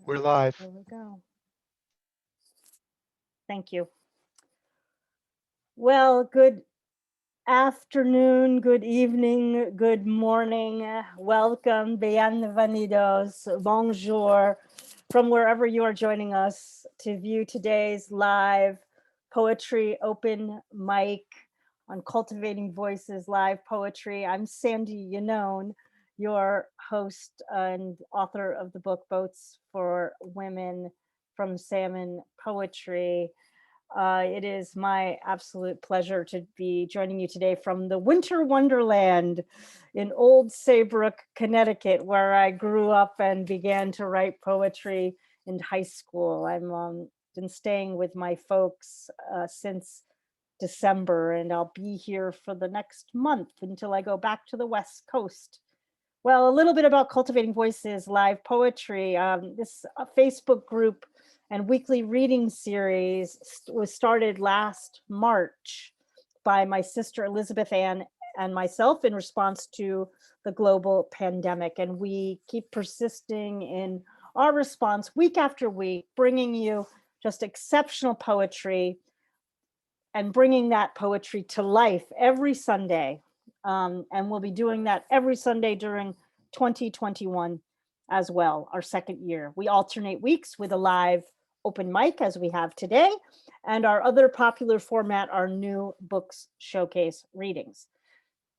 We're live. Here we go. Thank you. Well, good afternoon, good evening, good morning. Welcome, bienvenidos, bonjour, from wherever you are joining us to view today's live poetry open mic on Cultivating Voices Live Poetry. I'm Sandy Yannone, your host and author of the book Boats for Women from Salmon Poetry. It is my absolute pleasure to be joining you today from the Winter Wonderland in Old Saybrook, Connecticut, where I grew up and began to write poetry in high school. I've been staying with my folks since December, and I'll be here for the next month until I go back to the West Coast. Well, a little bit about Cultivating Voices Live Poetry. This Facebook group and weekly reading series was started last March by my sister Elizabeth Ann and myself in response to the global pandemic. And we keep persisting in our response week after week, bringing you just exceptional poetry and bringing that poetry to life every Sunday. And we'll be doing that every Sunday during 2021 as well, our second year. We alternate weeks with a live open mic as we have today, and our other popular format are new books showcase readings.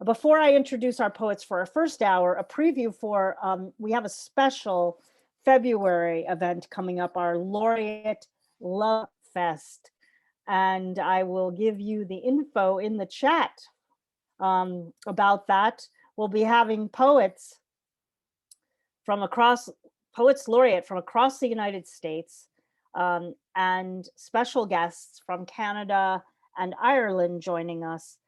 Before I introduce our poets for our first hour, a preview for, we have a special February event coming up, our Laureate Love Fest. And I will give you the info in the chat about that. We'll be having poets laureate from across the United States, and special guests from Canada and Ireland joining us.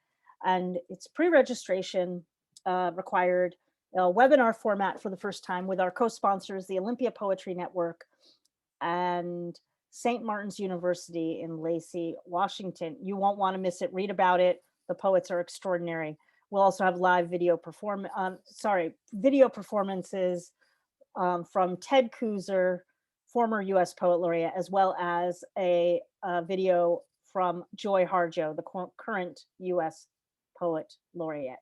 And it's pre-registration required, webinar format for the first time with our co-sponsors, the Olympia Poetry Network and St. Martin's University in Lacey, Washington. You won't want to miss it. Read about it. The poets are extraordinary. We'll also have live video performances from Ted Kuzer, former U.S. Poet Laureate, as well as a video from Joy Harjo, the current U.S. Poet Laureate.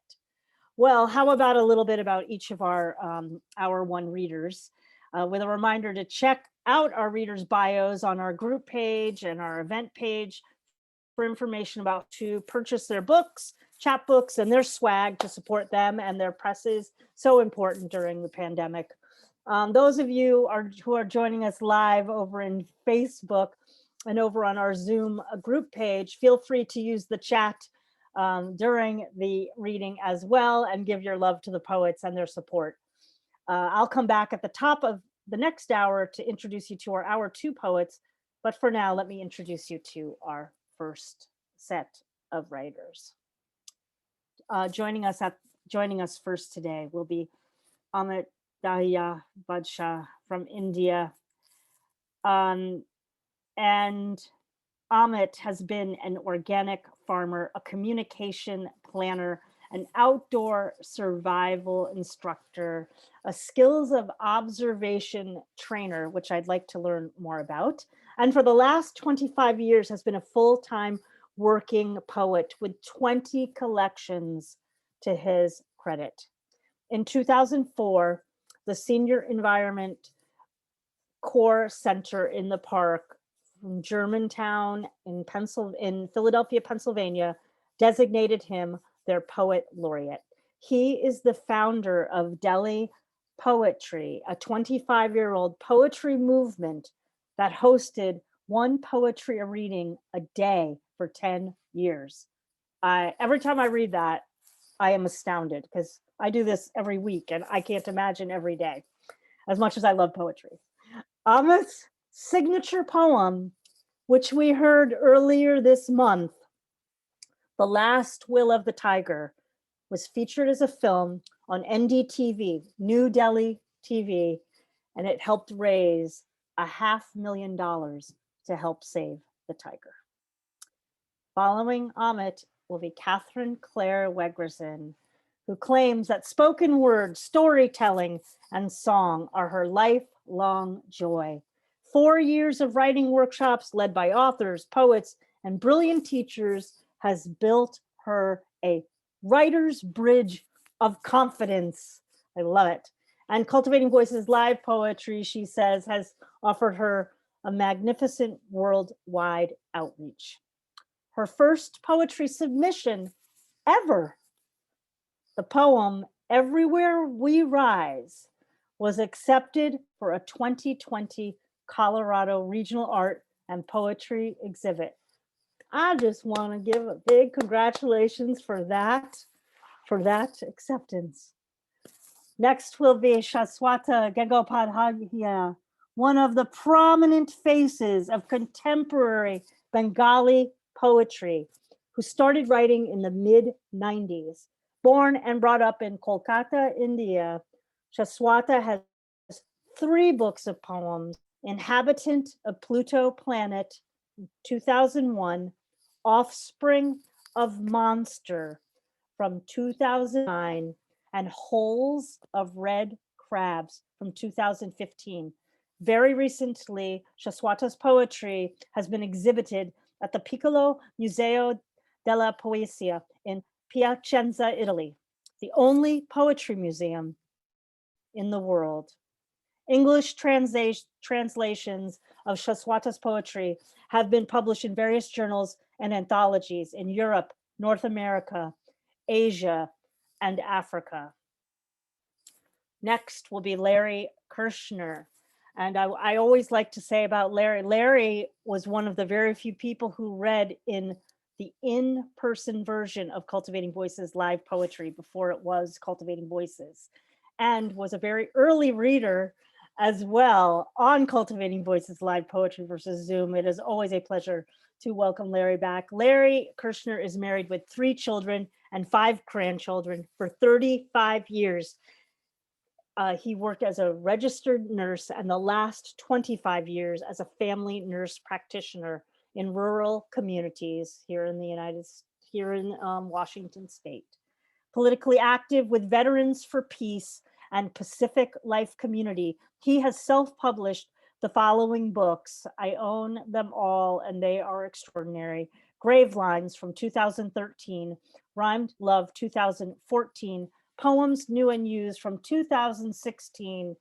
Well, how about a little bit about each of our Hour One readers, with a reminder to check out our readers' bios on our group page and our event page for information about to purchase their books, chapbooks, and their swag to support them and their presses. So important during the pandemic. Those of you who are joining us live over in Facebook and over on our Zoom group page, feel free to use the chat during the reading as well and give your love to the poets and their support. I'll come back at the top of the next hour to introduce you to our Hour Two poets. But for now, let me introduce you to our first set of writers. Joining us first today will be Amit Dahiyabadshah from India. And Amit has been an organic farmer, a communication planner, an outdoor survival instructor, a skills of observation trainer, which I'd like to learn more about. And for the last 25 years has been a full-time working poet with 20 collections to his credit. In 2004, the Senior Environment Corps Center in the Park from Germantown in Philadelphia, Pennsylvania, designated him their poet laureate. He is the founder of Delhi Poetry, a 25-year-old poetry movement that hosted one poetry reading a day for 10 years. Every time I read that, I am astounded because I do this every week and I can't imagine every day, as much as I love poetry. Amit's signature poem, which we heard earlier this month, The Last Will of the Tiger, was featured as a film on NDTV, New Delhi TV, and it helped raise $500,000 to help save the tiger. Following Amit will be Kathryn Clare Wegrzyn, who claims that spoken word, storytelling, and song are her lifelong joy. 4 years of writing workshops led by authors, poets, and brilliant teachers has built her a writer's bridge of confidence. I love it. And Cultivating Voices live poetry, she says, has offered her a magnificent worldwide outreach. Her first poetry submission ever, the poem Everywhere We Rise, was accepted for a 2020 Colorado Regional Art and Poetry exhibit. I just want to give a big congratulations for that acceptance. Next will be Shaswata Gangopadhyay, one of the prominent faces of contemporary Bengali poetry, who started writing in the mid-90s. Born and brought up in Kolkata, India, Shaswata has 3 books of poems: Inhabitant of Pluto Planet, 2001, Offspring of Monster from 2009, and Holes of Red Crabs from 2015. Very recently, Shaswata's poetry has been exhibited at the Piccolo Museo della Poesia in Piacenza, Italy, the only poetry museum in the world. English translations of Shaswata's poetry have been published in various journals and anthologies in Europe, North America, Asia, and Africa. Next will be Larry Kerschner. And I always like to say about Larry was one of the very few people who read in the in-person version of Cultivating Voices live poetry before it was Cultivating Voices, and was a very early reader as well on Cultivating Voices live poetry versus Zoom. It is always a pleasure to welcome Larry back. Larry Kerschner is married with 3 children and 5 grandchildren for 35 years. He worked as a registered nurse and the last 25 years as a family nurse practitioner in rural communities here in Washington State. Politically active with Veterans for Peace and Pacific Life Community, he has self-published the following books. I own them all and they are extraordinary. Gravelines from 2013, Rhymed Love 2014, Poems New and Used from 2016,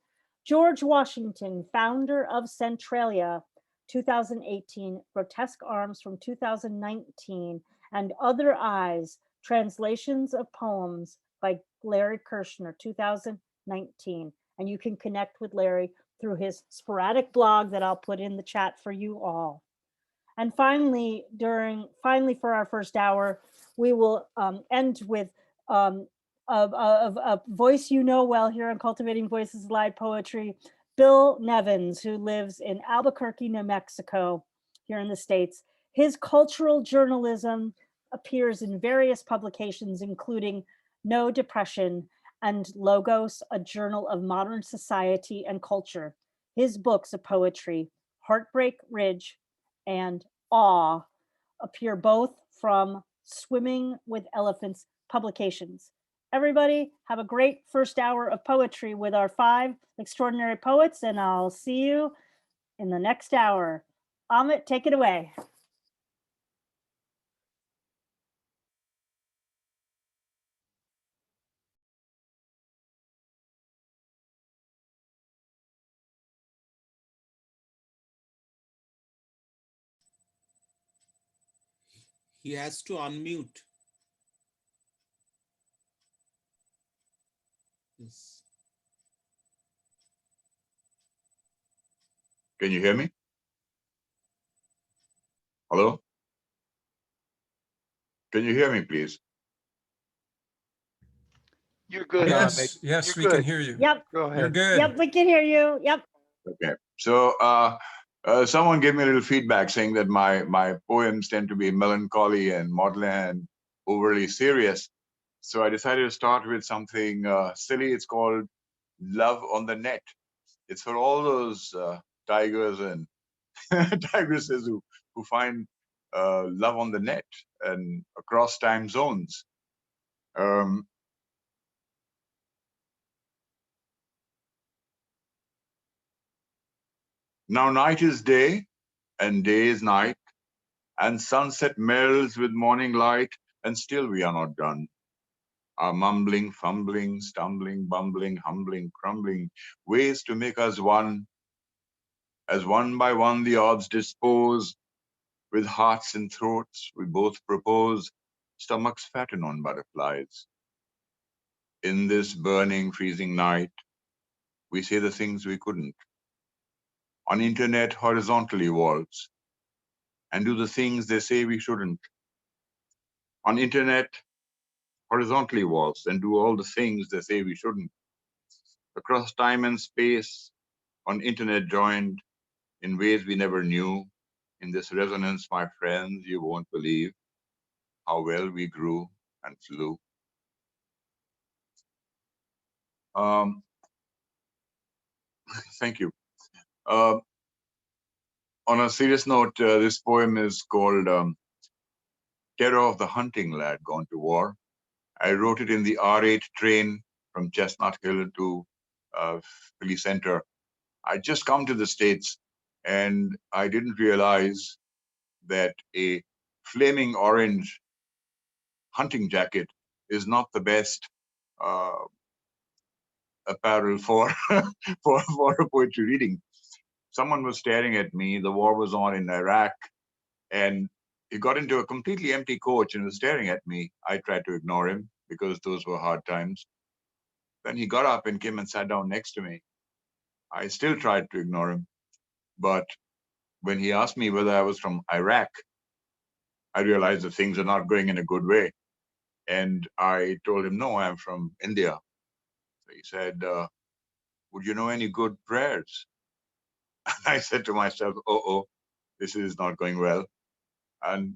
George Washington, founder of Centralia, 2018, Grotesque Arms from 2019, and Other Eyes, Translations of Poems by Larry Kerschner, 2019. And you can connect with Larry through his sporadic blog that I'll put in the chat for you all. And finally, for our first hour, we will end with a voice you know well here on Cultivating Voices Live Poetry, Bill Nevins, who lives in Albuquerque, New Mexico, here in the States. His cultural journalism appears in various publications, including No Depression and Logos, a journal of modern society and culture. His books of poetry, Heartbreak Ridge and Awe, appear both from Swimming with Elephants publications. Everybody, have a great first hour of poetry with our 5 extraordinary poets, and I'll see you in the next hour. Amit, take it away. He has to unmute. Yes. Can you hear me? Hello? Can you hear me, please? You're good. Yes, You're we good. can hear you. Yep. Go ahead. You're good. Yep, we can hear you. Yep. Okay. So someone gave me a little feedback saying that my poems tend to be melancholy and maudlin and overly serious. So I decided to start with something silly. It's called Love on the Net. It's for all those tigers and tigresses who find love on the net and across time zones. Now night is day and day is night, and sunset melds with morning light, and still we are not done. Our mumbling, fumbling, stumbling, bumbling, humbling, crumbling, ways to make us one, as one by one the odds dispose, with hearts and throats we both propose, stomachs fatten on butterflies. In this burning, freezing night, we say the things we couldn't. On internet, horizontally waltz, and do the things they say we shouldn't. On internet, horizontally waltz, and do all the things they say we shouldn't. Across time and space, on internet joined, in ways we never knew. In this resonance, my friends, you won't believe how well we grew and flew. Um, Thank you. Uh, on a serious note, this poem is called Terror of the Hunting Lad Gone to War. I wrote it in the R8 train from Chestnut Hill to Philly Center. I'd just come to the States and I didn't realize that a flaming orange hunting jacket is not the best uh, apparel for, for a poetry reading. Someone was staring at me. The war was on in Iraq, and he got into a completely empty coach and was staring at me. I tried to ignore him because those were hard times. Then he got up and came and sat down next to me. I still tried to ignore him, but when he asked me whether I was from Iraq, I realized that things are not going in a good way. And I told him, no, I'm from India. So he said, would you know any good prayers? I said to myself, oh, this is not going well. And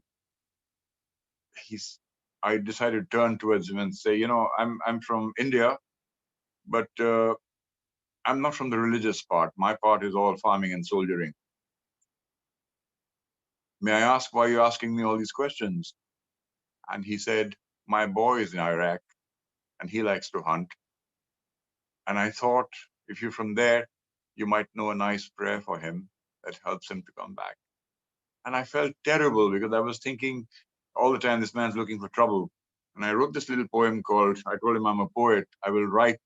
I decided to turn towards him and say, I'm from India, but I'm not from the religious part. My part is all farming and soldiering. May I ask why you're asking me all these questions? And he said, my boy is in Iraq and he likes to hunt. And I thought, if you're from there, you might know a nice prayer for him that helps him to come back. And I felt terrible because I was thinking all the time, this man's looking for trouble. And I wrote this little poem called, I told him I'm a poet. I will write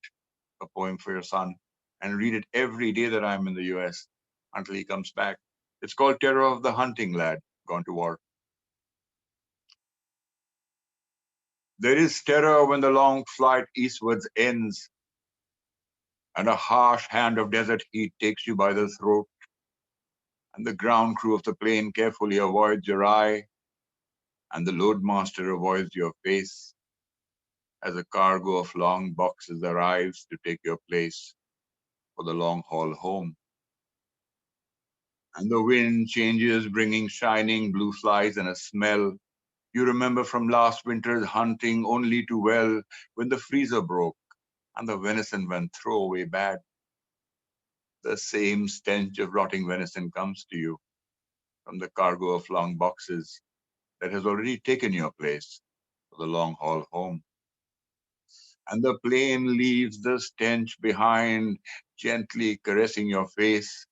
a poem for your son and read it every day that I'm in the US until he comes back. It's called Terror of the Hunting Lad Gone to War. There is terror when the long flight eastwards ends and a harsh hand of desert heat takes you by the throat, and the ground crew of the plane carefully avoids your eye, and the loadmaster avoids your face as a cargo of long boxes arrives to take your place for the long haul home. And the wind changes, bringing shining blue flies and a smell you remember from last winter's hunting only too well, when the freezer broke and the venison went throwaway bad. The same stench of rotting venison comes to you from the cargo of long boxes that has already taken your place for the long haul home. And the plane leaves the stench behind, gently caressing your face.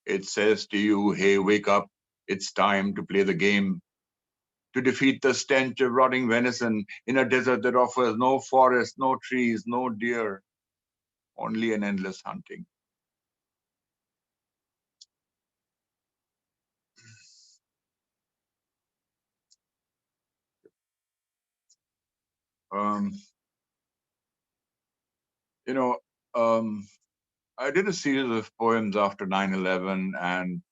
It says to you, hey, wake up, it's time to play the game, to defeat the stench of rotting venison in a desert that offers no forest, no trees, no deer, only an endless hunting. Um, you know, I did a series of poems after 9/11, and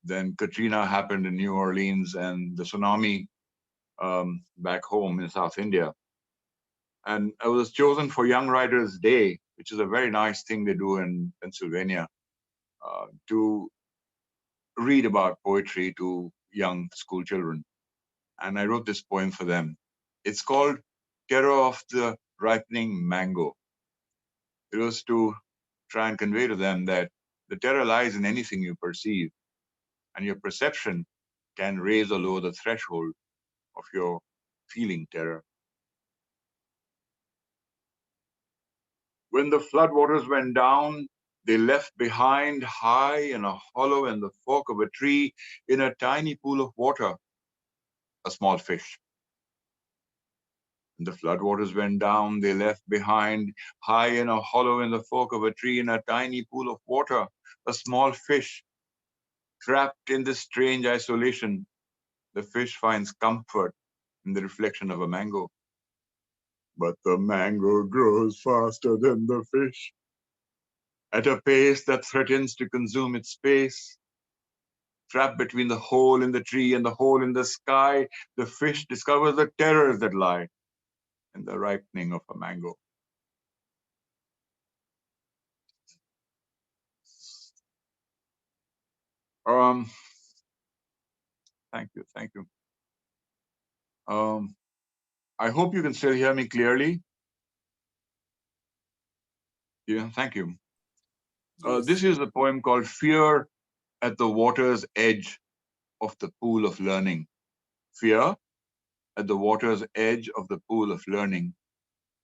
then Katrina happened in New Orleans and the tsunami back home in South India. And I was chosen for Young Writers Day, which is a very nice thing they do in Pennsylvania, to read about poetry to young school children. And I wrote this poem for them. It's called Terror of the Ripening Mango. It was to try and convey to them that the terror lies in anything you perceive, and your perception can raise or lower the threshold of your feeling terror. When the floodwaters went down, They left behind, high in a hollow in the fork of a tree, in a tiny pool of water, a small fish. When the floodwaters went down, they left behind, high in a hollow in the fork of a tree, in a tiny pool of water, a small fish. Trapped in this strange isolation, the fish finds comfort in the reflection of a mango. But the mango grows faster than the fish, at a pace that threatens to consume its space. Trapped between the hole in the tree and the hole in the sky, the fish discovers the terrors that lie in the ripening of a mango. Um, thank you. I hope you can still hear me clearly. Yeah, thank you. This is a poem called Fear at the Water's Edge of the Pool of Learning. Fear at the water's edge of the pool of learning.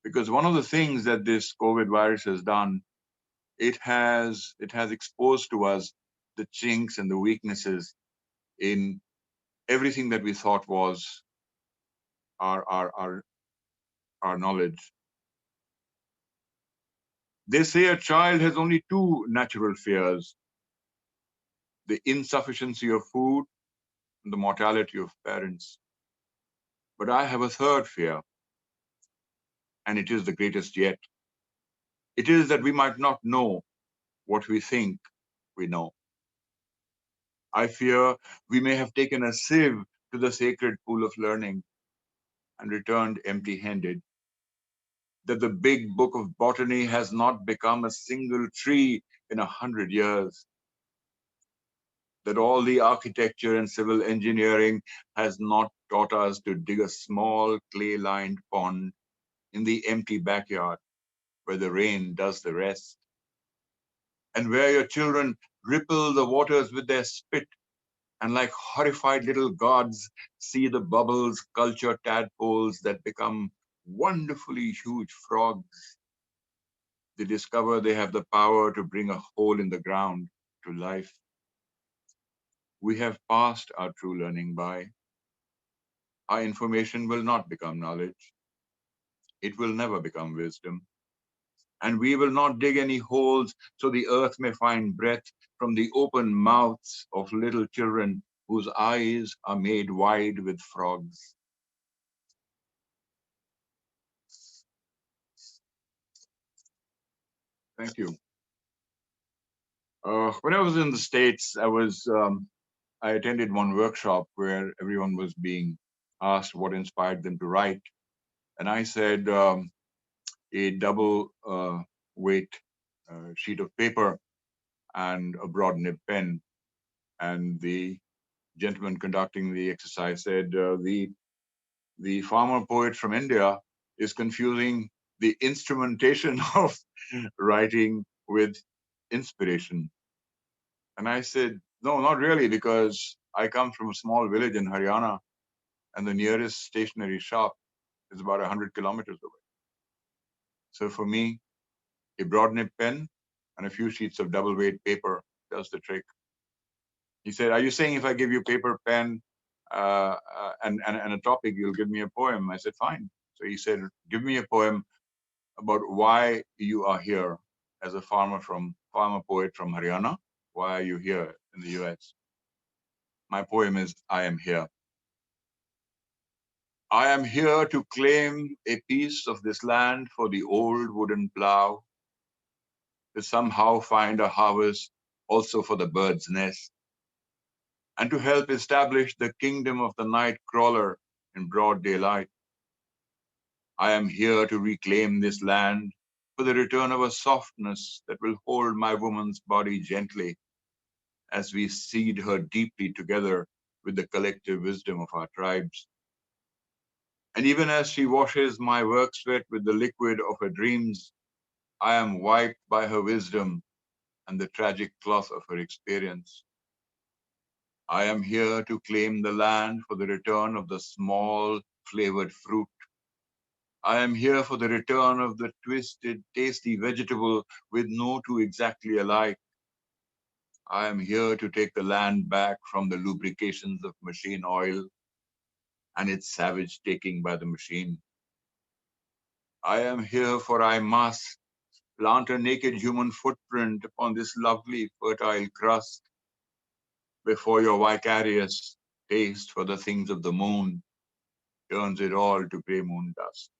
Because one of the things that this COVID virus has done, it has exposed to us the chinks and the weaknesses in everything that we thought was our knowledge. They say a child has only two natural fears: the insufficiency of food and the mortality of parents. But I have a third fear, and it is the greatest yet. It is that we might not know what we think we know. I fear we may have taken a sieve to the sacred pool of learning and returned empty-handed, that the big book of botany has not become a single tree in 100 years, that all the architecture and civil engineering has not taught us to dig a small clay-lined pond in the empty backyard where the rain does the rest, and where your children ripple the waters with their spit and like horrified little gods see the bubbles culture tadpoles that become wonderfully huge frogs. They discover they have the power to bring a hole in the ground to life. We have passed our true learning by. Our information will not become knowledge. It will never become wisdom. And we will not dig any holes so the earth may find breath from the open mouths of little children whose eyes are made wide with frogs. Thank you. When I was in the States, I attended one workshop where everyone was being asked what inspired them to write. And I said a double weight sheet of paper and a broad nib pen. And the gentleman conducting the exercise said, the farmer poet from India is confusing the instrumentation of writing with inspiration. And I said, no, not really, because I come from a small village in Haryana, and the nearest stationery shop is about 100 kilometers away. So for me, a broad nib pen and a few sheets of double weight paper does the trick. He said, are you saying if I give you paper, pen, and a topic, you'll give me a poem? I said, fine. So he said, give me a poem about why you are here as a farmer poet from Haryana. Why are you here in the US? My poem is, I am here. I am here to claim a piece of this land for the old wooden plow, to somehow find a harvest also for the bird's nest, and to help establish the kingdom of the night crawler in broad daylight. I am here to reclaim this land for the return of a softness that will hold my woman's body gently as we seed her deeply together with the collective wisdom of our tribes. And even as she washes my work sweat with the liquid of her dreams, I am wiped by her wisdom and the tragic cloth of her experience. I am here to claim the land for the return of the small flavored fruit. I am here for the return of the twisted, tasty vegetable with no two exactly alike. I am here to take the land back from the lubrications of machine oil and its savage taking by the machine. I am here for I must plant a naked human footprint upon this lovely, fertile crust before your vicarious taste for the things of the moon turns it all to grey moon dust.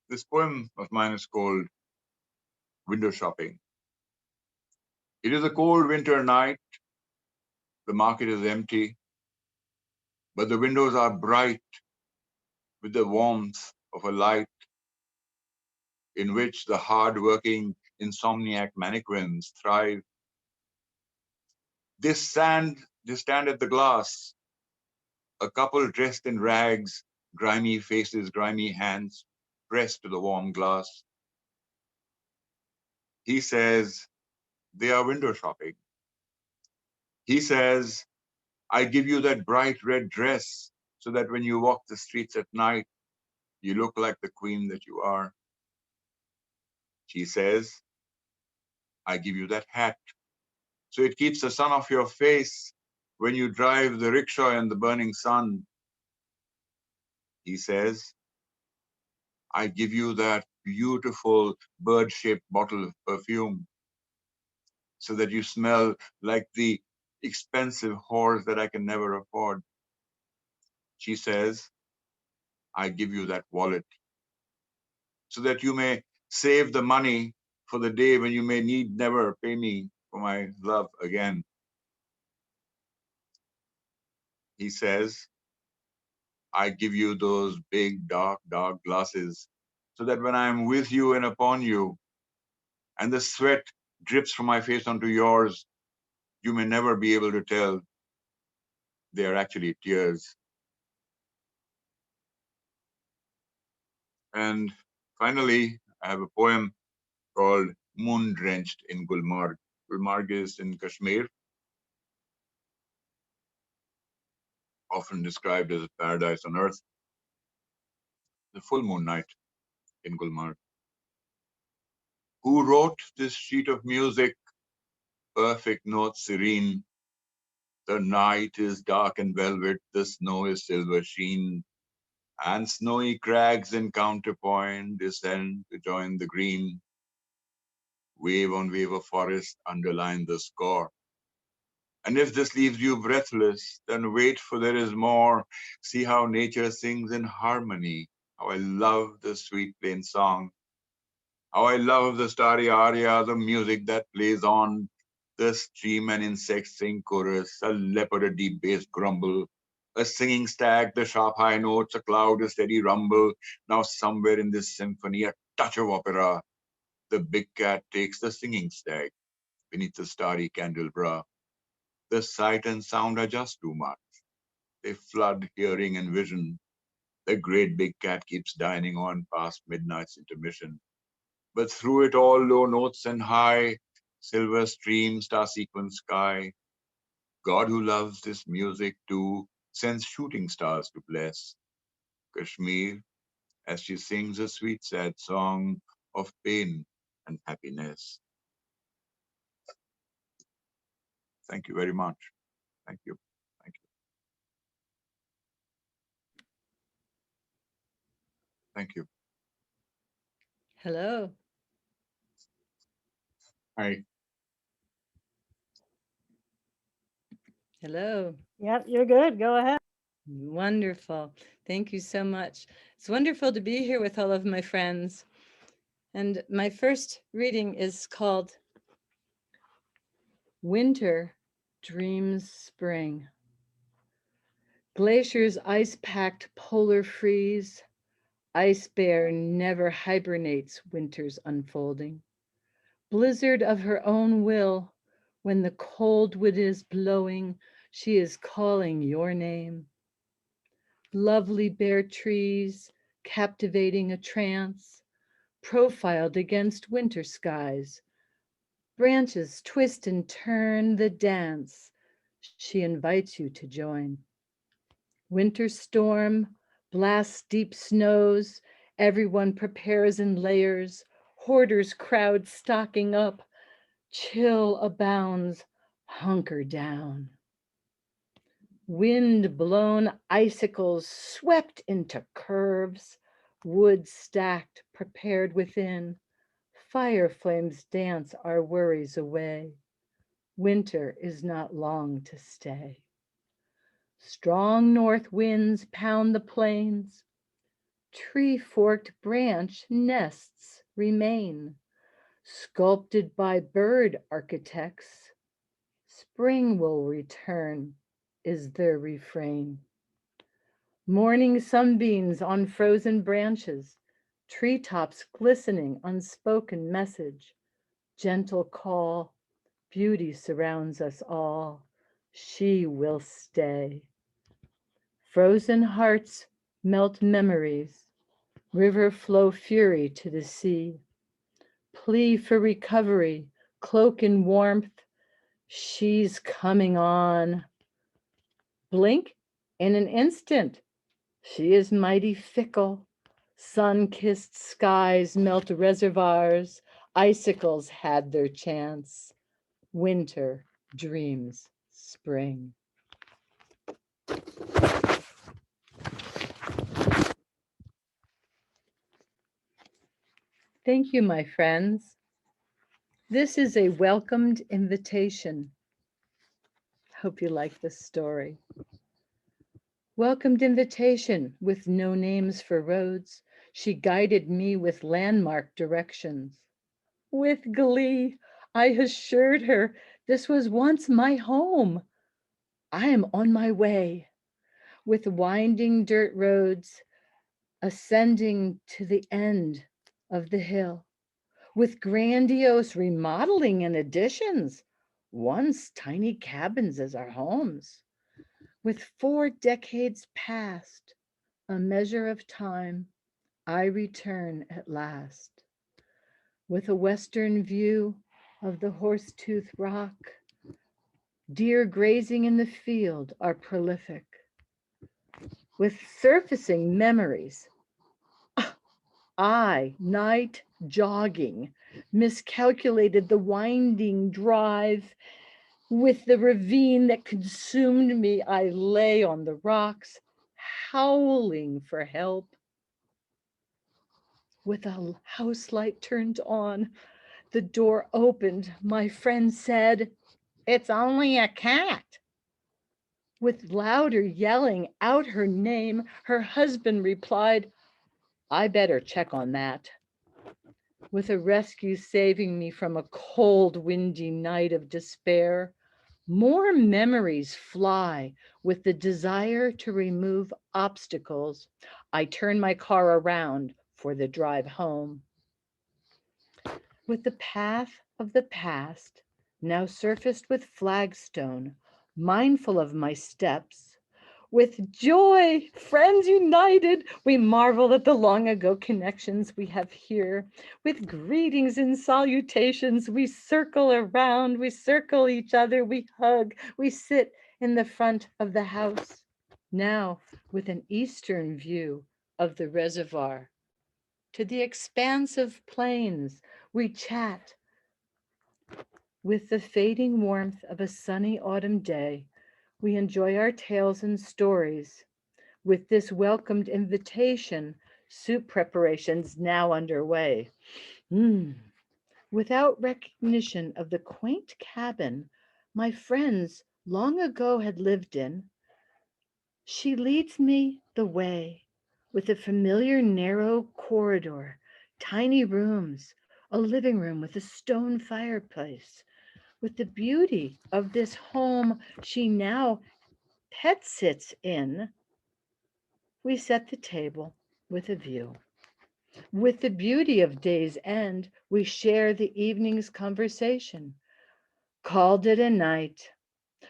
This poem of mine is called Window Shopping. It is a cold winter night. The market is empty, but the windows are bright with the warmth of a light in which the hard-working insomniac mannequins thrive. They stand at the glass, a couple dressed in rags, grimy faces, grimy hands pressed to the warm glass. He says, they are window shopping. He says, I give you that bright red dress so that when you walk the streets at night, you look like the queen that you are. She says, I give you that hat so it keeps the sun off your face when you drive the rickshaw in the burning sun. He says, I give you that beautiful bird-shaped bottle of perfume so that you smell like the expensive whores that I can never afford. She says, I give you that wallet so that you may save the money for the day when you may need never pay me for my love again. He says, I give you those big, dark, dark glasses so that when I'm with you and upon you and the sweat drips from my face onto yours, you may never be able to tell they are actually tears. And finally, I have a poem called Moon Drenched in Gulmarg. Gulmarg is in Kashmir, often described as a paradise on earth. The full moon night in Gulmarg. Who wrote this sheet of music, perfect notes serene? The night is dark and velvet, the snow is silver sheen, and snowy crags in counterpoint descend to join the green. Wave on wave of forest underline the score. And if this leaves you breathless, then wait, for there is more. See how nature sings in harmony. How I love the sweet plain song. How I love the starry aria, the music that plays on. The stream and insects sing chorus, a leopard a deep bass grumble, a singing stag, the sharp high notes, a cloud a steady rumble. Now somewhere in this symphony, a touch of opera. The big cat takes the singing stag beneath the starry candelabra. The sight and sound are just too much. They flood hearing and vision. The great big cat keeps dining on past midnight's intermission. But through it all, low notes and high, silver stream, star sequence sky. God who loves this music too sends shooting stars to bless Kashmir as she sings a sweet, sad song of pain and happiness. Thank you very much. Thank you. Thank you. Thank you. Hello. Hi. Hello. Yep, you're good. Go ahead. Wonderful. Thank you so much. It's wonderful to be here with all of my friends. And my first reading is called Winter Dreams Spring. Glaciers ice-packed polar freeze. Ice bear never hibernates winter's unfolding. Blizzard of her own will, when the cold wind is blowing, she is calling your name. Lovely bare trees, captivating a trance, profiled against winter skies, Branches twist and turn the dance. She invites you to join. Winter storm, blasts deep snows. Everyone prepares in layers. Hoarders crowd stocking up. Chill abounds. Hunker down. Wind-blown icicles swept into curves. Wood stacked, prepared within. Fire flames dance our worries away. Winter is not long to stay. Strong north winds pound the plains. Tree-forked branch nests remain. Sculpted by bird architects, spring will return is their refrain. Morning sunbeams on frozen branches, treetops glistening, unspoken message, gentle call, beauty surrounds us all. She will stay. Frozen hearts melt memories, river flow fury to the sea. Plea for recovery, cloak in warmth, she's coming on. Blink in an instant, she is mighty fickle. Sun-kissed skies melt reservoirs, icicles had their chance. Winter dreams spring. Thank you, my friends. This is a welcomed invitation. Hope you like this story. Welcomed invitation with no names for roads. She guided me with landmark directions. With glee, I assured her this was once my home. I am on my way. With winding dirt roads, ascending to the end of the hill. With grandiose remodeling and additions, once tiny cabins as our homes. With 4 decades past, a measure of time, I return at last. With a western view of the Horsetooth Rock, deer grazing in the field are prolific. With surfacing memories, I, night jogging, miscalculated the winding drive. With the ravine that consumed me, I lay on the rocks, howling for help. With a house light turned on, the door opened. My friend said, "It's only a cat." With louder yelling out her name, her husband replied, "I better check on that." With a rescue saving me from a cold, windy night of despair, more memories fly with the desire to remove obstacles. I turn my car around for the drive home. With the path of the past, now surfaced with flagstone, mindful of my steps, with joy, friends united, we marvel at the long ago connections we have here. With greetings and salutations, we circle around, we circle each other, we hug, we sit in the front of the house. Now, with an eastern view of the reservoir, to the expansive plains, we chat. With the fading warmth of a sunny autumn day, we enjoy our tales and stories. With this welcomed invitation, soup preparations now underway. Without recognition of the quaint cabin my friends long ago had lived in, she leads me the way with a familiar narrow corridor, tiny rooms, a living room with a stone fireplace. With the beauty of this home she now pet sits in, we set the table with a view. With the beauty of day's end, we share the evening's conversation. Called it a night.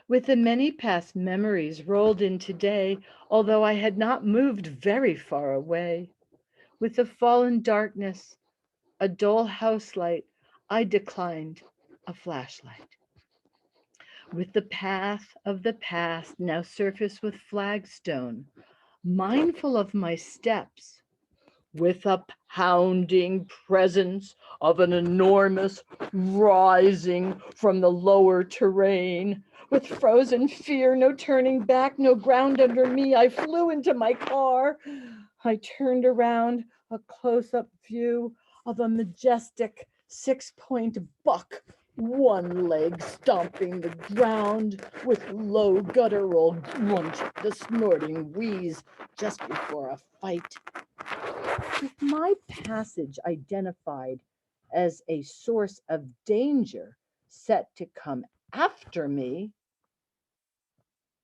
With the many past memories rolled in today, although I had not moved very far away. With the fallen darkness, a dull house light, I declined a flashlight. With the path of the past now surfaced with flagstone, mindful of my steps, with a pounding presence of an enormous rising from the lower terrain. With frozen fear, no turning back, no ground under me, I flew into my car. I turned around, a close-up view of a majestic 6-point buck, one leg stomping the ground with low guttural grunt, the snorting wheeze just before a fight. With my passage identified as a source of danger set to come after me,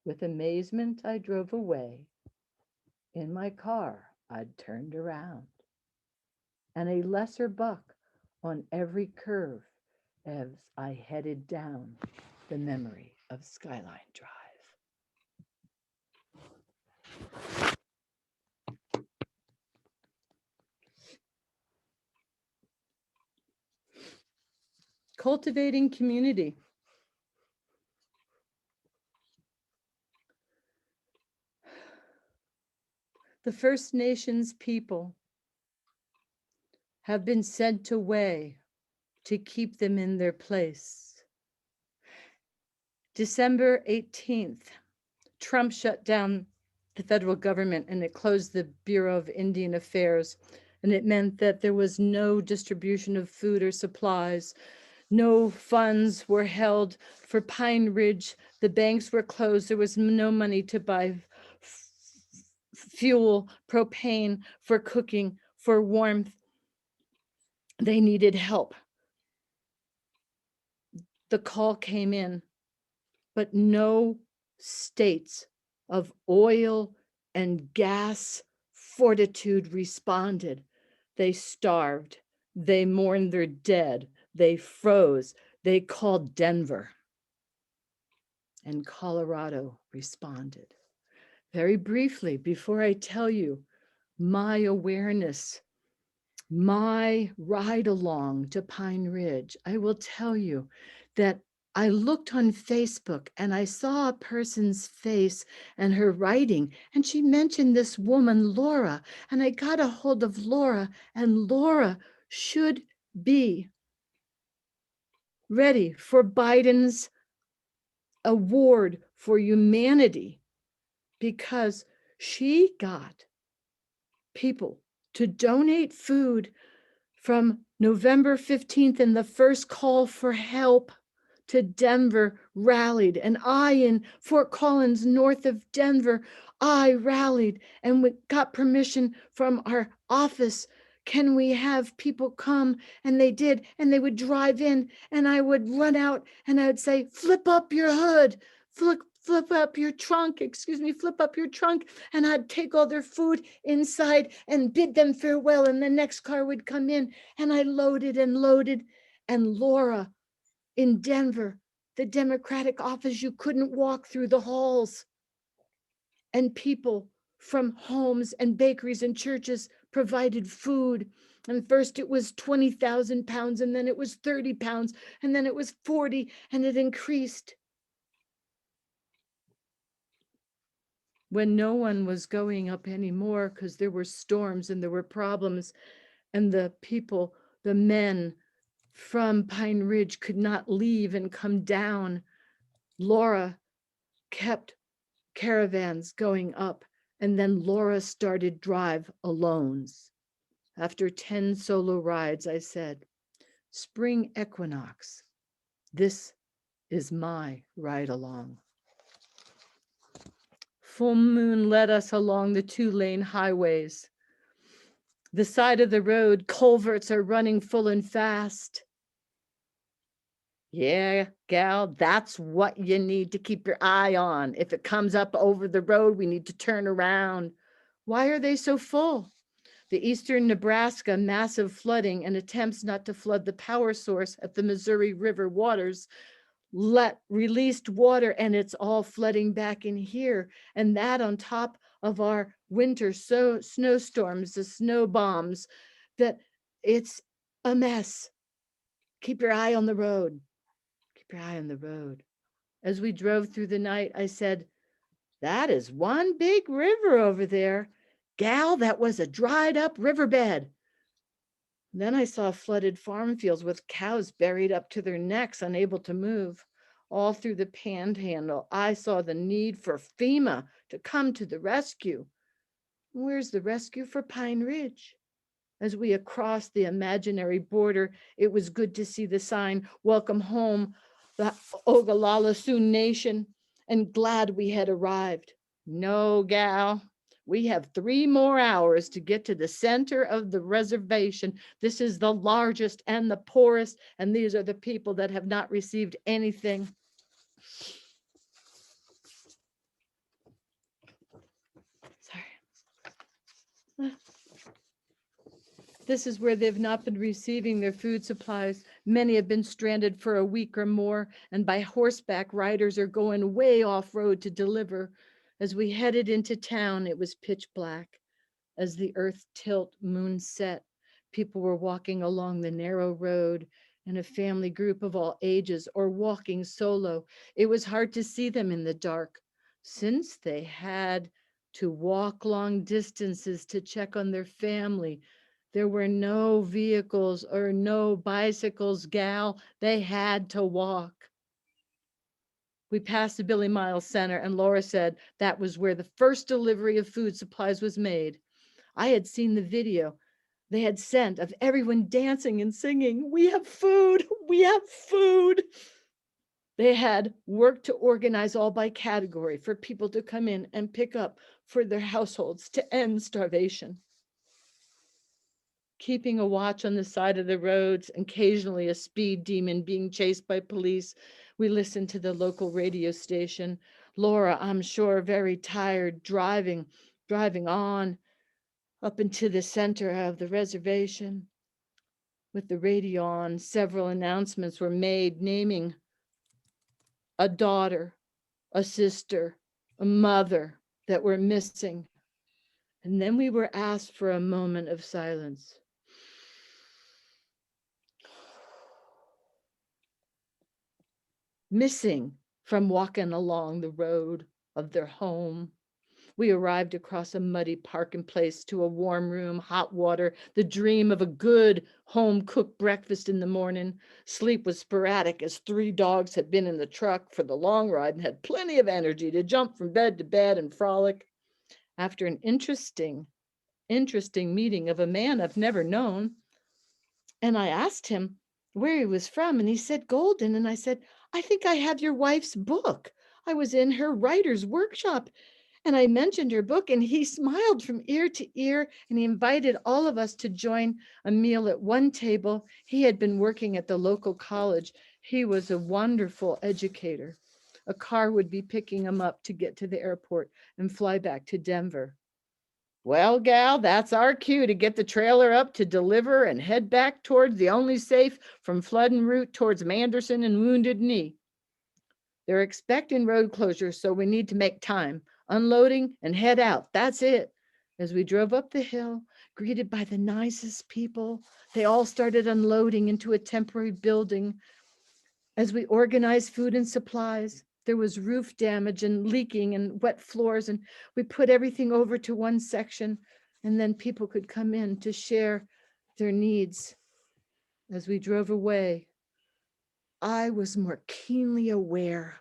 with amazement I drove away. In my car, I'd turned around, and a lesser buck on every curve as I headed down the memory of Skyline Drive. Cultivating community. The First Nations people have been sent away to keep them in their place. December 18th, Trump shut down the federal government and it closed the Bureau of Indian Affairs. And it meant that there was no distribution of food or supplies. No funds were held for Pine Ridge. The banks were closed. There was no money to buy fuel, propane for cooking, for warmth. They needed help. The call came in, but no states of oil and gas fortitude responded. They starved. They mourned their dead. They froze. They called Denver. And Colorado responded. Very briefly, before I tell you my awareness, my ride along to Pine Ridge, I will tell you that I looked on Facebook and I saw a person's face and her writing, and she mentioned this woman, Laura, and I got a hold of Laura, and Laura should be ready for Biden's award for humanity because she got people to donate food from November 15th, and the first call for help to Denver rallied. And I, in Fort Collins, north of Denver, I rallied and we got permission from our office. Can we have people come? And they did. And they would drive in and I would run out and I would say, flip up your hood, flip up your trunk, flip up your trunk. And I'd take all their food inside and bid them farewell. And the next car would come in and I loaded and loaded. And Laura in Denver, the Democratic office, you couldn't walk through the halls. And people from homes and bakeries and churches provided food. And first it was 20,000 pounds, and then it was 30 pounds, and then it was 40, and it increased. When no one was going up anymore because there were storms and there were problems, and the people, the men from Pine Ridge could not leave and come down, Laura kept caravans going up, and then Laura started drive alones. After 10 solo rides, I said, spring equinox, this is my ride along. Full moon led us along the 2-lane highways. The side of the road, culverts are running full and fast. Yeah, gal, that's what you need to keep your eye on. If it comes up over the road, we need to turn around. Why are they so full? The eastern Nebraska massive flooding and attempts not to flood the power source at the Missouri River waters released water, and it's all flooding back in here. And that on top of our winter snowstorms, the snow bombs, that it's a mess. Keep your eye on the road. keep your eye on the road. As we drove through the night, I said, that is one big river over there. Gal, that was a dried up riverbed. Then I saw flooded farm fields with cows buried up to their necks, unable to move. All through the panhandle, I saw the need for FEMA to come to the rescue. Where's the rescue for Pine Ridge? As we crossed the imaginary border, it was good to see the sign, Welcome Home, the Ogallala Sioux Nation, and glad we had arrived. No, gal, we have 3 more hours to get to the center of the reservation. This is the largest and the poorest, and these are the people that have not received anything. Sorry. This is where they've not been receiving their food supplies. Many have been stranded for a week or more, and by horseback, riders are going way off road to deliver. As we headed into town, it was pitch black. As the earth tilt, moon set, people were walking along the narrow road in a family group of all ages or walking solo. It was hard to see them in the dark, since they had to walk long distances to check on their family. There were no vehicles or no bicycles, gal. They had to walk. We passed the Billy Miles Center, and Laura said that was where the first delivery of food supplies was made. I had seen the video they had sent of everyone dancing and singing, "We have food, we have food." They had worked to organize all by category for people to come in and pick up for their households to end starvation. Keeping a watch on the side of the roads, occasionally a speed demon being chased by police, we listened to the local radio station. Laura, I'm sure, very tired, driving on up into the center of the reservation. With the radio on, several announcements were made naming a daughter, a sister, a mother that were missing. And then we were asked for a moment of silence. Missing from walking along the road of their home. We arrived across a muddy parking place to a warm room, hot water, the dream of a good home-cooked breakfast in the morning. Sleep was sporadic as 3 dogs had been in the truck for the long ride and had plenty of energy to jump from bed to bed and frolic. After an interesting meeting of a man I've never known, and I asked him where he was from, and he said Golden, and I said, I think I have your wife's book. I was in her writer's workshop, and I mentioned her book, and he smiled from ear to ear, and he invited all of us to join a meal at one table. He had been working at the local college. He was a wonderful educator. A car would be picking him up to get to the airport and fly back to Denver. Well, gal, that's our cue to get the trailer up to deliver and head back towards the only safe from flooding route towards Manderson and Wounded Knee. They're expecting road closures, so we need to make time. Unloading and head out. That's it. As we drove up the hill, greeted by the nicest people, they all started unloading into a temporary building. As we organized food and supplies, there was roof damage and leaking and wet floors, and we put everything over to one section, and then people could come in to share their needs. As we drove away, I was more keenly aware.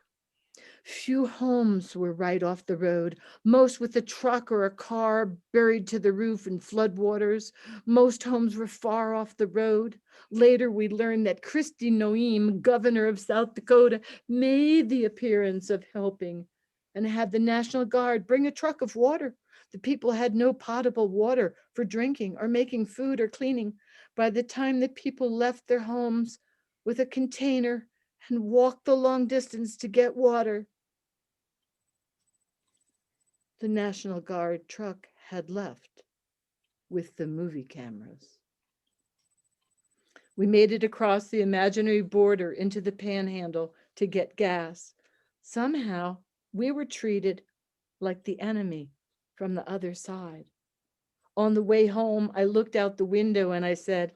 Few homes were right off the road, most with a truck or a car buried to the roof in floodwaters. Most homes were far off the road. Later, we learned that Kristi Noem, governor of South Dakota, made the appearance of helping and had the National Guard bring a truck of water. The people had no potable water for drinking or making food or cleaning. By the time the people left their homes with a container and walked the long distance to get water, the National Guard truck had left with the movie cameras. We made it across the imaginary border into the panhandle to get gas. Somehow, we were treated like the enemy from the other side. On the way home, I looked out the window and I said,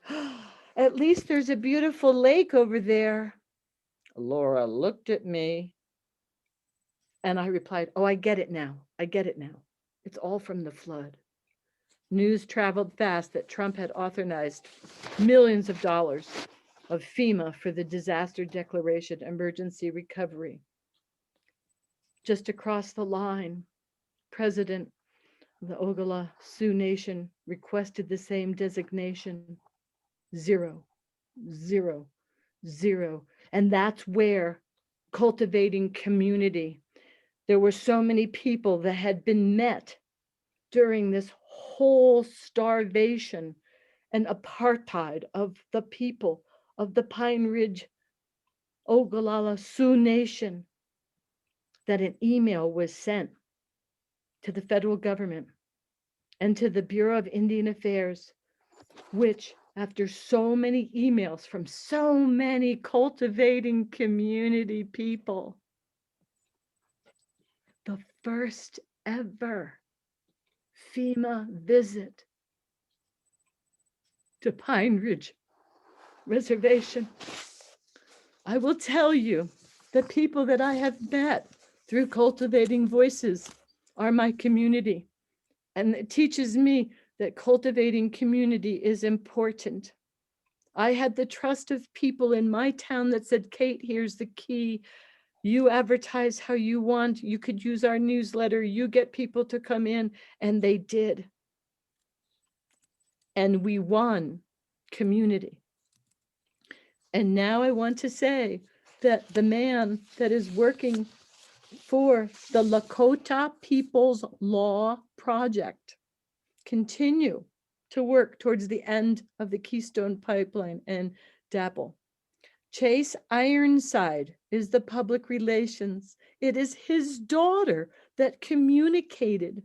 at least there's a beautiful lake over there. Laura looked at me and I replied, "Oh, I get it now. I get it now. It's all from the flood." News traveled fast that Trump had authorized millions of dollars of FEMA for the disaster declaration emergency recovery. Just across the line, President of the Oglala Sioux Nation requested the same designation. 0, 0, 0. And that's where cultivating community. There were so many people that had been met during this whole starvation and apartheid of the people of the Pine Ridge Oglala Sioux Nation, that an email was sent to the federal government and to the Bureau of Indian Affairs, which, after so many emails from so many cultivating community people, the first ever FEMA visit to Pine Ridge Reservation. I will tell you, the people that I have met through Cultivating Voices are my community. And it teaches me that cultivating community is important. I had the trust of people in my town that said, "Kate, here's the key. You advertise how you want. You could use our newsletter. You get people to come in." And they did. And we won community. And now I want to say that the man that is working for the Lakota People's Law Project continue to work towards the end of the Keystone Pipeline and DAPL. Chase Ironside is the public relations. It is his daughter that communicated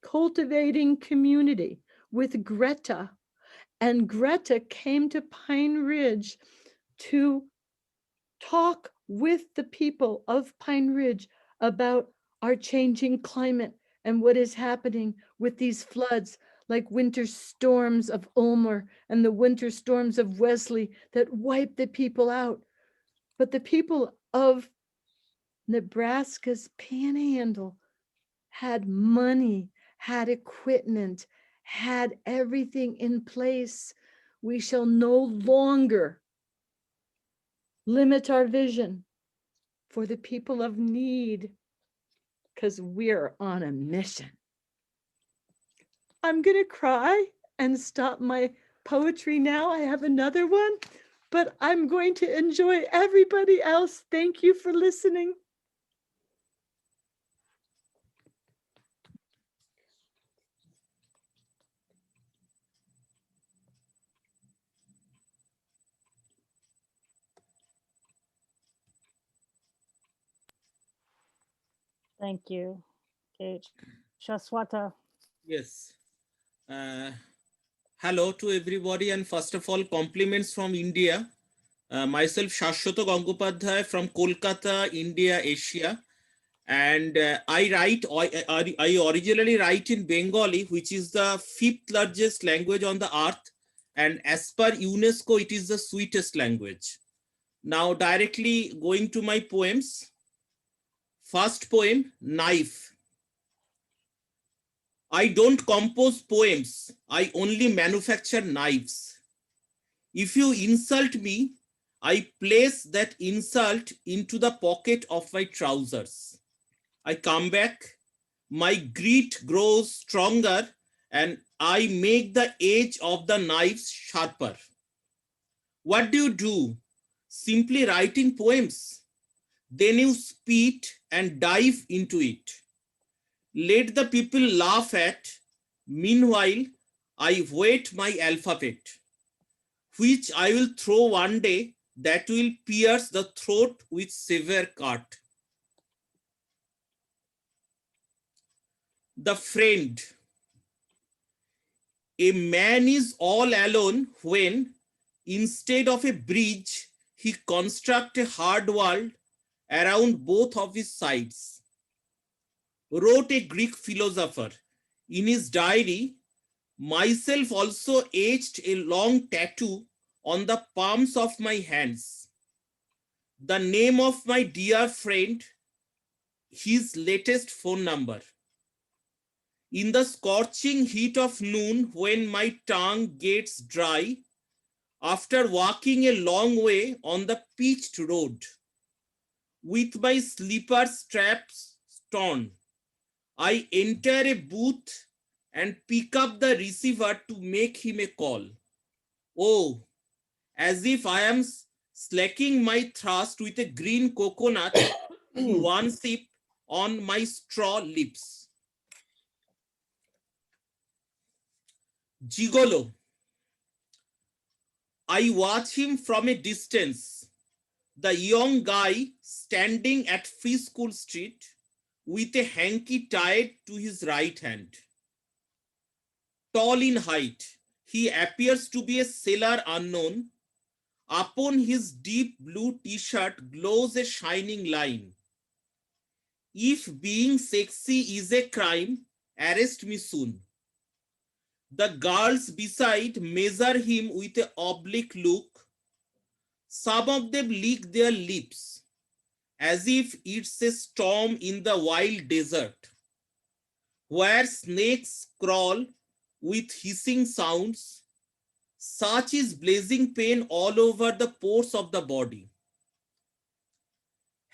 cultivating community with Greta. And Greta came to Pine Ridge to talk with the people of Pine Ridge about our changing climate and what is happening with these floods, like winter storms of Ulmer and the winter storms of Wesley that wiped the people out. But the people of Nebraska's Panhandle had money, had equipment, had everything in place. We shall no longer limit our vision for the people of need, because we're on a mission. I'm going to cry and stop my poetry now. I have another one, but I'm going to enjoy everybody else. Thank you for listening. Thank you, Kate. Shaswata. Yes. Hello to everybody, and first of all, compliments from India. Myself, Shaswata Gangopadhyay from Kolkata, India, Asia. And I originally write in Bengali, which is the 5th largest language on the earth. And as per UNESCO, it is the sweetest language. Now, directly going to my poems. First poem, Knife. I don't compose poems. I only manufacture knives. If you insult me, I place that insult into the pocket of my trousers. I come back, my grit grows stronger, and I make the edge of the knives sharper. What do you do? Simply writing poems. Then you spit and dive into it. Let the people laugh at. Meanwhile, I wait my alphabet, which I will throw one day that will pierce the throat with severe cut. The friend. A man is all alone when, instead of a bridge, he constructs a hard wall around both of his sides. Wrote a Greek philosopher in his diary, myself also etched a long tattoo on the palms of my hands. the name of my dear friend, his latest phone number. In the scorching heat of noon, when my tongue gets dry, after walking a long way on the pitched road, with my slipper straps torn, I enter a booth and pick up the receiver to make him a call. Oh, as if I am slacking my thirst with a green coconut in one sip on my straw lips. Gigolo. I watch him from a distance, the young guy standing at Free School Street with a hanky tied to his right hand. Tall in height, he appears to be a sailor unknown. Upon his deep blue t-shirt glows a shining line. If being sexy is a crime, arrest me soon. The girls beside measure him with an oblique look. Some of them lick their lips, as if it's a storm in the wild desert, where snakes crawl with hissing sounds. Such is blazing pain all over the pores of the body.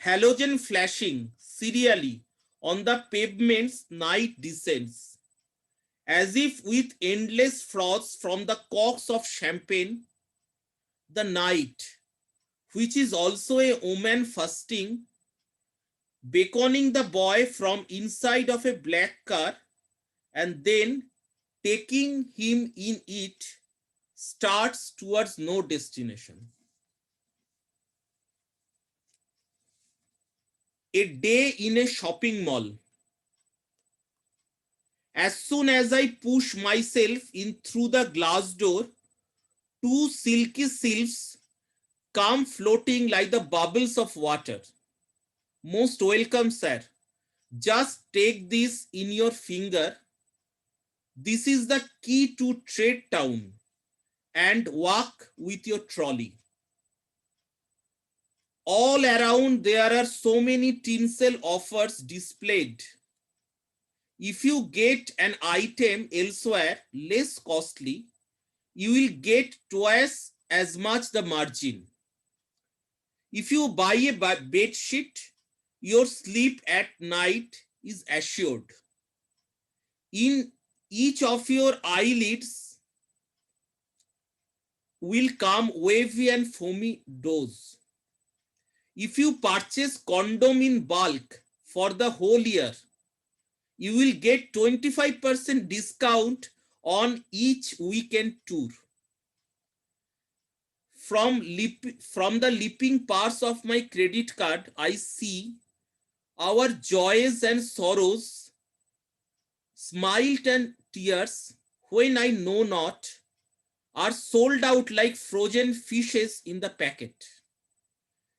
Halogen flashing serially on the pavement's night descends, as if with endless froths from the corks of champagne. The night, which is also a woman fasting, beckoning the boy from inside of a black car and then taking him in it, starts towards no destination. A day in a shopping mall. As soon as I push myself in through the glass door, two silky sylphs come floating like the bubbles of water. Most welcome, sir. Just take this in your finger. This is the key to Trade Town, and walk with your trolley. All around there are so many tinsel offers displayed. If you get an item elsewhere less costly, you will get twice as much the margin. If you buy a bed sheet, your sleep at night is assured. In each of your eyelids will come wavy and foamy dose. If you purchase condom in bulk for the whole year, you will get 25% discount on each weekend tour. From the leaping parts of my credit card, I see our joys and sorrows, smiles and tears, when I know not, are sold out like frozen fishes in the packet.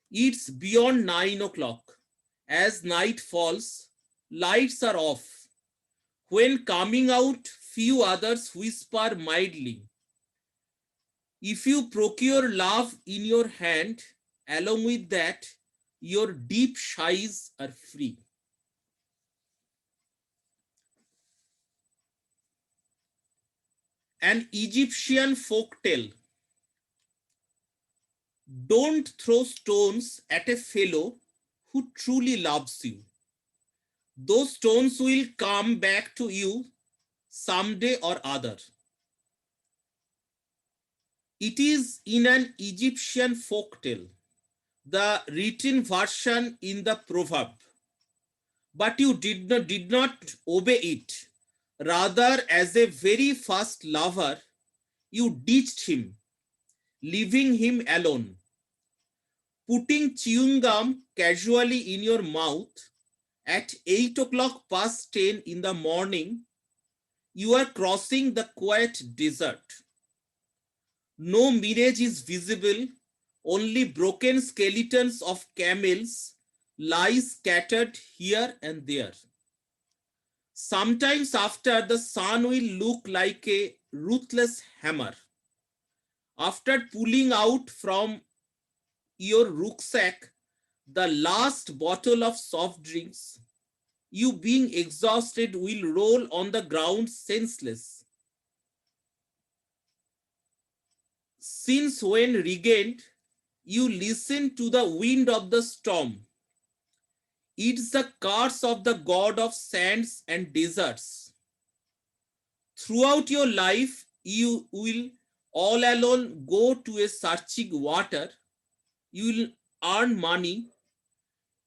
It's beyond 9 o'clock. As night falls, lights are off. When coming out, few others whisper mildly. If you procure love in your hand, along with that, your deep sighs are free. An Egyptian folktale. Don't throw stones at a fellow who truly loves you. Those stones will come back to you someday or other. It is in an Egyptian folktale, the written version in the proverb. But you did not obey it. Rather, as a very fast lover, you ditched him, leaving him alone. Putting chewing gum casually in your mouth at 8 o'clock past 10 in the morning, you are crossing the quiet desert. No mirage is visible, only broken skeletons of camels lie scattered here and there. Sometimes after, the sun will look like a ruthless hammer. After pulling out from your rucksack the last bottle of soft drinks, you being exhausted will roll on the ground senseless. Since when regained, you listen to the wind of the storm. It's the curse of the god of sands and deserts. Throughout your life, you will all alone go to a searching water. You will earn money,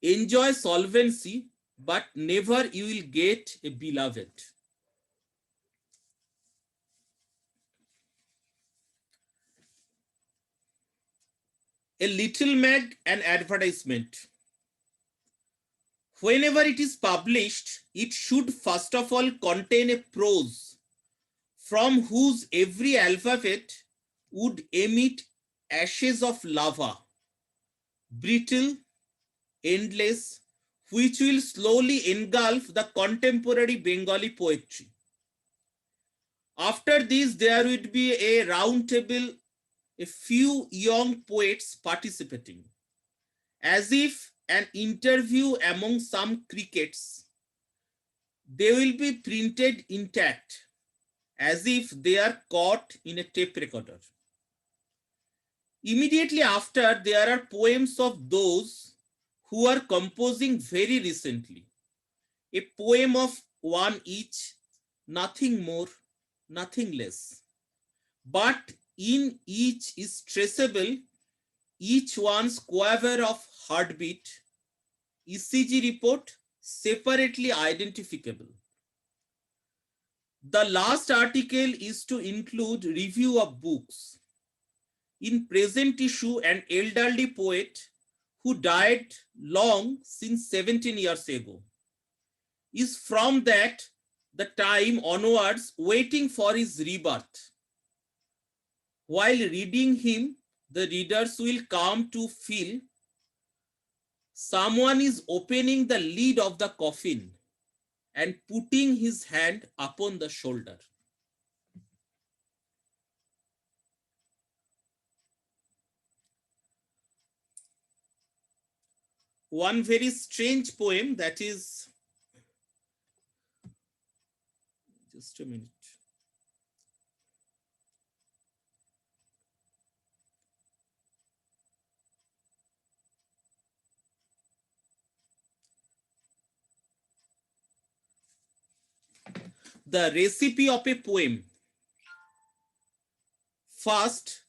enjoy solvency, but never you will get a beloved. A little mag, an advertisement. Whenever it is published, it should first of all contain a prose from whose every alphabet would emit ashes of lava, brittle, endless, which will slowly engulf the contemporary Bengali poetry. After this, there would be a round table, a few young poets participating, as if an interview among some crickets. They will be printed intact, as if they are caught in a tape recorder. Immediately after, there are poems of those who are composing very recently. A poem of one each, nothing more, nothing less. But in each is traceable each one's quaver of heartbeat, ECG report separately identifiable. The last article is to include review of books. In present issue, an elderly poet who died long since 17 years ago is from the time onwards waiting for his rebirth. While reading him, the readers will come to feel someone is opening the lid of the coffin and putting his hand upon the shoulder. One very strange poem that is, just a minute. The recipe of a poem. First,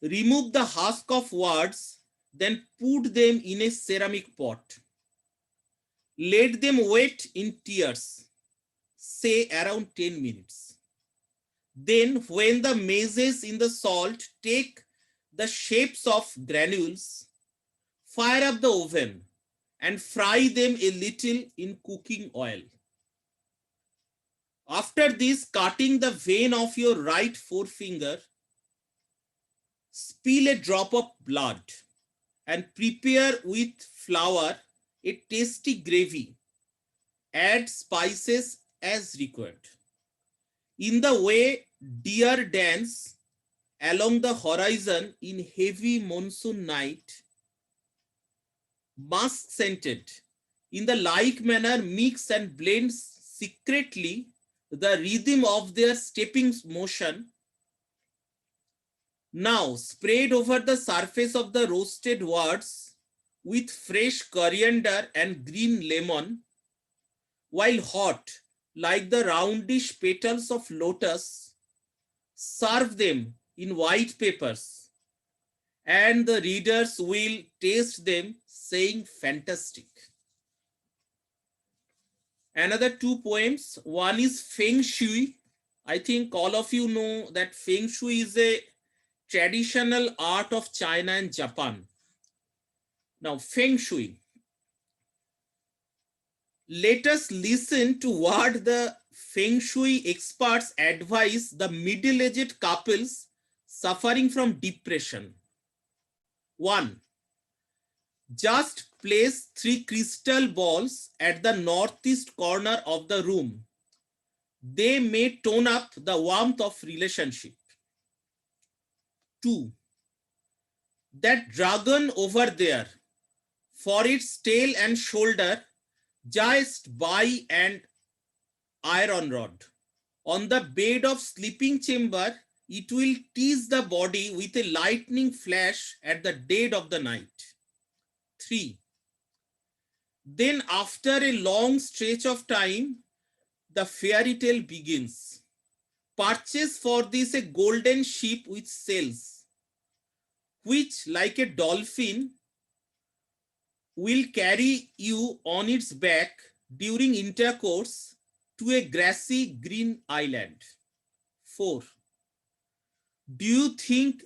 remove the husk of words, then put them in a ceramic pot. Let them wet in tears, say around 10 minutes. Then when the mazes in the salt take the shapes of granules, fire up the oven and fry them a little in cooking oil. After this, cutting the vein of your right forefinger, spill a drop of blood and prepare with flour a tasty gravy. Add spices as required. In the way deer dance along the horizon in heavy monsoon night, musk scented, in the like manner mix and blend secretly the rhythm of their stepping motion. Now spread over the surface of the roasted words with fresh coriander and green lemon, while hot, like the roundish petals of lotus. Serve them in white papers, and the readers will taste them, saying fantastic. Another two poems. One is Feng Shui. I think all of you know that Feng Shui is a traditional art of China and Japan. Now, Feng Shui. Let us listen to what the Feng Shui experts advise the middle-aged couples suffering from depression. 1. Just place 3 crystal balls at the northeast corner of the room. They may tone up the warmth of relationship. 2. That dragon over there, for its tail and shoulder, just buy an iron rod. On the bed of sleeping chamber, it will tease the body with a lightning flash at the dead of the night. 3. Then after a long stretch of time, the fairy tale begins. Purchase for this a golden ship with sails, which like a dolphin will carry you on its back during intercourse to a grassy green island. 4. Do you think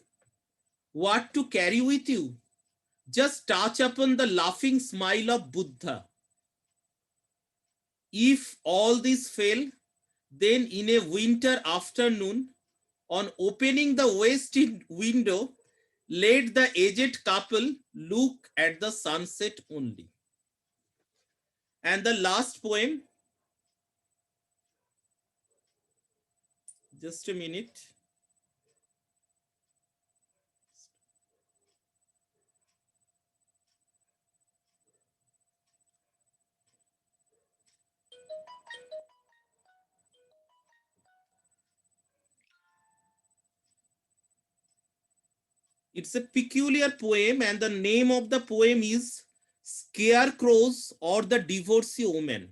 what to carry with you? Just touch upon the laughing smile of Buddha. If all this fail, then in a winter afternoon, on opening the west window, let the aged couple look at the sunset only. And the last poem, just a minute. It's a peculiar poem, and the name of the poem is Scarecrows or the Divorcee Woman.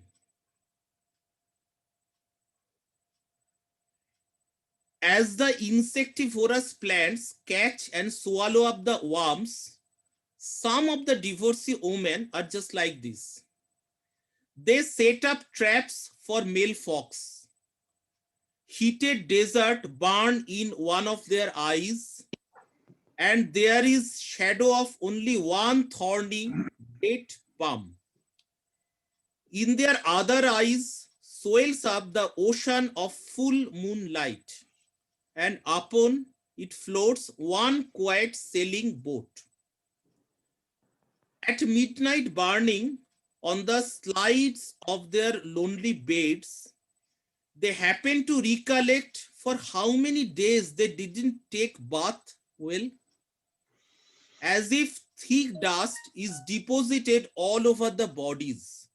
As the insectivorous plants catch and swallow up the worms, some of the divorcee women are just like this. They set up traps for male fox. Heated desert burn in one of their eyes, and there is shadow of only one thorny date palm. In their other eyes swells up the ocean of full moonlight, and upon it floats one quiet sailing boat. At midnight burning on the slides of their lonely beds, they happen to recollect for how many days they didn't take bath well, as if thick dust is deposited all over the bodies.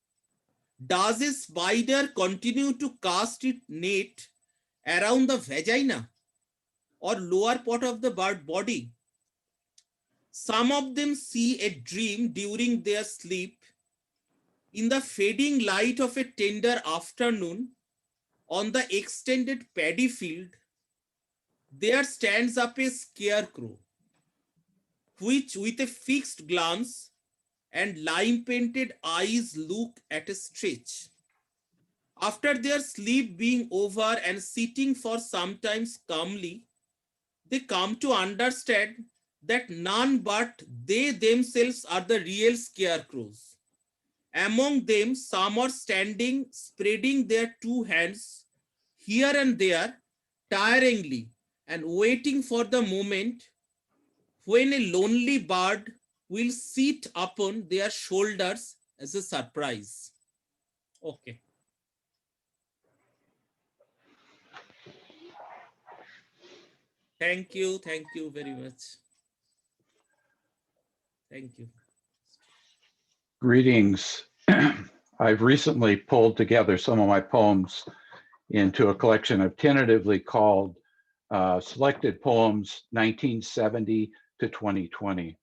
Does a spider continue to cast its net around the vagina or lower part of the bird body? Some of them see a dream during their sleep. In the fading light of a tender afternoon, on the extended paddy field, there stands up a scarecrow, which with a fixed glance and lime-painted eyes look at a stretch. After their sleep being over and sitting for sometimes calmly, they come to understand that none but they themselves are the real scarecrows. Among them, some are standing, spreading their two hands here and there, tiringly, and waiting for the moment when a lonely bird will sit upon their shoulders as a surprise. Okay. Thank you very much. Thank you. Greetings. I've recently pulled together some of my poems into a collection I've tentatively called Selected Poems 1970 to 2020.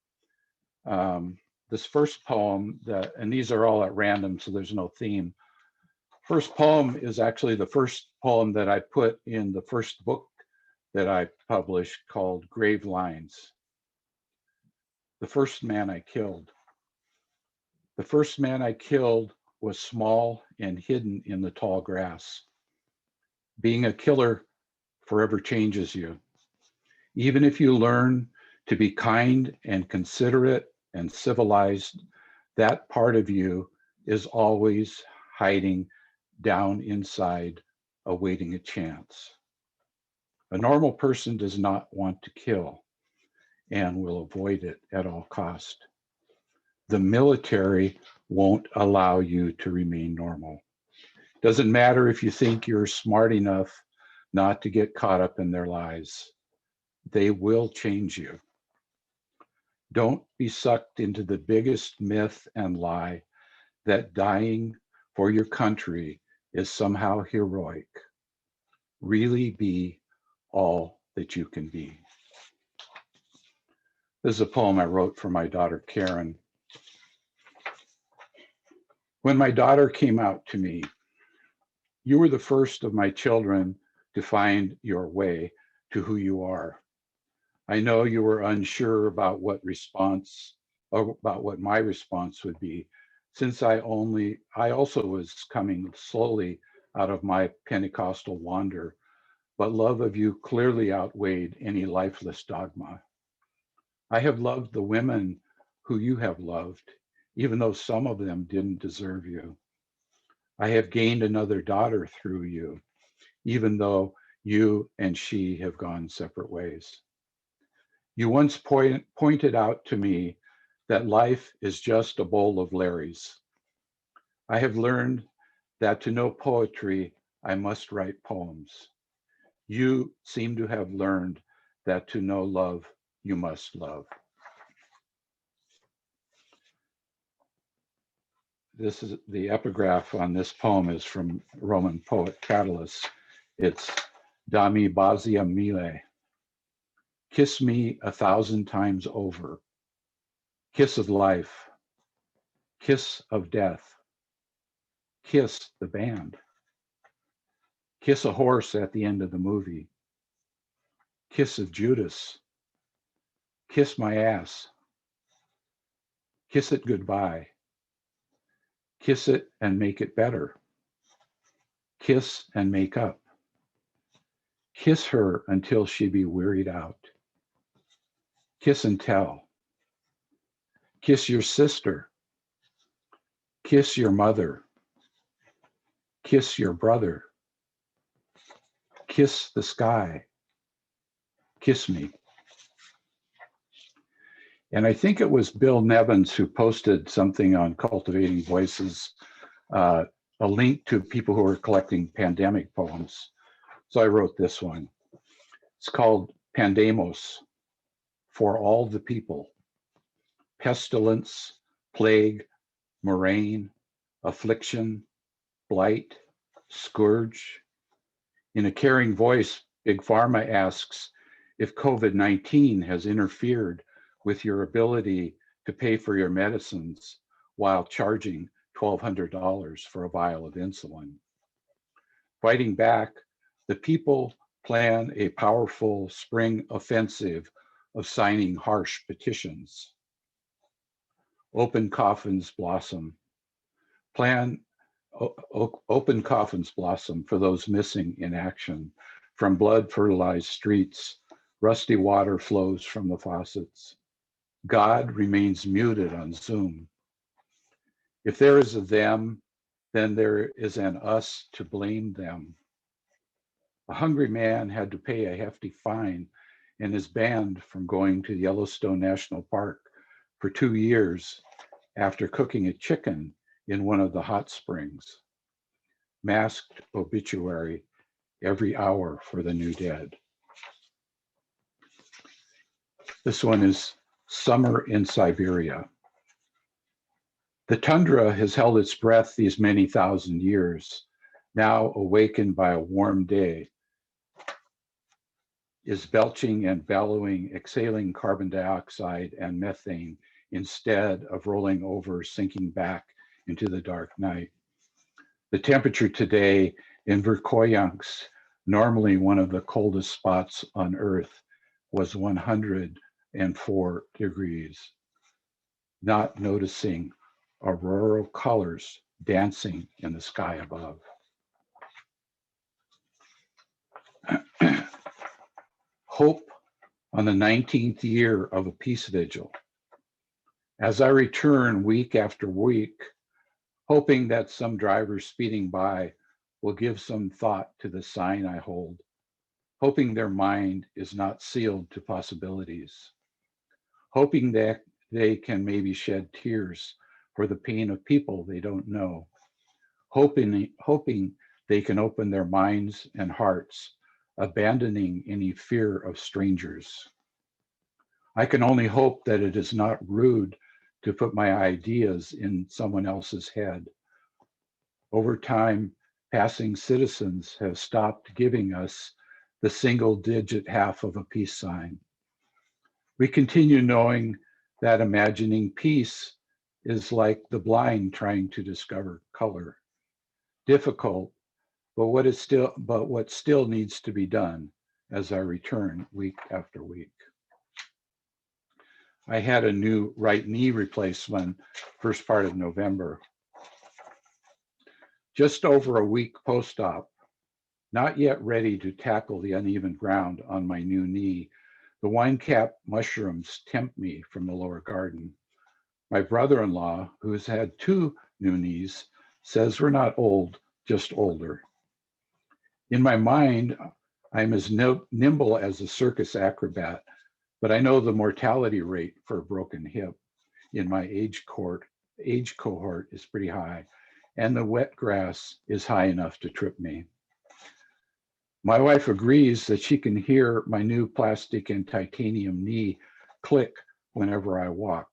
This first poem, and these are all at random, so there's no theme. First poem is actually the first poem that I put in the first book that I published called Grave Lines. The first man I killed. The first man I killed was small and hidden in the tall grass. Being a killer forever changes you. Even if you learn to be kind and considerate and civilized, that part of you is always hiding down inside, awaiting a chance. A normal person does not want to kill and will avoid it at all cost. The military won't allow you to remain normal. Doesn't matter if you think you're smart enough not to get caught up in their lies. They will change you. Don't be sucked into the biggest myth and lie that dying for your country is somehow heroic. Really be all that you can be. This is a poem I wrote for my daughter, Karen. When my daughter came out to me, you were the first of my children to find your way to who you are. I know you were unsure about what my response would be, since I also was coming slowly out of my Pentecostal wander, but love of you clearly outweighed any lifeless dogma. I have loved the women who you have loved, even though some of them didn't deserve you. I have gained another daughter through you, even though you and she have gone separate ways. You once pointed out to me that life is just a bowl of Larrys. I have learned that to know poetry, I must write poems. You seem to have learned that to know love, you must love. This is the epigraph on this poem is from Roman poet Catullus. It's Dami Bazia Mile. Kiss me 1,000 times over. Kiss of life. Kiss of death. Kiss the band. Kiss a horse at the end of the movie. Kiss of Judas. Kiss my ass. Kiss it goodbye. Kiss it and make it better. Kiss and make up. Kiss her until she be wearied out. Kiss and tell. Kiss your sister. Kiss your mother. Kiss your brother. Kiss the sky. Kiss me. And I think it was Bill Nevins who posted something on Cultivating Voices, a link to people who are collecting pandemic poems. So I wrote this one. It's called Pandemos, for all the people. Pestilence, plague, murrain, affliction, blight, scourge. In a caring voice, Big Pharma asks if COVID-19 has interfered with your ability to pay for your medicines while charging $1,200 for a vial of insulin. Fighting back, the people plan a powerful spring offensive of signing harsh petitions. Open coffins blossom. Open coffins blossom for those missing in action. From blood fertilized streets, rusty water flows from the faucets. God remains muted on Zoom. If there is a them, then there is an us to blame them. A hungry man had to pay a hefty fine and is banned from going to Yellowstone National Park for 2 years after cooking a chicken in one of the hot springs. Masked obituary every hour for the new dead. This one is Summer in Siberia. The tundra has held its breath these many thousand years, now awakened by a warm day, is belching and bellowing, exhaling carbon dioxide and methane instead of rolling over, sinking back into the dark night. The temperature today in Verkhoyansk, normally one of the coldest spots on Earth, was 104 degrees. Not noticing auroral colors dancing in the sky above. Hope on the 19th year of a peace vigil. As I return week after week, hoping that some driver speeding by will give some thought to the sign I hold, hoping their mind is not sealed to possibilities, hoping that they can maybe shed tears for the pain of people they don't know, hoping they can open their minds and hearts, abandoning any fear of strangers, I can only hope that it is not rude to put my ideas in someone else's head. Over time, passing citizens have stopped giving us the single digit half of a peace sign. We continue knowing that imagining peace is like the blind trying to discover color. Difficult, but what still needs to be done as I return week after week. I had a new right knee replacement first part of November. Just over a week post-op, not yet ready to tackle the uneven ground on my new knee, the wine cap mushrooms tempt me from the lower garden. My brother-in-law, who has had 2 new knees, says we're not old, just older. In my mind, I'm as nimble as a circus acrobat, but I know the mortality rate for a broken hip in my age cohort is pretty high, and the wet grass is high enough to trip me. My wife agrees that she can hear my new plastic and titanium knee click whenever I walk.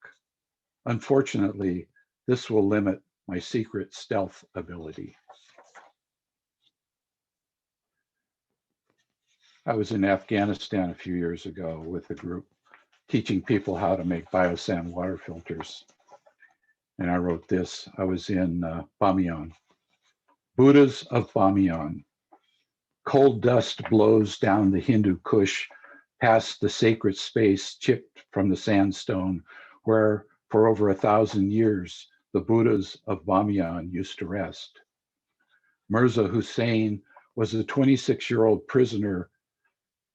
Unfortunately, this will limit my secret stealth ability. I was in Afghanistan a few years ago with a group teaching people how to make biosand water filters. And I wrote this. I was in Bamiyan. Buddhas of Bamiyan. Cold dust blows down the Hindu Kush past the sacred space chipped from the sandstone where for over 1,000 years the Buddhas of Bamiyan used to rest. Mirza Hussain was a 26-year-old prisoner.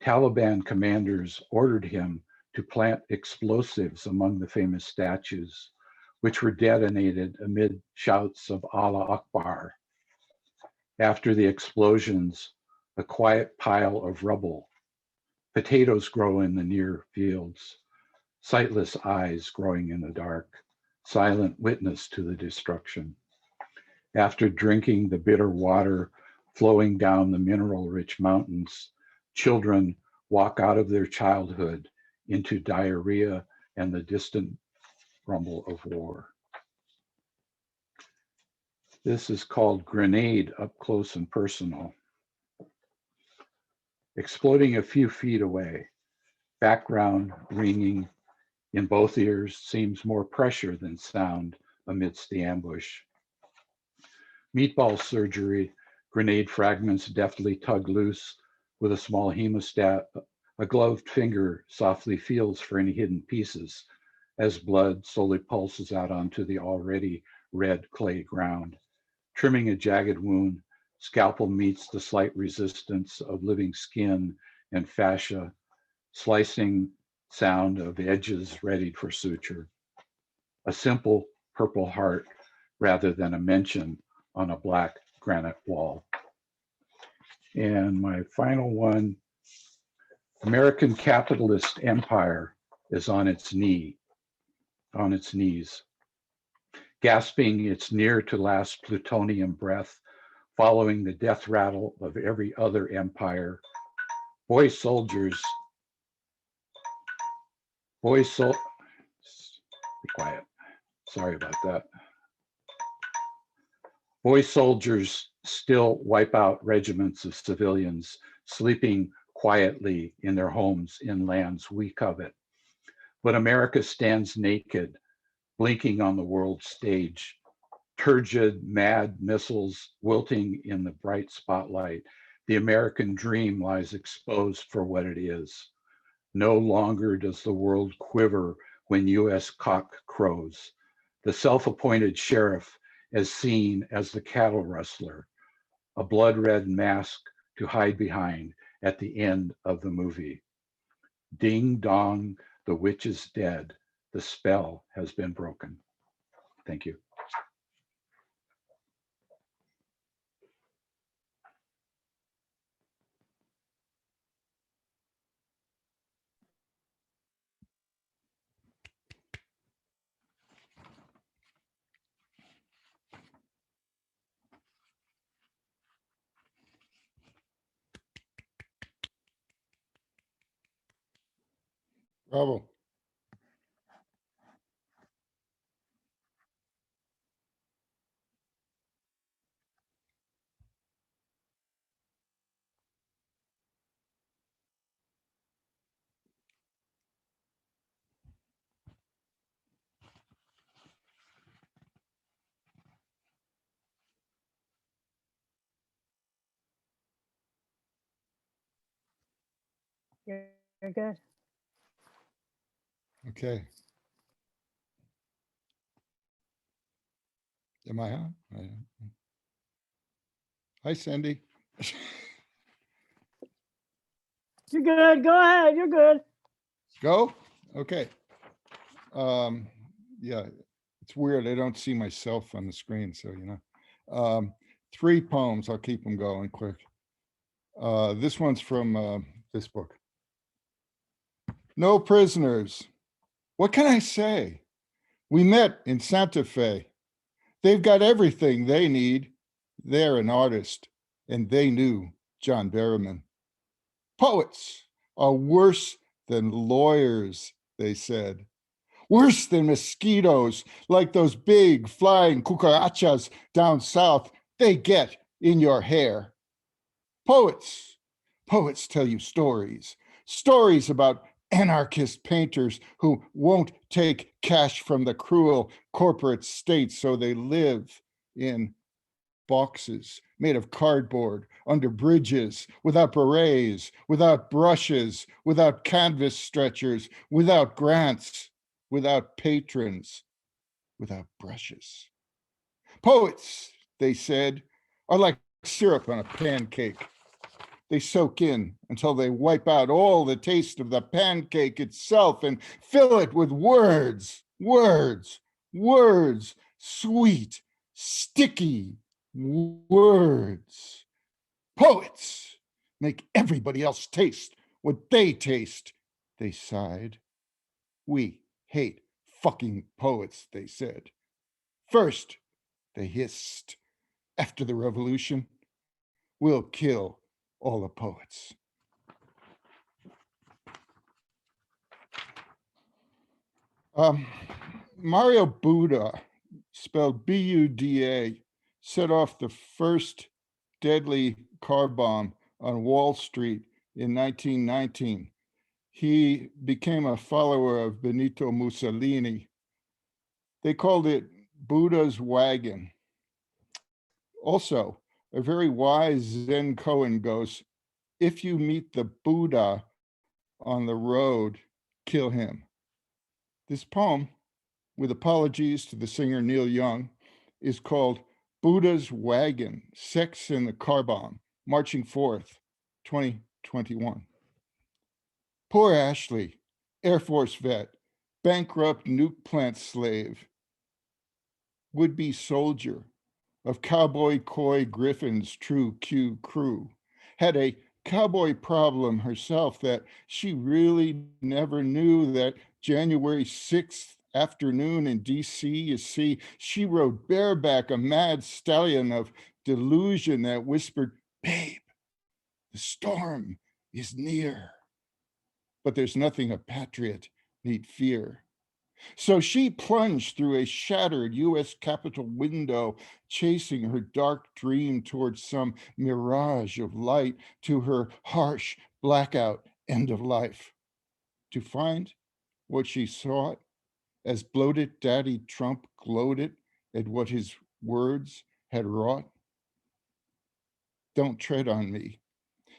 Taliban commanders ordered him to plant explosives among the famous statues, which were detonated amid shouts of Allah Akbar. After the explosions, a quiet pile of rubble. Potatoes grow in the near fields, sightless eyes growing in the dark, silent witness to the destruction. After drinking the bitter water flowing down the mineral-rich mountains, children walk out of their childhood into diarrhea and the distant rumble of war. This is called Grenade Up Close and Personal. Exploding a few feet away, background ringing in both ears seems more pressure than sound amidst the ambush. Meatball surgery, grenade fragments deftly tug loose with a small hemostat. A gloved finger softly feels for any hidden pieces as blood slowly pulses out onto the already red clay ground. Trimming a jagged wound, scalpel meets the slight resistance of living skin and fascia, slicing sound of edges readied for suture. A simple purple heart rather than a mention on a black granite wall. And my final one, American capitalist empire is on its knees, gasping its near to last plutonium breath, following the death rattle of every other empire. Be quiet, sorry about that. Boy soldiers still wipe out regiments of civilians sleeping quietly in their homes in lands we covet. But America stands naked, blinking on the world stage, turgid, mad missiles wilting in the bright spotlight. The American dream lies exposed for what it is. No longer does the world quiver when US cock crows. The self-appointed sheriff is seen as the cattle rustler, a blood-red mask to hide behind at the end of the movie. Ding dong, the witch is dead. The spell has been broken. Thank you. Bravo. You're good. Okay. Am I on? Hi, Cindy. You're good. Go ahead. You're good. Go? Okay. Yeah, it's weird. I don't see myself on the screen, so you know. 3 poems. I'll keep them going quick. This one's from this book. No prisoners. What can I say? We met in Santa Fe. They've got everything they need. They're an artist, and they knew John Berryman. Poets are worse than lawyers, they said. Worse than mosquitoes, like those big flying cucarachas down south they get in your hair. Poets tell you stories, stories about anarchist painters who won't take cash from the cruel corporate state, so they live in boxes made of cardboard under bridges, without berets, without brushes, without canvas stretchers, without grants, without patrons, without brushes. Poets, they said, are like syrup on a pancake. They soak in until they wipe out all the taste of the pancake itself and fill it with words, words, words, sweet, sticky words. Poets make everybody else taste what they taste, they sighed. We hate fucking poets, they said. First, they hissed, after the revolution, we'll kill all the poets. Mario Buddha, spelled B-U-D-A, set off the first deadly car bomb on Wall Street in 1919. He became a follower of Benito Mussolini. They called it Buddha's wagon. Also, a very wise Zen koan goes, if you meet the Buddha on the road, kill him. This poem, with apologies to the singer Neil Young, is called Buddha's Wagon, Sex and the Car Bomb, Marching Forth, 2021. Poor Ashley, Air Force vet, bankrupt nuke plant slave, would-be soldier of Cowboy Coy Griffin's True Q crew, had a cowboy problem herself that she really never knew. That January 6th afternoon in DC, you see, she rode bareback a mad stallion of delusion that whispered, babe, the storm is near. But there's nothing a patriot need fear. So she plunged through a shattered US Capitol window, chasing her dark dream towards some mirage of light, to her harsh blackout end of life, to find what she sought as bloated Daddy Trump gloated at what his words had wrought. Don't tread on me,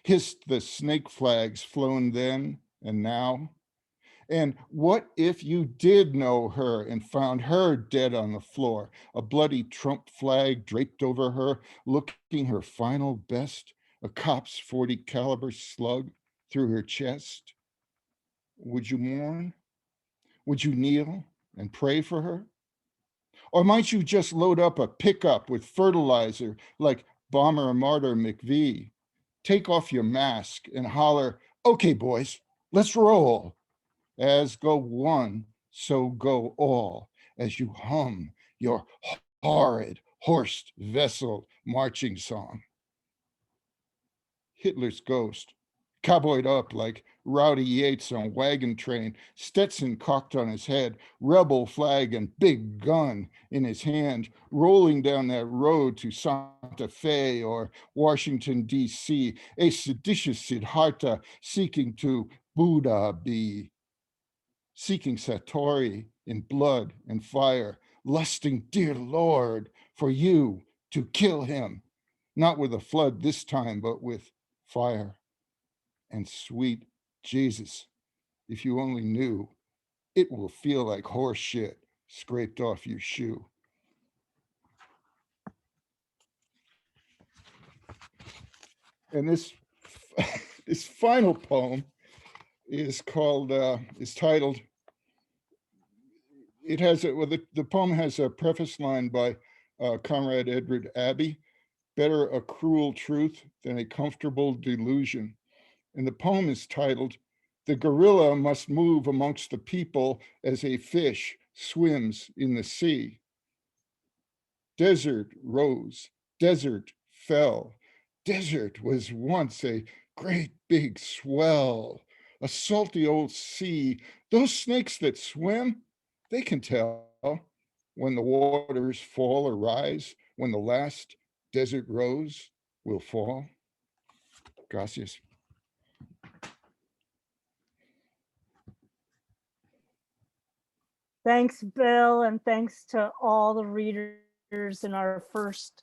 hissed the snake flags flown then and now. And what if you did know her and found her dead on the floor, a bloody Trump flag draped over her, looking her final best, a cop's .40 caliber slug through her chest? Would you mourn? Would you kneel and pray for her? Or might you just load up a pickup with fertilizer like bomber martyr McVee? Take off your mask and holler, okay, boys, let's roll. As go one, so go all, as you hum your horrid horsed vessel marching song. Hitler's ghost, cowboyed up like Rowdy Yates on wagon train, Stetson cocked on his head, rebel flag and big gun in his hand, rolling down that road to Santa Fe or Washington, D.C., a seditious Siddhartha seeking to Buddha be, seeking Satori in blood and fire, lusting, dear Lord, for you to kill him, not with a flood this time, but with fire and sweet Jesus, if you only knew, it will feel like horse shit scraped off your shoe. And this this final poem is called, is titled, it has, well, the poem has a preface line by Comrade Edward Abbey, better a cruel truth than a comfortable delusion. And the poem is titled, The Gorilla Must Move Amongst the People as a Fish Swims in the Sea. Desert rose, desert fell. Desert was once a great big swell, a salty old sea. Those snakes that swim, they can tell when the waters fall or rise, when the last desert rose will fall. Gracias. Thanks, Bill, and thanks to all the readers in our first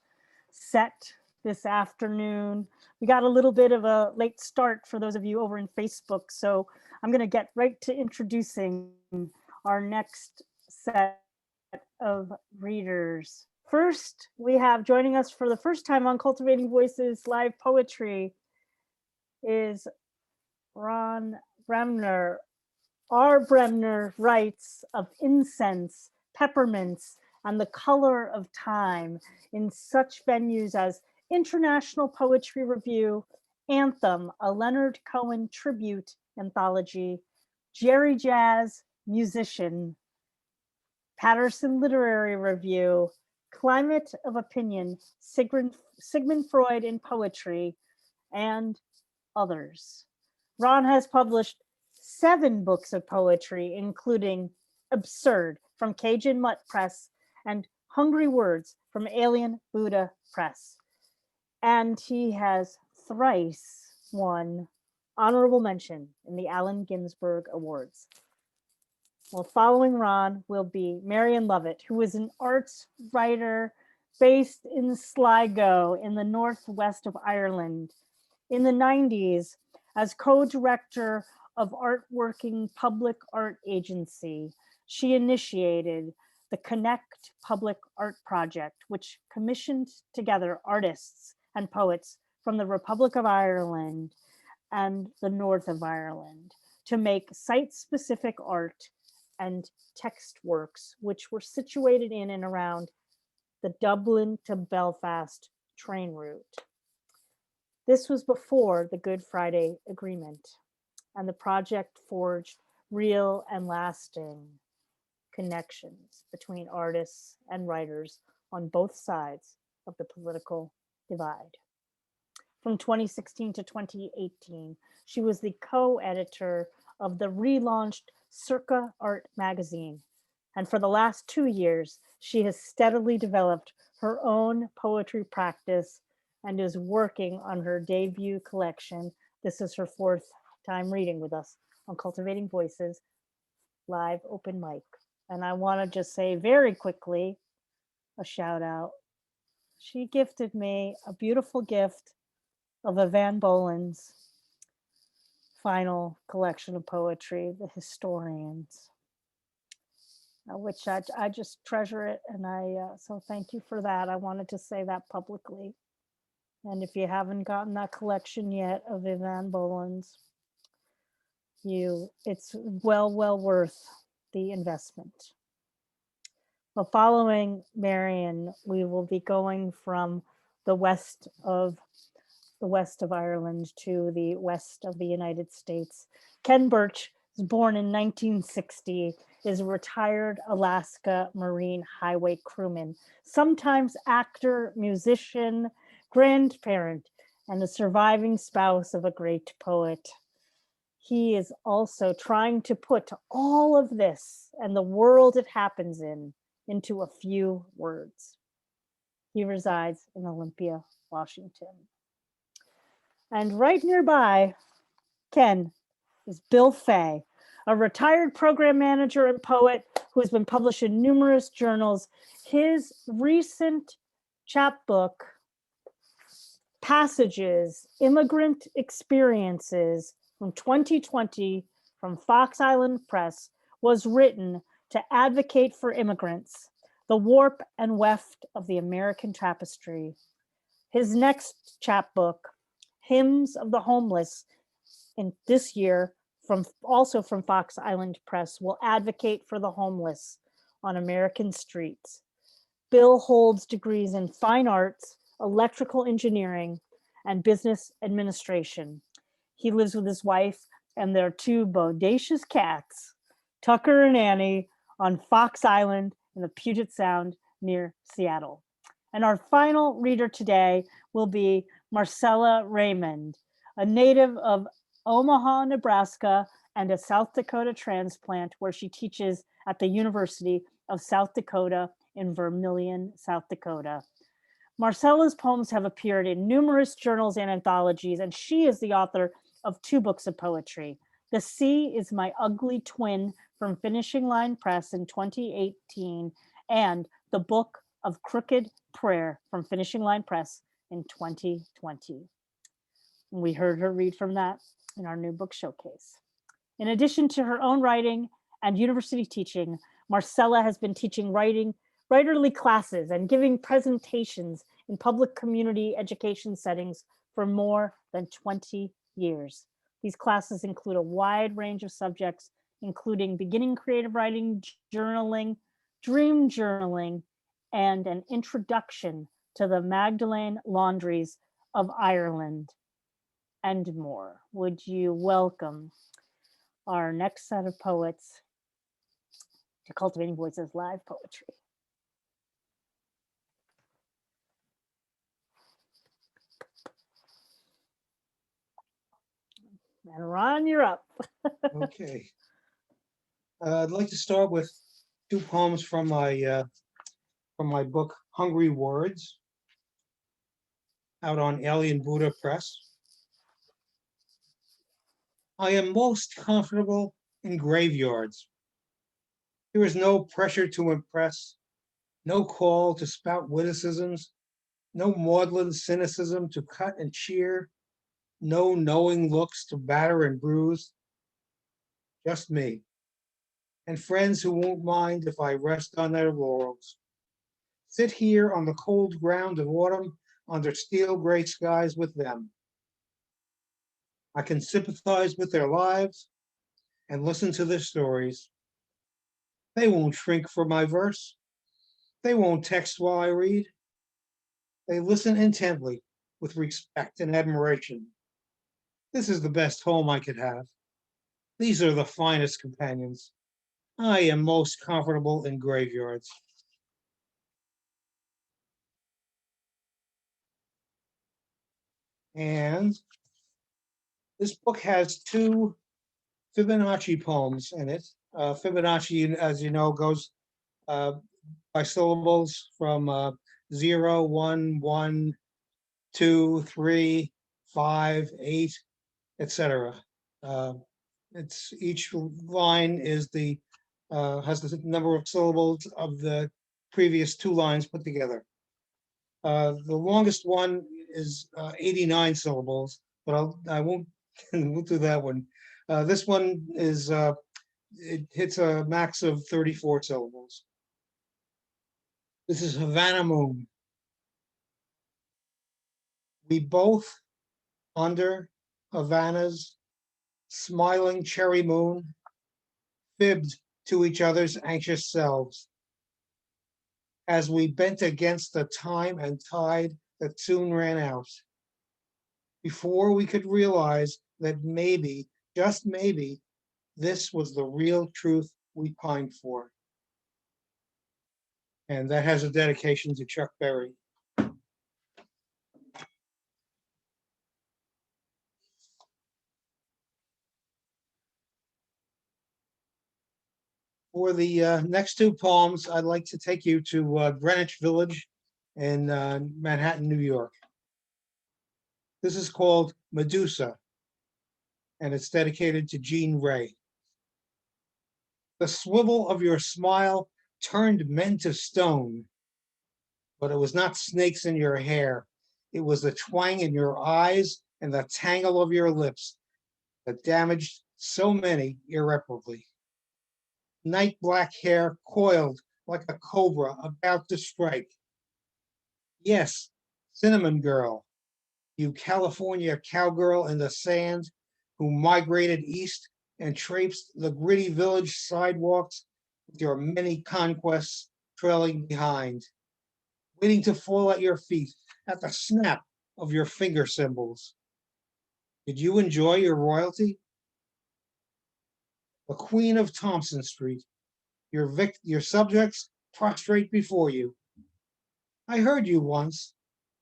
set this afternoon. We got a little bit of a late start for those of you over in Facebook, so I'm going to get right to introducing our next set of readers. First, we have joining us for the first time on Cultivating Voices live poetry is Ron Bremner. R. Bremner writes of incense, peppermints, and the color of time in such venues as International Poetry Review, Anthem, a Leonard Cohen tribute anthology, Jerry Jazz, Musician, Patterson Literary Review, Climate of Opinion, Sigmund Freud in Poetry, and others. Ron has published 7 books of poetry, including Absurd from Cajun Mutt Press and Hungry Words from Alien Buddha Press. And he has thrice won honorable mention in the Allen Ginsberg Awards. Well, following Ron will be Marian Lovett, who is an arts writer based in Sligo in the northwest of Ireland. In the 90s, as co-director of Artworking Public Art Agency, she initiated the Connect Public Art Project, which commissioned together artists and poets from the Republic of Ireland and the North of Ireland to make site-specific art and text works, which were situated in and around the Dublin to Belfast train route. This was before the Good Friday Agreement, and the project forged real and lasting connections between artists and writers on both sides of the political divide. From 2016 to 2018, she was the co-editor of the relaunched Circa Art magazine. And for the last 2 years, she has steadily developed her own poetry practice and is working on her debut collection. This is her 4th time reading with us on Cultivating Voices live open mic. And I want to just say very quickly a shout out. She gifted me a beautiful gift of a Van Bolen's final collection of poetry, The Historians, which I just treasure it. And so thank you for that. I wanted to say that publicly. And if you haven't gotten that collection yet of Van Bolen's, it's well worth the investment. Well, following Marian, we will be going from the west of Ireland to the west of the United States. Ken Burch was born in 1960, is a retired Alaska Marine highway crewman, sometimes actor, musician, grandparent, and the surviving spouse of a great poet. He is also trying to put all of this and the world it happens in into a few words. He resides in Olympia, Washington. And right nearby, Ken, is Bill Fay, a retired program manager and poet who has been published in numerous journals. His recent chapbook, Passages, Immigrant Experiences, from 2020 from Fox Island Press was written to advocate for immigrants, the warp and weft of the American tapestry. His next chapbook, Hymns of the Homeless, in this year, also from Fox Island Press, will advocate for the homeless on American streets. Bill holds degrees in fine arts, electrical engineering, and business administration. He lives with his wife and their two bodacious cats, Tucker and Annie, on Fox Island in the Puget Sound near Seattle. And our final reader today will be Marcella Remund, a native of Omaha, Nebraska, and a South Dakota transplant, where she teaches at the University of South Dakota in Vermilion, South Dakota. Marcella's poems have appeared in numerous journals and anthologies, and she is the author of 2 books of poetry. The Sea is My Ugly Twin from Finishing Line Press in 2018, and The Book of Crooked Prayer from Finishing Line Press in 2020. We heard her read from that in our new book showcase. In addition to her own writing and university teaching, Marcella has been teaching writerly classes and giving presentations in public community education settings for more than 20 years. These classes include a wide range of subjects, including beginning creative writing, journaling, dream journaling, and an introduction to the Magdalene laundries of Ireland, and more. Would you welcome our next set of poets to Cultivating Voices Live Poetry? And Ron, you're up. Okay. I'd like to start with 2 poems from my book, Hungry Words, out on Alien Buddha Press. I am most comfortable in graveyards. There is no pressure to impress, no call to spout witticisms, no maudlin cynicism to cut and cheer, no knowing looks to batter and bruise. Just me, and friends who won't mind if I rest on their laurels. Sit here on the cold ground of autumn under steel gray skies with them. I can sympathize with their lives and listen to their stories. They won't shrink for my verse. They won't text while I read. They listen intently with respect and admiration. This is the best home I could have. These are the finest companions. I am most comfortable in graveyards. And this book has 2 Fibonacci poems in it. Fibonacci, as you know, goes by syllables from 0, 1, 1, 2, 3, 5, 8, etc. It's each line is has the number of syllables of the previous 2 lines put together. The longest one is 89 syllables, but I won't do that one. This one is it hits a max of 34 syllables. This is Havana Moon. We both under Havana's smiling cherry moon fibbed to each other's anxious selves as we bent against the time and tide that soon ran out. Before we could realize that maybe, just maybe, this was the real truth we pined for. And that has a dedication to Chuck Berry. For the next 2 poems, I'd like to take you to Greenwich Village in Manhattan, New York. This is called Medusa, and it's dedicated to Jean Ray. The swivel of your smile turned men to stone, but it was not snakes in your hair. It was the twang in your eyes and the tangle of your lips that damaged so many irreparably. Night black hair coiled like a cobra about to strike. Yes, Cinnamon Girl, you California cowgirl in the sand who migrated east and traipsed the gritty village sidewalks with your many conquests trailing behind, waiting to fall at your feet at the snap of your finger cymbals. Did you enjoy your royalty? The Queen of Thompson Street, your subjects prostrate before you. I heard you once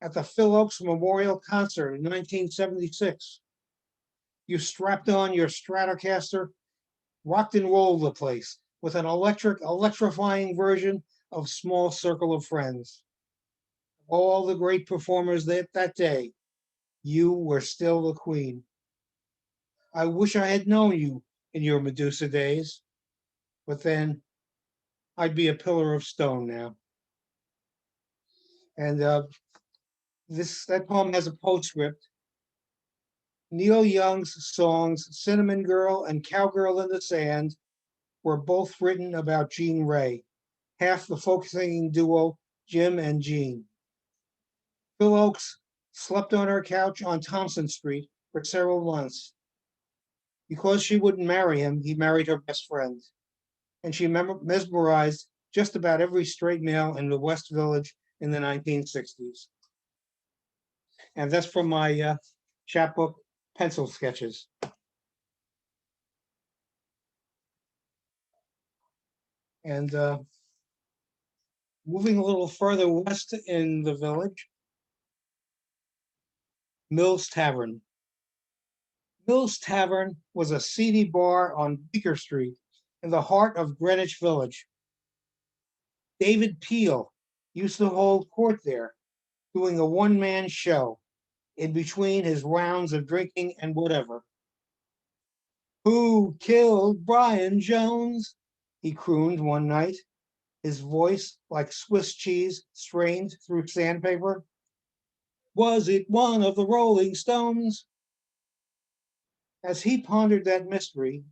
at the Phil Oakes Memorial Concert in 1976. You strapped on your Stratocaster, rocked and rolled the place with an electrifying version of Small Circle of Friends. All the great performers that day, you were still the queen. I wish I had known you in your Medusa days, but then I'd be a pillar of stone now. And that poem has a postscript. Neil Young's songs Cinnamon Girl and Cowgirl in the Sand were both written about Jean Ray, half the folk singing duo Jim and Jean. Phil Oakes slept on her couch on Thompson Street for several months. Because she wouldn't marry him, he married her best friend. And she mesmerized just about every straight male in the West Village in the 1960s. And that's from my chapbook, Pencil Sketches. And moving a little further west in the village, Mill's Tavern. Mill's Tavern was a seedy bar on Beaker Street in the heart of Greenwich Village. David Peel used to hold court there, doing a one-man show in between his rounds of drinking and whatever. Who killed Brian Jones? He crooned one night, his voice like Swiss cheese strained through sandpaper. Was it one of the Rolling Stones? As he pondered that mystery,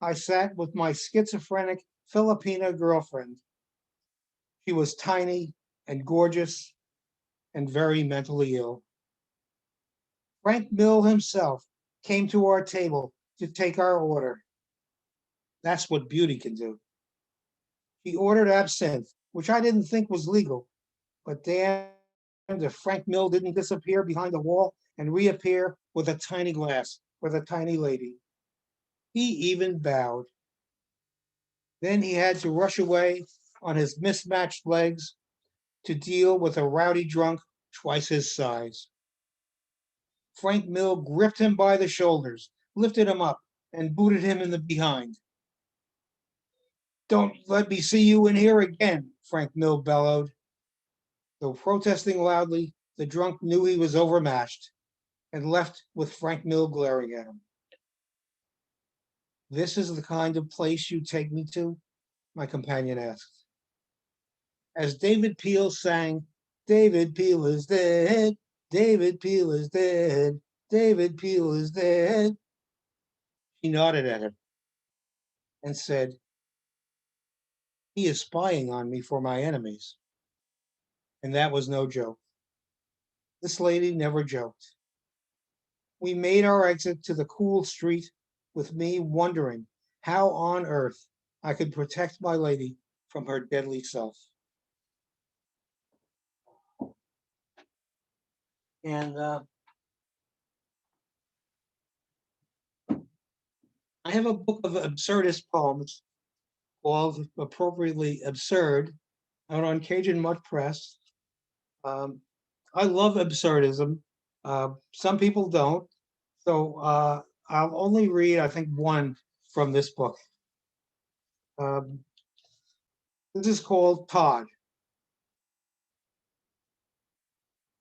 I sat with my schizophrenic Filipina girlfriend. She was tiny and gorgeous and very mentally ill. Frank Mill himself came to our table to take our order. That's what beauty can do. He ordered absinthe, which I didn't think was legal, but damn if Frank Mill didn't disappear behind the wall and reappear with a tiny glass for the tiny lady. He even bowed. Then he had to rush away on his mismatched legs to deal with a rowdy drunk twice his size. Frank Mill gripped him by the shoulders, lifted him up, and booted him in the behind. Don't let me see you in here again, Frank Mill bellowed. Though protesting loudly, the drunk knew he was overmatched and left with Frank Mill glaring at him. This is the kind of place you take me to? My companion asked. As David Peel sang, David Peel is dead, David Peel is dead, David Peel is dead. She nodded at him and said, he is spying on me for my enemies. And that was no joke. This lady never joked. We made our exit to the cool street with me wondering how on earth I could protect my lady from her deadly self. And I have a book of absurdist poems called Appropriately Absurd out on Cajun Mutt Press. I love absurdism. Some people don't. So I'll only read, I think, one from this book. This is called Todd.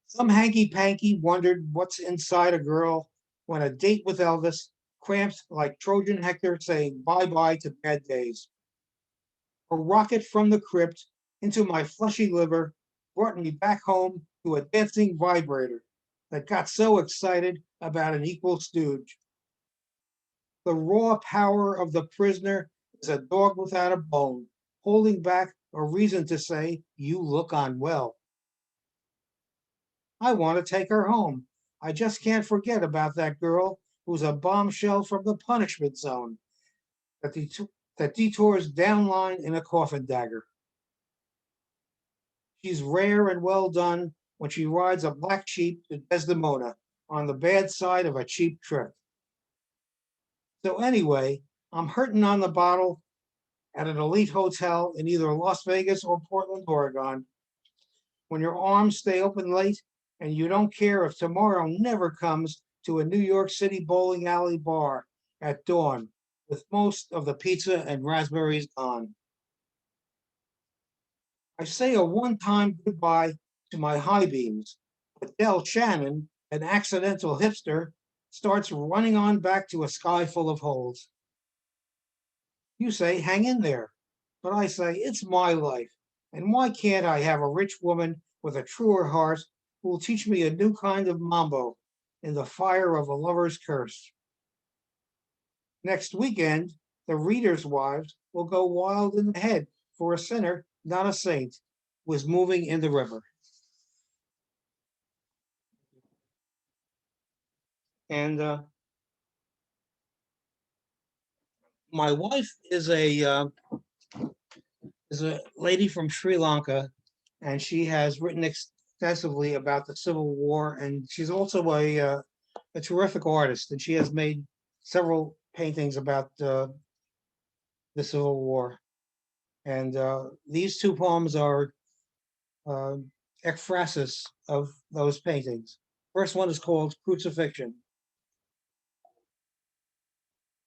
Some hanky-panky wondered what's inside a girl when a date with Elvis cramped like Trojan Hector saying bye-bye to bad days. A rocket from the crypt into my fleshy liver brought me back home to a dancing vibrator that got so excited about an equal stooge. The raw power of the prisoner is a dog without a bone, holding back a reason to say, "You look unwell." I want to take her home. I just can't forget about that girl who's a bombshell from the punishment zone that, that detours downline in a coffin dagger. She's rare and well done when she rides a black sheep to Desdemona on the bad side of a cheap trick. So anyway, I'm hurting on the bottle at an elite hotel in either Las Vegas or Portland, Oregon. When your arms stay open late and you don't care if tomorrow never comes to a New York City bowling alley bar at dawn with most of the pizza and raspberries gone. I say a one-time goodbye to my high beams, but Del Shannon, an accidental hipster, starts running on back to a sky full of holes. You say, hang in there. But I say, it's my life. And why can't I have a rich woman with a truer heart who will teach me a new kind of mambo in the fire of a lover's curse? Next weekend, the readers' wives will go wild in the head for a sinner, not a saint, who is moving in the river. And my wife is a lady from Sri Lanka, and she has written extensively about the Civil War, and she's also a terrific artist, and she has made several paintings about the Civil War. And these two poems are ekphrasis of those paintings. First one is called Crucifixion.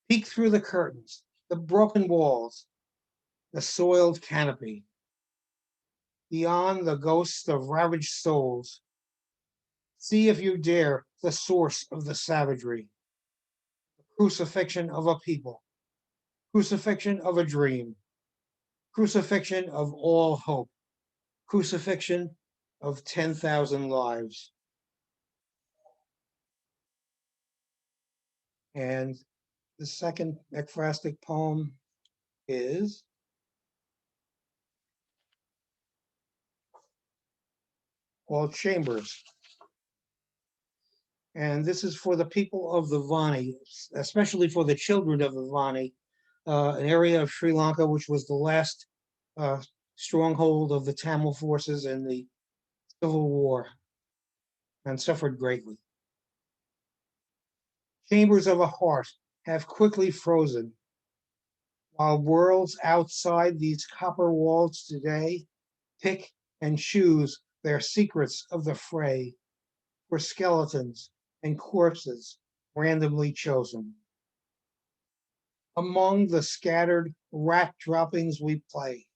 Peek through the curtains, the broken walls, the soiled canopy. Beyond the ghosts of ravaged souls, see if you dare the source of the savagery. The crucifixion of a people, crucifixion of a dream, crucifixion of all hope, crucifixion of 10,000 lives. And the second ekphrastic poem is called Chambers. And this is for the people of the Vani, especially for the children of the Vani, an area of Sri Lanka which was the last stronghold of the Tamil forces in the Civil War and suffered greatly. Chambers of a heart have quickly frozen, while worlds outside these copper walls today pick and choose their secrets of the fray for skeletons and corpses randomly chosen. Among the scattered rat droppings we play,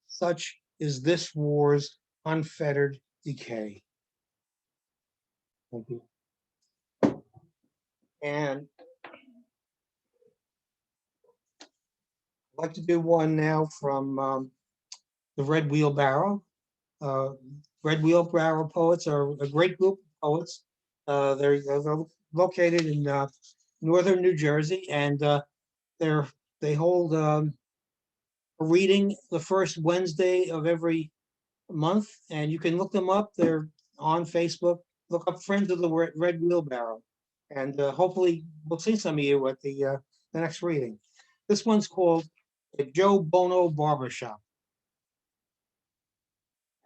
such is this war's unfettered decay. Thank you. And I'd like to do one now from the Red Wheelbarrow. Red Wheelbarrow poets are a great group of poets. They're located in northern New Jersey, and they hold a reading the first Wednesday of every month, and you can look them up. They're on Facebook. Look up Friends of the Red Wheelbarrow, and hopefully we'll see some of you at the next reading. This one's called the Joe Bono Barbershop.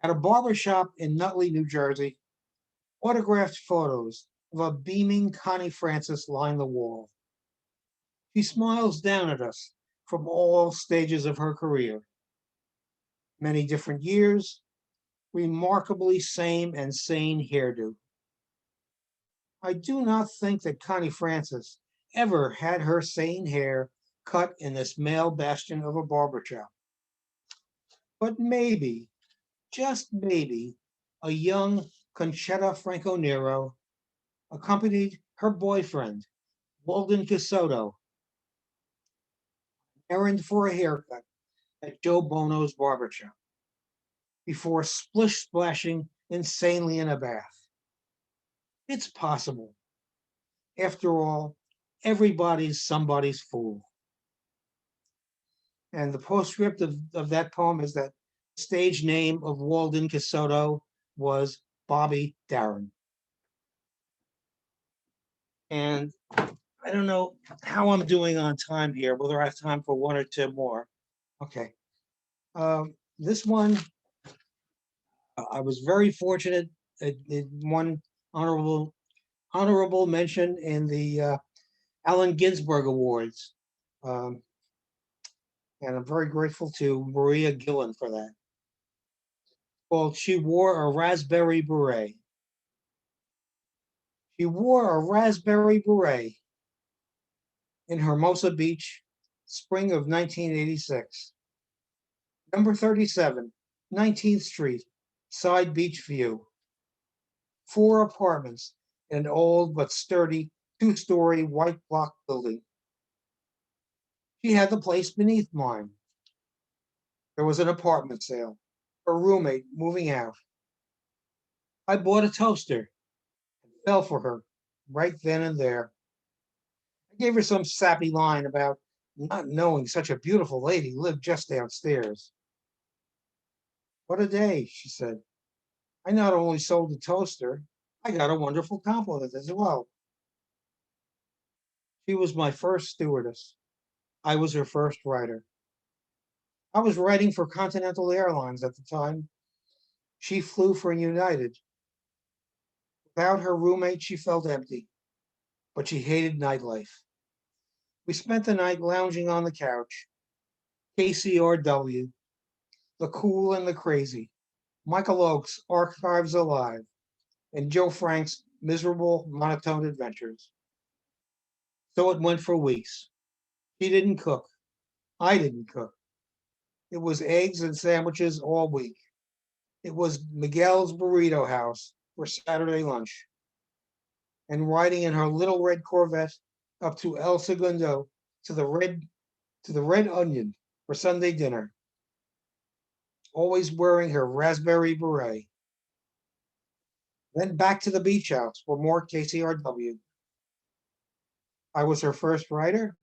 At a barbershop in Nutley, New Jersey, autographed photos of a beaming Connie Francis line the wall. She smiles down at us from all stages of her career. Many different years, remarkably same and sane hairdo. I do not think that Connie Francis ever had her sane hair cut in this male bastion of a barbershop. But maybe, just maybe, a young Conchetta Franco Nero accompanied her boyfriend, Walden Casoto, errand for a haircut at Joe Bono's barbershop before splish splashing insanely in a bath. It's possible. After all, everybody's somebody's fool. And the postscript of that poem is that the stage name of Walden Casoto was Bobby Darin. And I don't know how I'm doing on time here, whether I have time for one or two more. Okay. This one, I was very fortunate. It won honorable mention in the Allen Ginsberg Awards. And I'm very grateful to Maria Gillen for that. Called She Wore a Raspberry Beret. She wore a raspberry beret in Hermosa Beach, spring of 1986. Number 37, 19th Street, side beach view. 4 apartments in an old but sturdy 2-story white block building. She had the place beneath mine. There was an apartment sale, her roommate moving out. I bought a toaster and fell for her right then and there. I gave her some sappy line about not knowing such a beautiful lady lived just downstairs. What a day, she said. I not only sold the toaster, I got a wonderful compliment as well. She was my first stewardess. I was her first writer. I was writing for Continental Airlines at the time. She flew for United. Without her roommate, she felt empty, but she hated nightlife. We spent the night lounging on the couch. KCRW, The Cool and the Crazy, Michael Oakes' Archives Alive, and Joe Frank's Miserable Monotone Adventures. So it went for weeks. She didn't cook. I didn't cook. It was eggs and sandwiches all week. It was Miguel's Burrito House for Saturday lunch. And riding in her little red Corvette up to El Segundo to the Red Onion for Sunday dinner. Always wearing her raspberry beret. Then back to the beach house for more KCRW. I was her first writer.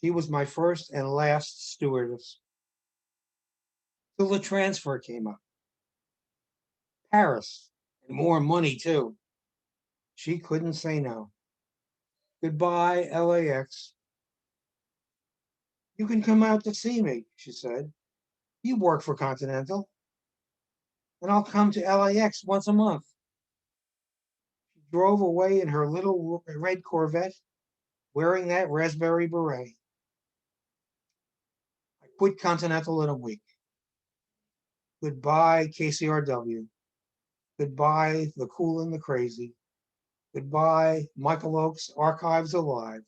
She was my first and last stewardess. Till the transfer came up. Paris, and more money too. She couldn't say no. Goodbye, LAX. You can come out to see me, she said. You work for Continental. And I'll come to LAX once a month. She drove away in her little red Corvette, wearing that raspberry beret. I quit Continental in a week. Goodbye, KCRW. Goodbye, The Cool and the Crazy. Goodbye, Michael Oakes' Archives Alive.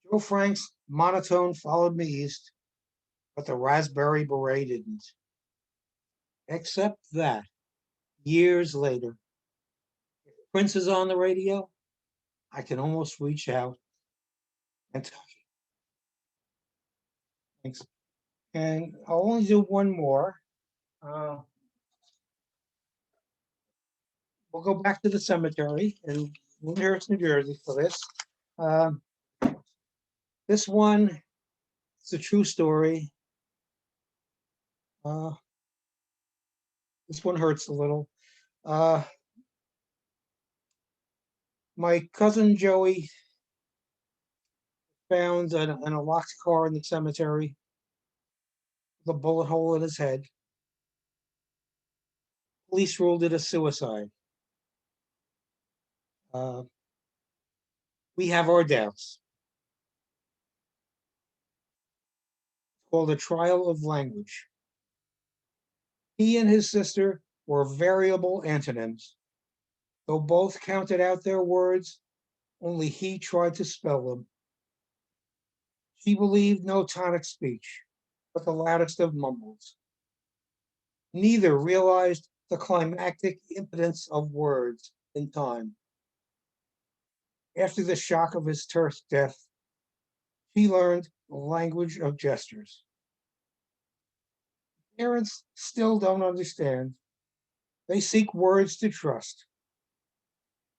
Joe Frank's monotone followed me east, but the raspberry beret didn't. Except that, years later, if Prince is on the radio, I can almost reach out and touch it. Thanks. And I'll only do one more. We'll go back to the cemetery in Lyndhurst, New Jersey for this. This one, it's a true story. This one hurts a little. My cousin Joey found in a locked car in the cemetery, with a bullet hole in his head. Police ruled it a suicide. We have our doubts. It's called a trial of language. He and his sister were variable antonyms. Though both counted out their words, only he tried to spell them. She believed no tonic speech, but the loudest of mumbles. Neither realized the climactic impotence of words in time. After the shock of his terse death, she learned the language of gestures. Parents still don't understand. They seek words to trust.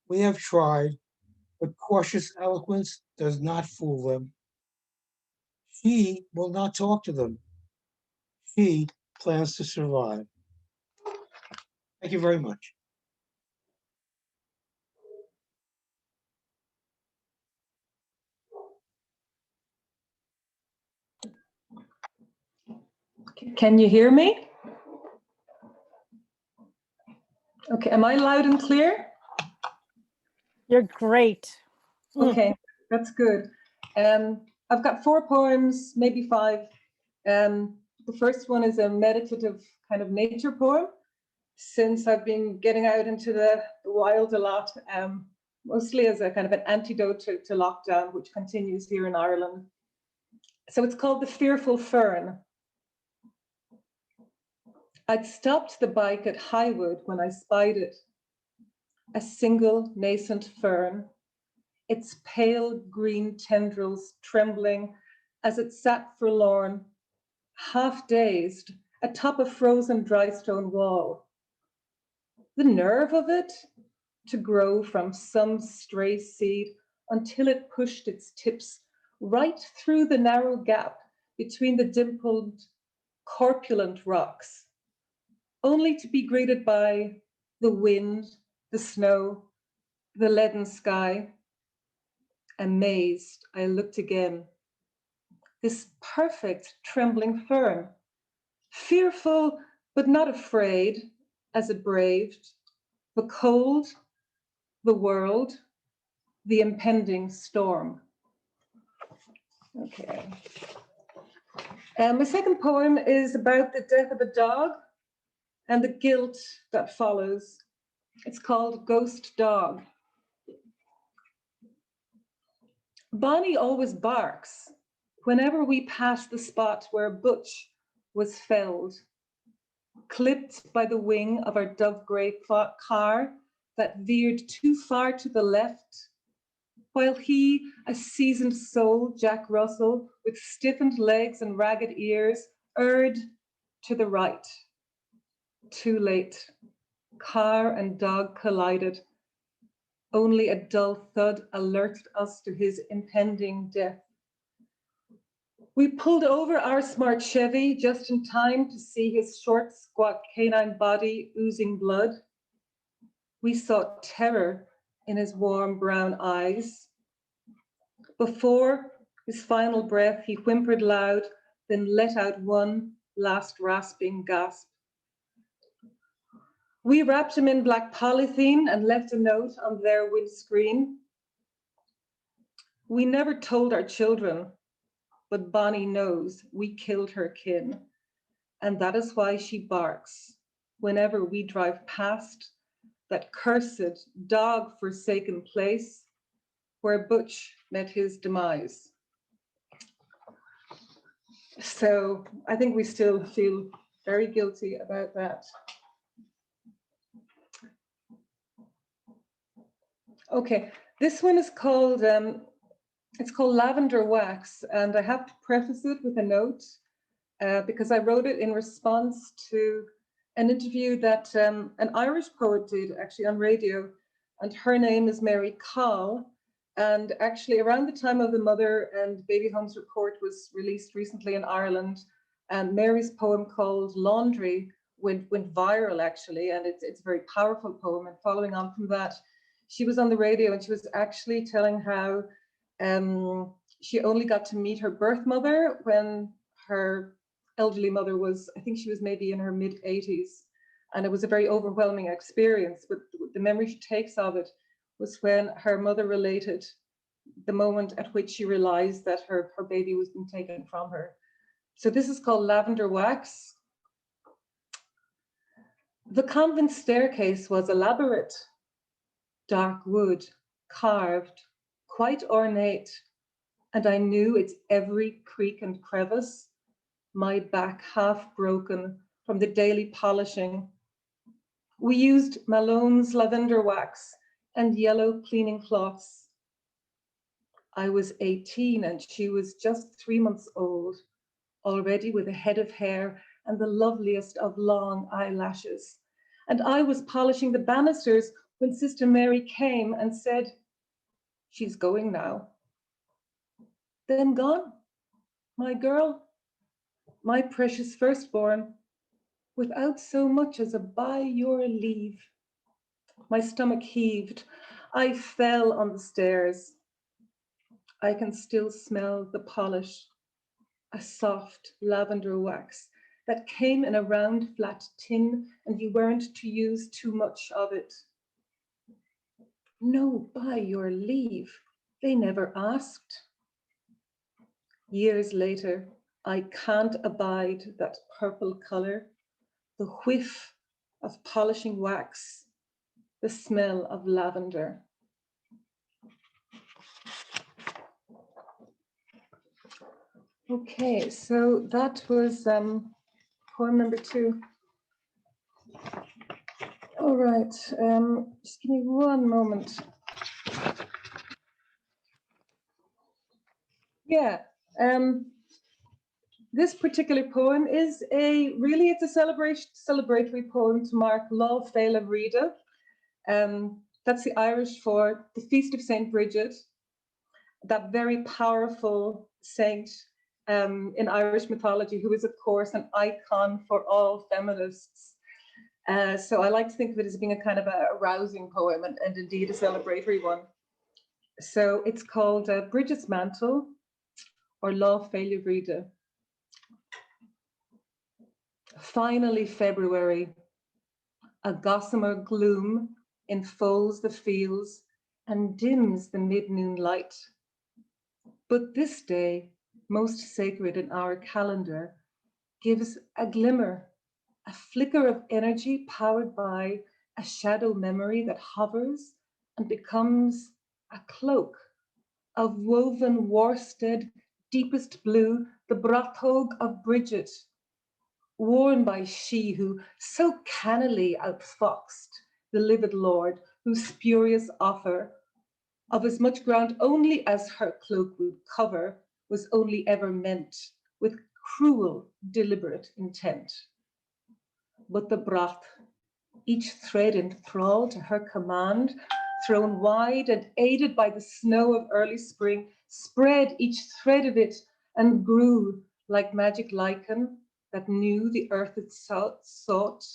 We have tried, but cautious eloquence does not fool them. She will not talk to them. She plans to survive. Thank you very much. Can you hear me? Okay, am I loud and clear? You're great. Okay, that's good. I've got 4 poems, maybe 5. The first one is a meditative kind of nature poem. Since I've been getting out into the wild a lot, mostly as a kind of an antidote to lockdown, which continues here in Ireland. So it's called The Fearful Fern. I'd stopped the bike at Highwood when I spied it, a single nascent fern, its pale green tendrils trembling as it sat forlorn, half dazed, atop a frozen dry stone wall. The nerve of it, to grow from some stray seed until it pushed its tips right through the narrow gap between the dimpled, corpulent rocks, only to be greeted by the wind, the snow, the leaden sky. Amazed, I looked again. This perfect trembling fern, fearful but not afraid as it braved the cold, the world, the impending storm. Okay. My second poem is about the death of a dog and the guilt that follows. It's called Ghost Dog. Bonnie always barks whenever we pass the spot where Butch was felled, clipped by the wing of our dove-grey car that veered too far to the left, while he, a seasoned soul, Jack Russell, with stiffened legs and ragged ears, erred to the right. Too late. Car and dog collided. Only a dull thud alerted us to his impending death. We pulled over our smart Chevy just in time to see his short, squat canine body oozing blood. We saw terror in his warm brown eyes. Before his final breath, he whimpered loud, then let out one last rasping gasp. We wrapped him in black polythene and left a note on their windscreen. We never told our children, but Bonnie knows we killed her kin, and that is why she barks whenever we drive past that cursed, dog-forsaken place where Butch met his demise. So I think we still feel very guilty about that. Okay, this one is called, it's called Lavender Wax, and I have to preface it with a note because I wrote it in response to an interview that an Irish poet did actually on radio, and her name is Mary Call. And actually around the time of the Mother and Baby Homes Report was released recently in Ireland, and Mary's poem called Laundry went viral actually, and it's a very powerful poem. And following on from that, she was on the radio and she was actually telling how she only got to meet her birth mother when her elderly mother was, I think she was maybe in her mid-80s. And it was a very overwhelming experience, but the memory she takes of it was when her mother related the moment at which she realized that her baby was being taken from her. So this is called Lavender Wax. The convent staircase was elaborate, dark wood, carved, quite ornate, and I knew its every creak and crevice, my back half broken from the daily polishing. We used Malone's lavender wax and yellow cleaning cloths. I was 18 and she was just 3 months old, already with a head of hair and the loveliest of long eyelashes. And I was polishing the banisters when Sister Mary came and said, She's going now. Then gone, my girl, my precious firstborn, without so much as a by your leave. My stomach heaved. I fell on the stairs. I can still smell the polish, a soft lavender wax that came in a round flat tin and you weren't to use too much of it. No, by your leave, they never asked. Years later, I can't abide that purple color, the whiff of polishing wax, the smell of lavender. Okay, so that was poem number 2. All right, just give me one moment. Yeah, this particular poem is it's a celebratory poem to mark Lá Fhéile Bhríde. That's the Irish for the Feast of St. Bridget, that very powerful saint in Irish mythology, who is, of course, an icon for all feminists. So I like to think of it as being a kind of a rousing poem and indeed a celebratory one. So it's called Bridget's Mantle, or Lá Fhéile Bhríde. Finally February, a gossamer gloom enfolds the fields and dims the mid-noon light. But this day, most sacred in our calendar, gives a glimmer, a flicker of energy powered by a shadow memory that hovers and becomes a cloak of woven worsted, deepest blue, the brathog of Bridget, worn by she who so cannily outfoxed the livid lord, whose spurious offer of as much ground only as her cloak would cover was only ever meant with cruel, deliberate intent. But the brath, each thread in thrall to her command, thrown wide and aided by the snow of early spring, spread each thread of it and grew like magic lichen that knew the earth it sought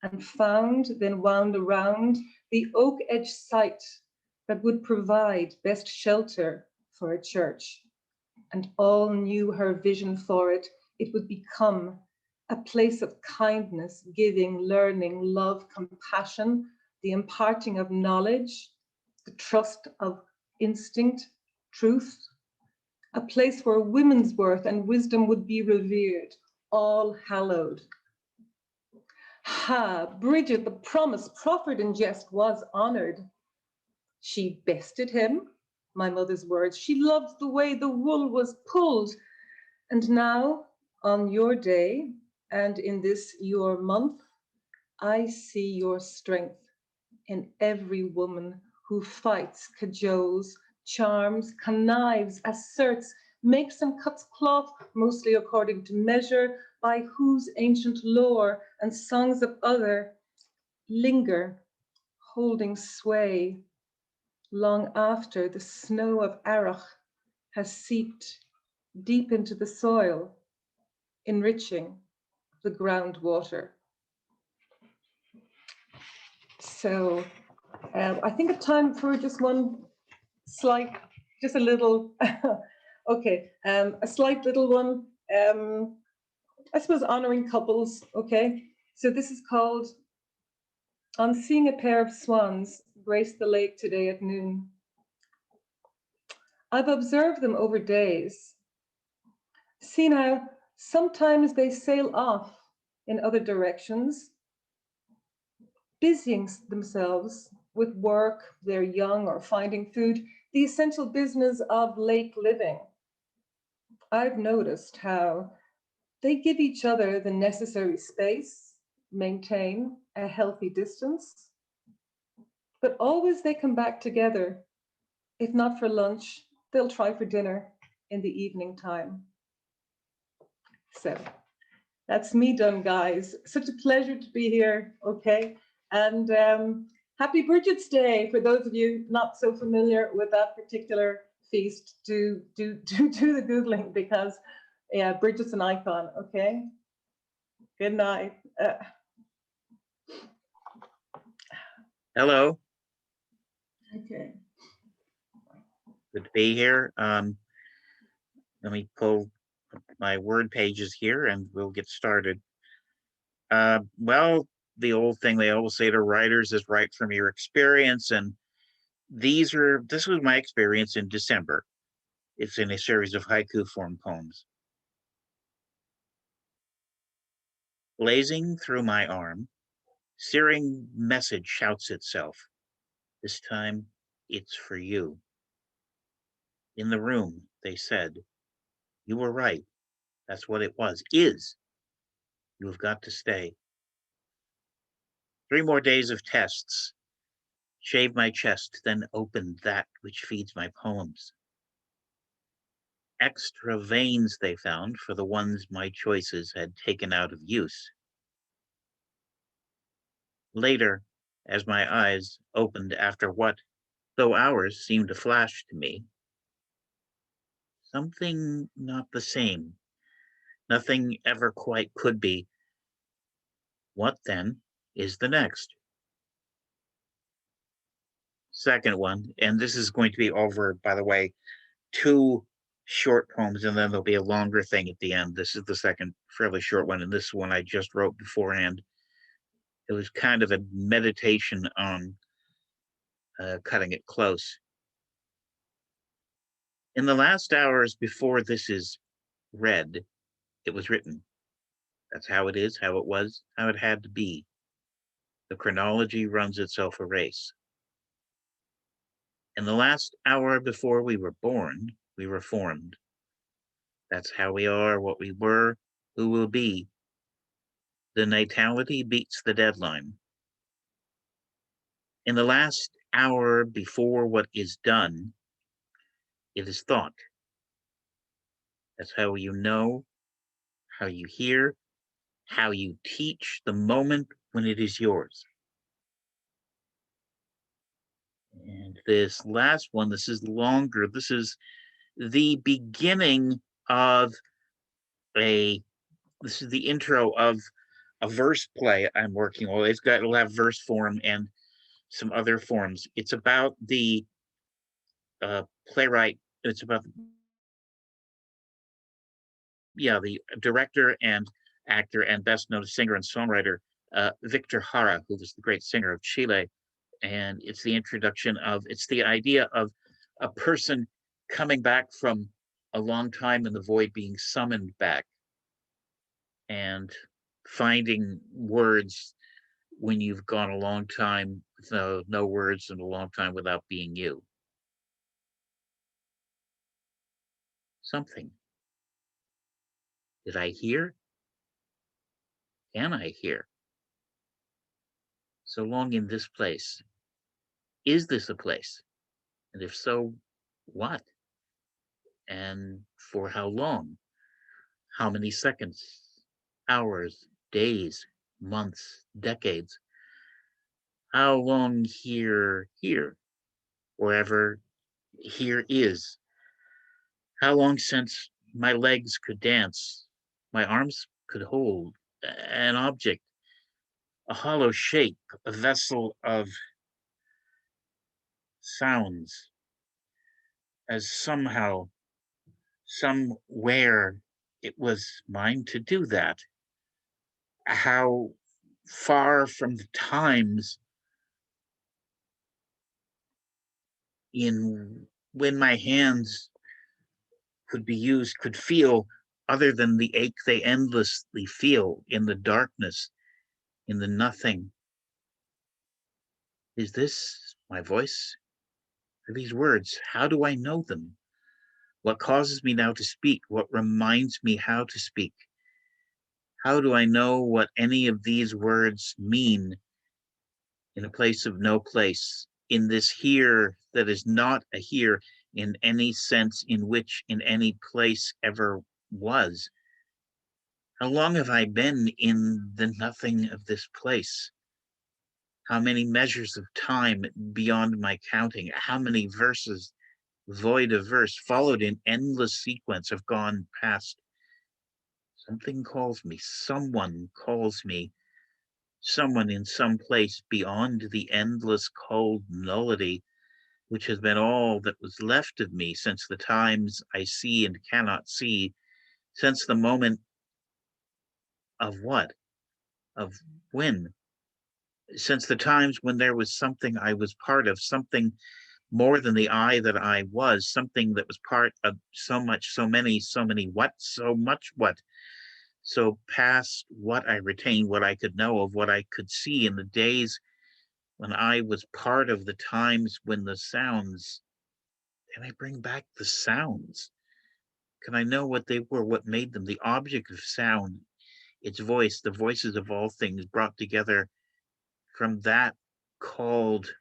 and found, then wound around the oak-edged site that would provide best shelter for a church. And all knew her vision for it. It would become a place of kindness, giving, learning, love, compassion, the imparting of knowledge, the trust of instinct, truth, a place where women's worth and wisdom would be revered, all hallowed. Ha, Bridget, the promise proffered in jest was honored. She bested him, my mother's words. She loved the way the wool was pulled. And now, on your day, and in this your month, I see your strength in every woman who fights, cajoles, charms, connives, asserts, makes and cuts cloth, mostly according to measure, by whose ancient lore and songs of other linger, holding sway, long after the snow of Arach has seeped deep into the soil, enriching the groundwater. So I think it's time for just one slight, just a little, okay, a slight little one, I suppose honoring couples, okay? So this is called On Seeing a Pair of Swans Grace the Lake Today at Noon. I've observed them over days. See now, sometimes they sail off in other directions, busying themselves with work, they're young or finding food, the essential business of lake living. I've noticed how they give each other the necessary space, maintain a healthy distance, but always they come back together. If not for lunch, they'll try for dinner in the evening time. So that's me done, guys. Such a pleasure to be here, okay? And Happy Bridget's Day. For those of you not so familiar with that particular feast, do the Googling, because yeah, Bridget's an icon, okay? Good night. Hello, Okay. good to be here. Let me pull my word pages here and we'll get started. Well, the old thing they always say to writers is write from your experience, and this was my experience in December. It's in a series of haiku form poems. Blazing through my arm, searing message shouts itself. This time it's for you. In the room, they said, you were right. That's what it was, is. You have got to stay. 3 more days of tests. Shave my chest, then open that which feeds my poems. Extra veins they found for the ones my choices had taken out of use. Later, as my eyes opened after what, though hours seemed to flash to me, something not the same, nothing ever quite could be. What then is the next? Second one, and this is going to be over, by the way, 2 short poems, and then there'll be a longer thing at the end. This is the second fairly short one, and this one I just wrote beforehand. It was kind of a meditation on cutting it close. In the last hours before this is read, it was written. That's how it is, how it was, how it had to be. The chronology runs itself a race. In the last hour before we were born, we were formed. That's how we are, what we were, who will be. The natality beats the deadline. In the last hour before what is done, it is thought. That's how you know, how you hear, how you teach the moment when it is yours. And this last one, this is longer. This is the beginning of this is the intro of a verse play I'm working on. It'll have verse form and some other forms. It's about the playwright. It's about the director and actor and best known singer and songwriter Victor Jara, who was the great singer of Chile. And it's the idea of a person coming back from a long time in the void, being summoned back and finding words when you've gone a long time with no words and a long time without being you. Something. Did I hear? Can I hear? So long in this place. Is this a place? And if so, what? And for how long? How many seconds, hours, days, months, decades? How long here, wherever here is? How long since my legs could dance, my arms could hold an object, a hollow shape, a vessel of sounds, as somehow, somewhere it was mine to do that. How far from the times in when my hands could be used, could feel other than the ache they endlessly feel in the darkness, in the nothing. Is this my voice? Are these words? How do I know them? What causes me now to speak? What reminds me how to speak? How do I know what any of these words mean in a place of no place, in this here that is not a here in any sense in which in any place ever was? How long have I been in the nothing of this place? How many measures of time beyond my counting, how many verses void of verse followed in endless sequence have gone past. Something calls me, someone calls me, someone in some place beyond the endless cold nullity, which has been all that was left of me since the times I see and cannot see, since the moment of what? Of when? Since the times when there was something I was part of, something more than the I that I was, something that was part of so much, so many what, so much what, so past what I retained, what I could know of, what I could see in the days when I was part of the times when the sounds, can I bring back the sounds? Can I know what they were, what made them, the object of sound, its voice, the voices of all things brought together from that called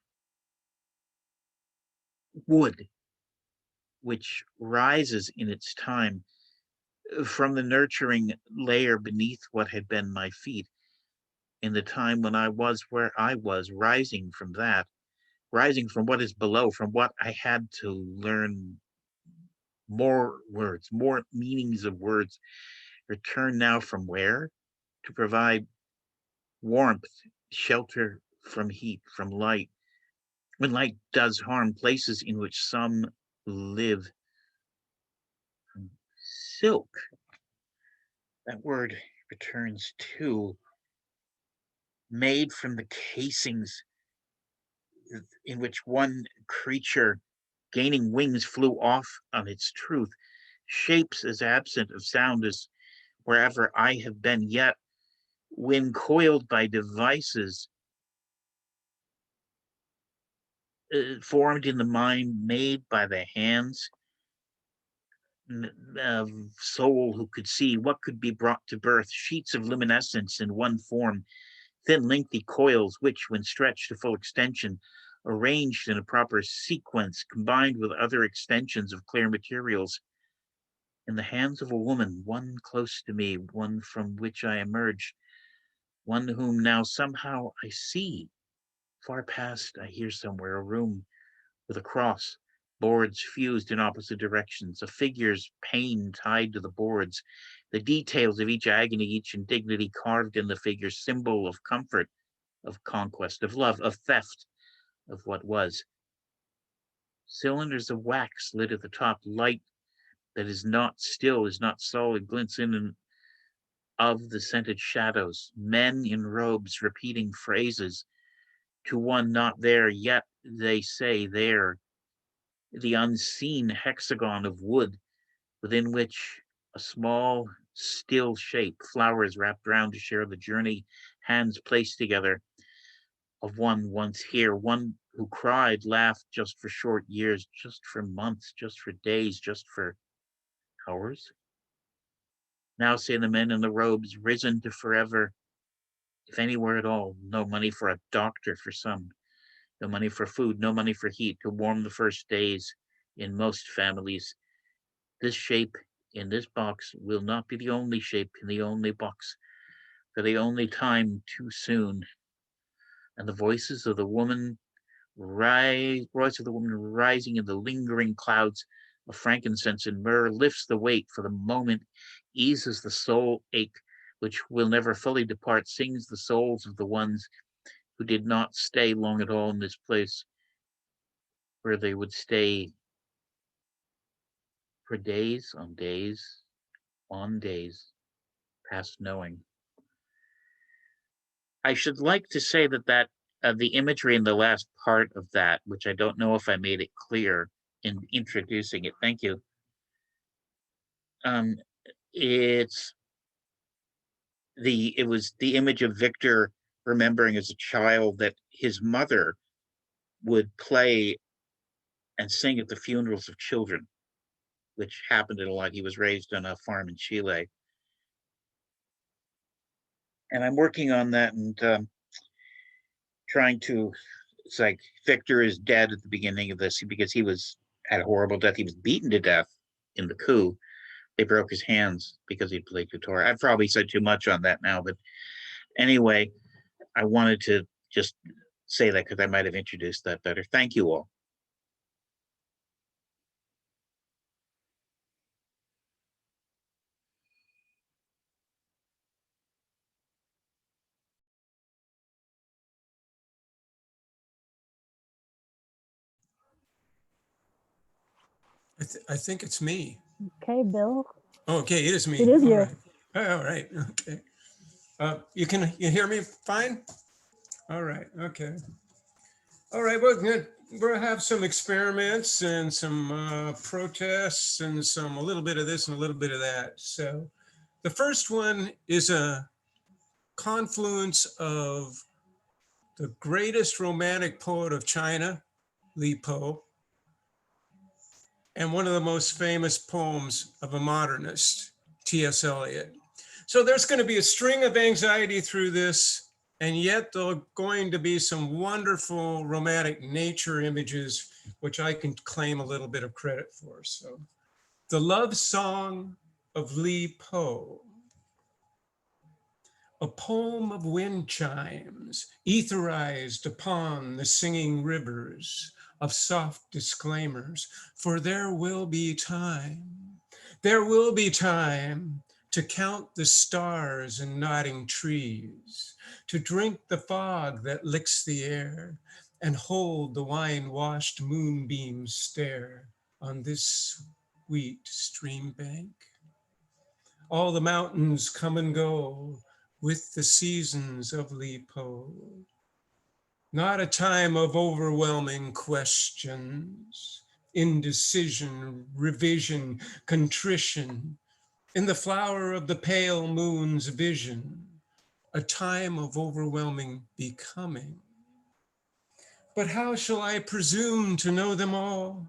wood, which rises in its time from the nurturing layer beneath what had been my feet, in the time when I was where I was, rising from that, rising from what is below, from what I had to learn more words, more meanings of words, return now from where? To provide warmth, shelter from heat, from light. When light does harm, places in which some live. Silk, that word returns to, made from the casings in which one creature gaining wings flew off on its truth, shapes as absent of sound as wherever I have been, yet when coiled by devices formed in the mind, made by the hands of soul who could see what could be brought to birth, sheets of luminescence in one form, thin lengthy coils which, when stretched to full extension, arranged in a proper sequence, combined with other extensions of clear materials, in the hands of a woman, one close to me, one from which I emerged, one whom now somehow I see. Far past, I hear somewhere a room with a cross, boards fused in opposite directions, a figure's pain tied to the boards, the details of each agony, each indignity carved in the figure's symbol of comfort, of conquest, of love, of theft, of what was. Cylinders of wax lit at the top, light that is not still, is not solid, glints in and of the scented shadows, men in robes repeating phrases to one not there, yet they say there, the unseen hexagon of wood within which a small, still shape, flowers wrapped round to share the journey, hands placed together, of one once here, one who cried, laughed just for short years, just for months, just for days, just for hours. Now say the men in the robes, risen to forever, if anywhere at all, no money for a doctor for some, no money for food, no money for heat to warm the first days in most families. This shape in this box will not be the only shape in the only box for the only time too soon. And the voices of the woman voice of the woman rising in the lingering clouds of frankincense and myrrh lifts the weight for the moment, eases the soul ache, which will never fully depart, sings the souls of the ones who did not stay long at all in this place, where they would stay for days on days on days, past knowing. I should like to say that the imagery in the last part of that, which I don't know if I made it clear in introducing it, thank you. It was the image of Victor remembering as a child that his mother would play and sing at the funerals of children, which happened a lot. He was raised on a farm in Chile. And I'm working on that and trying to, it's like Victor is dead at the beginning of this because he was had a horrible death. He was beaten to death in the coup. They broke his hands because he played guitar. I've probably said too much on that now, but anyway, I wanted to just say that because I might have introduced that better. Thank you all. I think it's me. Okay, Bill. Oh, okay, it is me. It is All you. right. All right. Okay. You hear me fine? All right. Okay. All right. We'll have some experiments and some protests and a little bit of this and a little bit of that. So the first one is a confluence of the greatest romantic poet of China, Li Po, and one of the most famous poems of a modernist, T.S. Eliot. So there's going to be a string of anxiety through this, and yet there are going to be some wonderful romantic nature images, which I can claim a little bit of credit for. So the love song of Li Po. A poem of wind chimes, etherized upon the singing rivers, of soft disclaimers, for there will be time to count the stars and nodding trees, to drink the fog that licks the air, and hold the wine-washed moonbeams stare on this sweet stream bank. All the mountains come and go with the seasons of Li Po. Not a time of overwhelming questions, indecision, revision, contrition, in the flower of the pale moon's vision, a time of overwhelming becoming. But how shall I presume to know them all?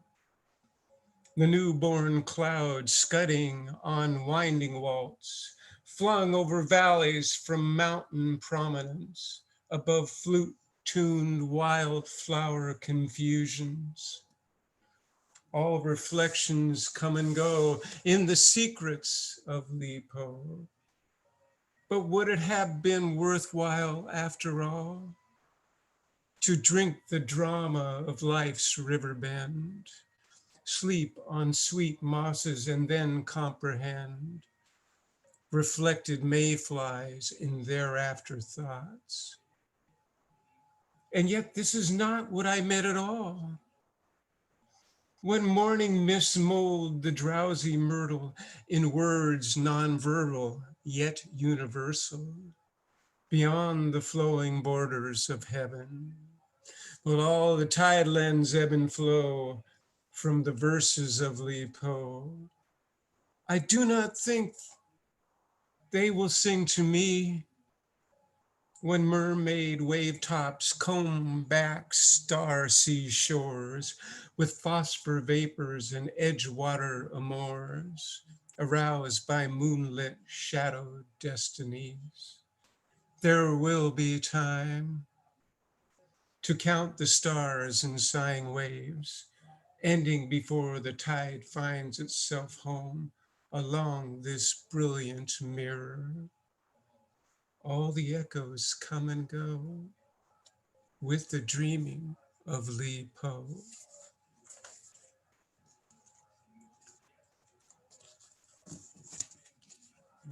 The newborn clouds scudding on winding waltz, flung over valleys from mountain prominence, above flute-tuned wildflower confusions. All reflections come and go in the secrets of Li Po. But would it have been worthwhile after all to drink the drama of life's river bend? Sleep on sweet mosses and then comprehend reflected mayflies in their afterthoughts. And yet this is not what I meant at all. When morning mists mold the drowsy myrtle in words nonverbal yet universal, beyond the flowing borders of heaven, will all the tidelands ebb and flow from the verses of Li Po. I do not think they will sing to me when mermaid wave tops comb back star sea shores with phosphor vapors and edgewater amours, aroused by moonlit shadowed destinies. There will be time to count the stars and sighing waves, ending before the tide finds itself home along this brilliant mirror. All the echoes come and go with the dreaming of Li Po.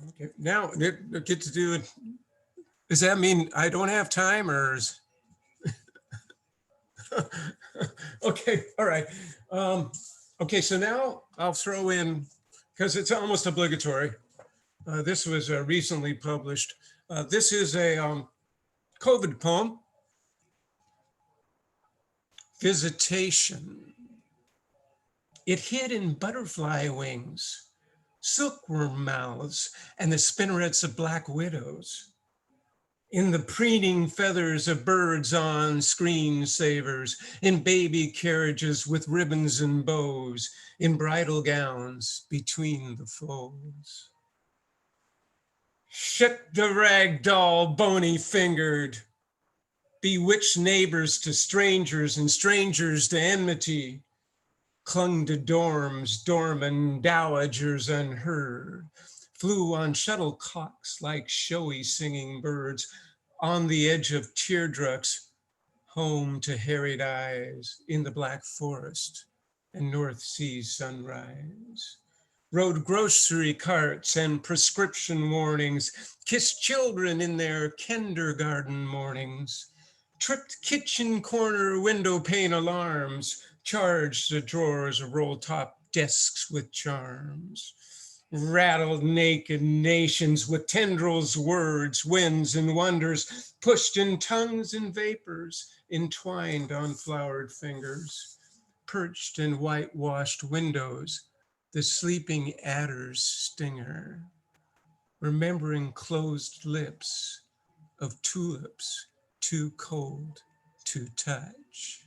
Okay, now I get to do it. Does that mean I don't have time or is... Okay, all right. Okay, so now I'll throw in, because it's almost obligatory. This was recently published. This is a COVID poem, Visitation. It hid in butterfly wings, silkworm mouths, and the spinnerets of black widows, in the preening feathers of birds on screensavers, in baby carriages with ribbons and bows, in bridal gowns between the folds. Shook the rag doll bony fingered, bewitched neighbors to strangers and strangers to enmity, clung to dorms, doormen, dowagers unheard, flew on shuttlecocks like showy singing birds, on the edge of teardrops, home to harried eyes in the Black Forest and North Sea sunrise. Rode grocery carts and prescription warnings, kissed children in their kindergarten mornings, tripped kitchen corner window pane alarms, charged the drawers of roll-top desks with charms, rattled naked nations with tendrils, words, winds, and wonders, pushed in tongues and vapors, entwined on flowered fingers, perched in whitewashed windows, the sleeping adder's stinger, remembering closed lips of tulips too cold to touch.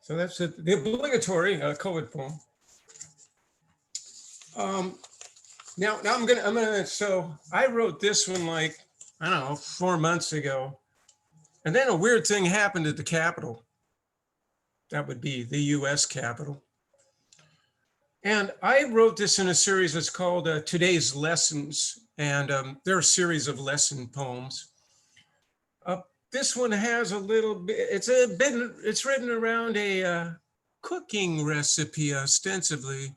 So that's it, the obligatory COVID poem. Now I'm gonna. So I wrote this one like, I don't know, 4 months ago, and then a weird thing happened at the Capitol. That would be the U.S. Capitol. And I wrote this in a series that's called Today's Lessons, and there are a series of lesson poems. This one has a little bit, it's written around a cooking recipe ostensibly,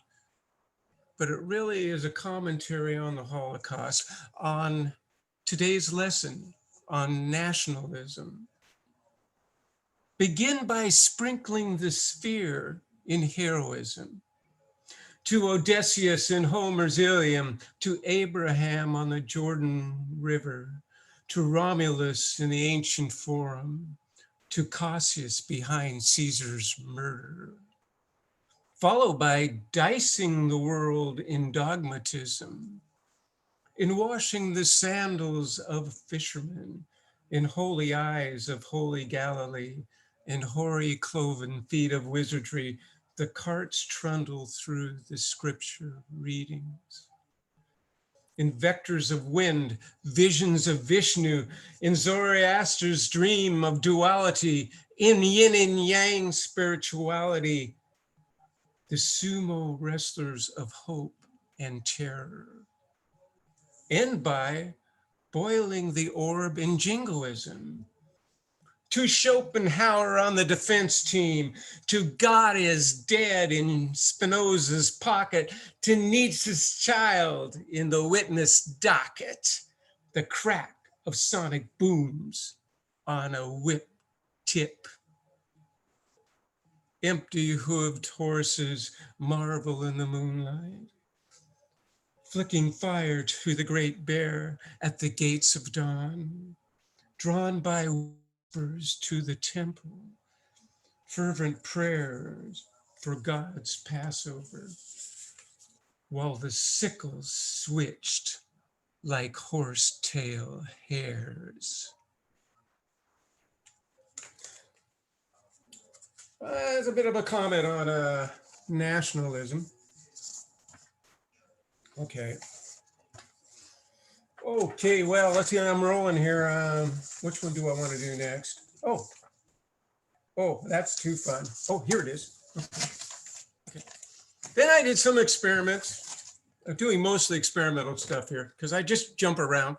but it really is a commentary on the Holocaust, on today's lesson, on nationalism. Begin by sprinkling the sphere in heroism. To Odysseus in Homer's Ilium, to Abraham on the Jordan River, to Romulus in the ancient Forum, to Cassius behind Caesar's murder. Followed by dicing the world in dogmatism, in washing the sandals of fishermen, in holy eyes of holy Galilee, in hoary cloven feet of wizardry, the carts trundle through the scripture readings. In vectors of wind, visions of Vishnu, in Zoroaster's dream of duality, in yin and yang spirituality, the sumo wrestlers of hope and terror. And by boiling the orb in jingoism, to Schopenhauer on the defense team, to God is dead in Spinoza's pocket, to Nietzsche's child in the witness docket, the crack of sonic booms on a whip tip. Empty hooved horses marvel in the moonlight, flicking fire to the great bear at the gates of dawn, drawn by whispers to the temple, fervent prayers for God's Passover, while the sickles switched like horsetail hairs. There's a bit of a comment on nationalism. Okay. Okay, well, let's see, I'm rolling here. Which one do I want to do next? Oh, that's too fun. Oh, here it is. Okay. Then I did some experiments. I'm doing mostly experimental stuff here because I just jump around.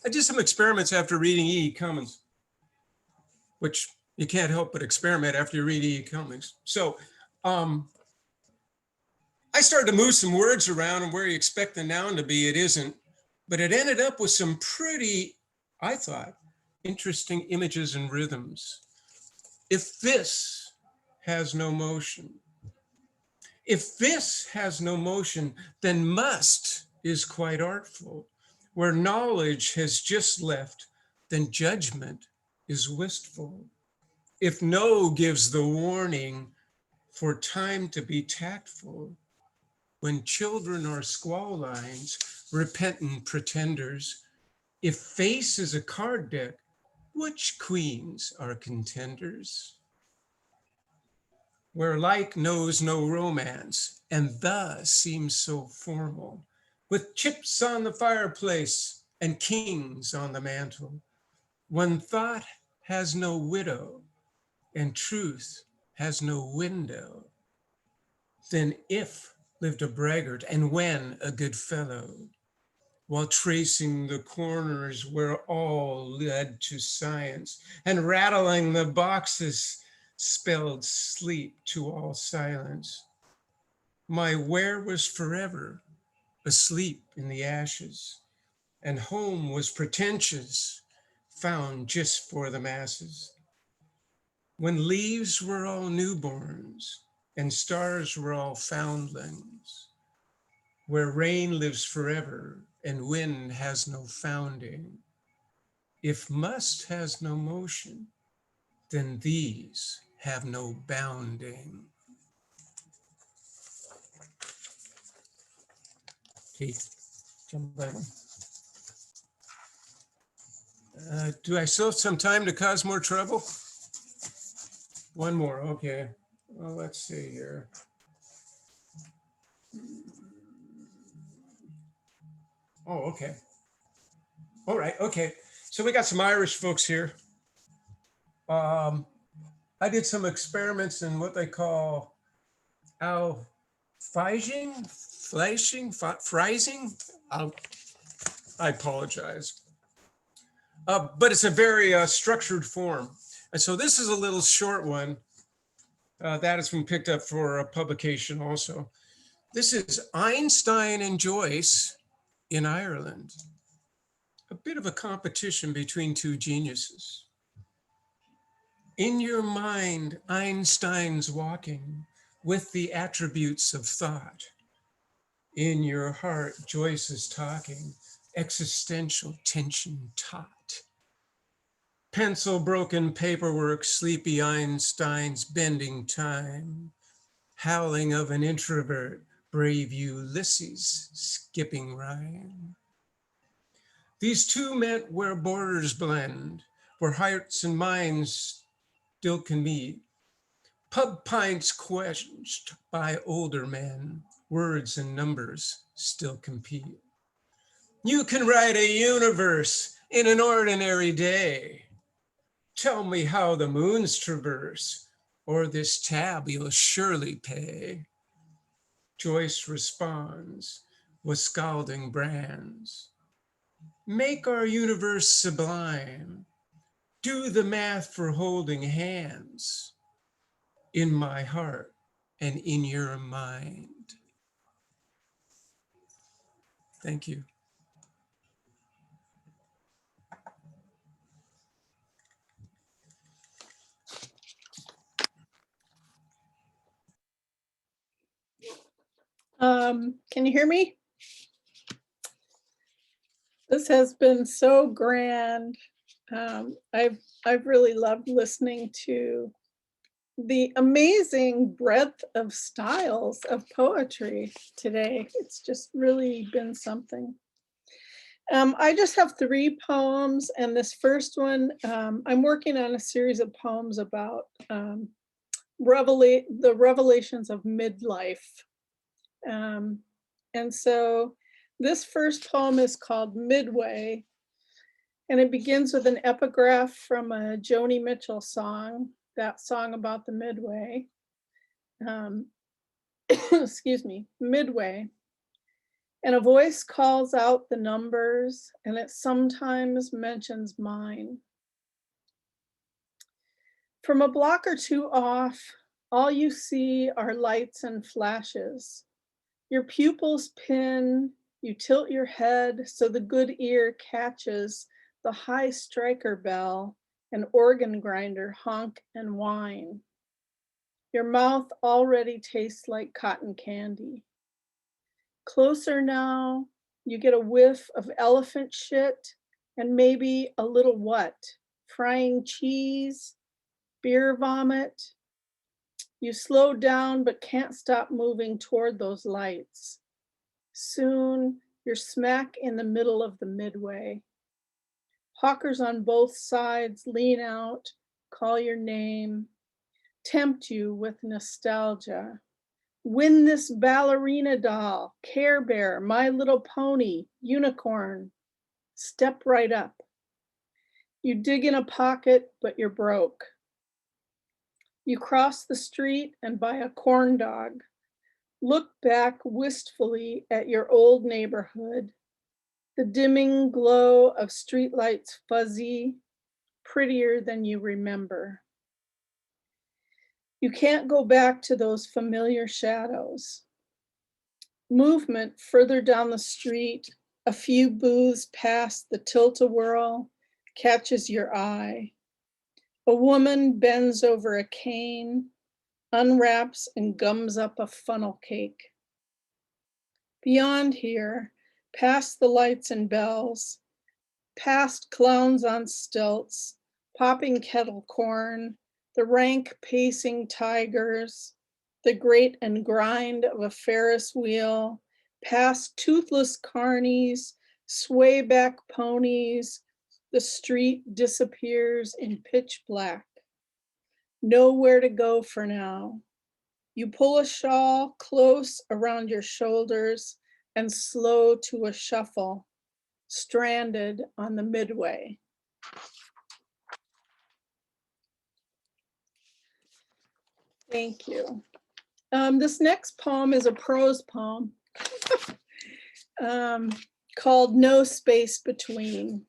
I did some experiments after reading E. Cummings, which you can't help but experiment after you read E. Cummings. So I started to move some words around, and where you expect the noun to be, it isn't. But it ended up with some pretty, I thought, interesting images and rhythms. If this has no motion, then must is quite artful. Where knowledge has just left, then judgment is wistful. If no gives the warning for time to be tactful, when children are squall lines, repentant pretenders, if face is a card deck, which queens are contenders? Where like knows no romance, and the seems so formal, with chips on the fireplace and kings on the mantle, when thought has no widow and truth has no window, then if lived a braggart and when a good fellow, while tracing the corners where all led to science, and rattling the boxes spelled sleep to all silence. My where was forever asleep in the ashes, and home was pretentious, found just for the masses. When leaves were all newborns and stars were all foundlings, where rain lives forever and wind has no founding. If must has no motion, then these have no bounding. Keith, jump by one. Do I still have some time to cause more trouble? One more, okay. Well, let's see here. Oh, okay. All right, okay. So we got some Irish folks here. I did some experiments in what they call freezing. I apologize. But it's a very structured form. And so this is a little short one that has been picked up for a publication also. This is Einstein and Joyce in Ireland. A bit of a competition between two geniuses. In your mind, Einstein's walking with the attributes of thought. In your heart, Joyce is talking, existential tension taut. Pencil broken paperwork, sleepy Einstein's bending time. Howling of an introvert, brave Ulysses skipping rhyme. These two met where borders blend, where hearts and minds still can meet. Pub pints quenched by older men, words and numbers still compete. You can write a universe in an ordinary day. Tell me how the moons traverse, or this tab you'll surely pay. Joyce responds with scalding brands. Make our universe sublime. Do the math for holding hands in my heart and in your mind. Thank you. Can you hear me? This has been so grand. I've really loved listening to the amazing breadth of styles of poetry today. It's just really been something. I just have 3 poems, and this first one, I'm working on a series of poems about the revelations of midlife. And so this first poem is called Midway, and it begins with an epigraph from a Joni Mitchell song, that song about the midway. Excuse me, midway. And a voice calls out the numbers, and it sometimes mentions mine. From a block or 2 off, all you see are lights and flashes. Your pupils pin, you tilt your head so the good ear catches the high striker bell and organ grinder honk and whine. Your mouth already tastes like cotton candy. Closer now, you get a whiff of elephant shit and maybe a little what? Frying cheese, beer vomit. You slow down but can't stop moving toward those lights. Soon, you're smack in the middle of the midway. Hawkers on both sides lean out, call your name, tempt you with nostalgia. Win this ballerina doll, Care Bear, My Little Pony, unicorn. Step right up. You dig in a pocket, but you're broke. You cross the street and buy a corn dog. Look back wistfully at your old neighborhood. The dimming glow of streetlights fuzzy, prettier than you remember. You can't go back to those familiar shadows. Movement further down the street, a few booths past the tilt-a-whirl catches your eye. A woman bends over a cane, unwraps and gums up a funnel cake. Beyond here, past the lights and bells, past clowns on stilts, popping kettle corn, the rank pacing tigers, the grate and grind of a Ferris wheel, past toothless carnies, swayback ponies, the street disappears in pitch black. Nowhere to go for now. You pull a shawl close around your shoulders and slow to a shuffle, stranded on the midway. Thank you. This next poem is a prose poem called No Space Between.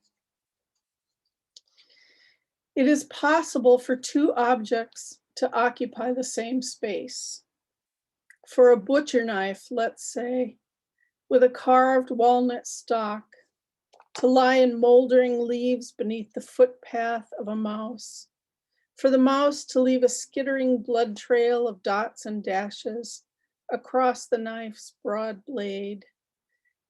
It is possible for two objects to occupy the same space. For a butcher knife, let's say, with a carved walnut stalk, to lie in moldering leaves beneath the footpath of a mouse. For the mouse to leave a skittering blood trail of dots and dashes across the knife's broad blade.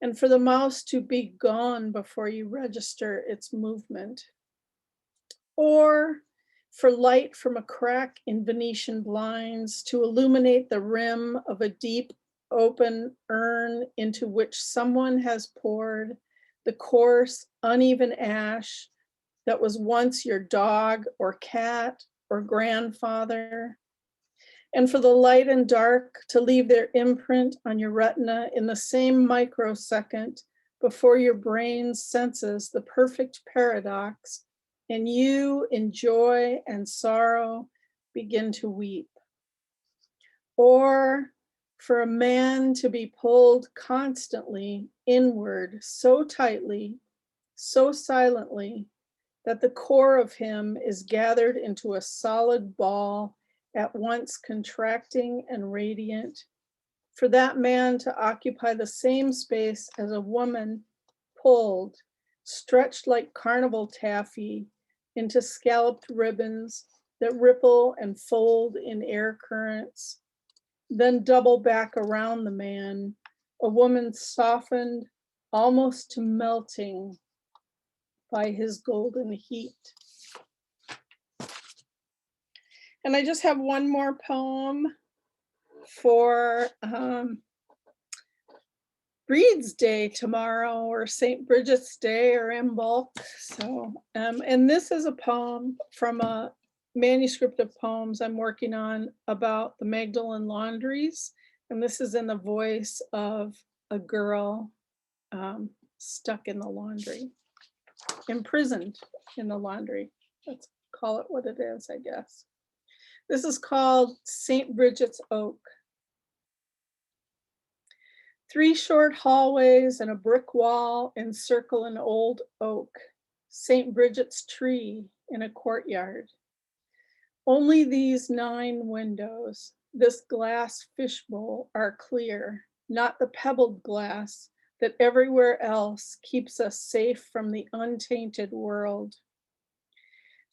And for the mouse to be gone before you register its movement. Or for light from a crack in Venetian blinds to illuminate the rim of a deep open urn into which someone has poured the coarse, uneven ash that was once your dog or cat or grandfather. And for the light and dark to leave their imprint on your retina in the same microsecond before your brain senses the perfect paradox and you, in joy and sorrow, begin to weep. Or for a man to be pulled constantly inward so tightly, so silently, that the core of him is gathered into a solid ball, at once contracting and radiant. For that man to occupy the same space as a woman pulled, stretched like carnival taffy into scalloped ribbons that ripple and fold in air currents, then double back around the man, a woman softened almost to melting by his golden heat. And I just have one more poem for Breed's Day tomorrow, or St. Bridget's Day, or Imbolc. So, and this is a poem from a manuscript of poems I'm working on about the Magdalen laundries. And this is in the voice of a girl stuck in the laundry, imprisoned in the laundry. Let's call it what it is, I guess. This is called St. Bridget's Oak. 3 short hallways and a brick wall encircle an old oak, St. Bridget's tree in a courtyard. Only these 9 windows, this glass fishbowl, are clear, not the pebbled glass that everywhere else keeps us safe from the untainted world.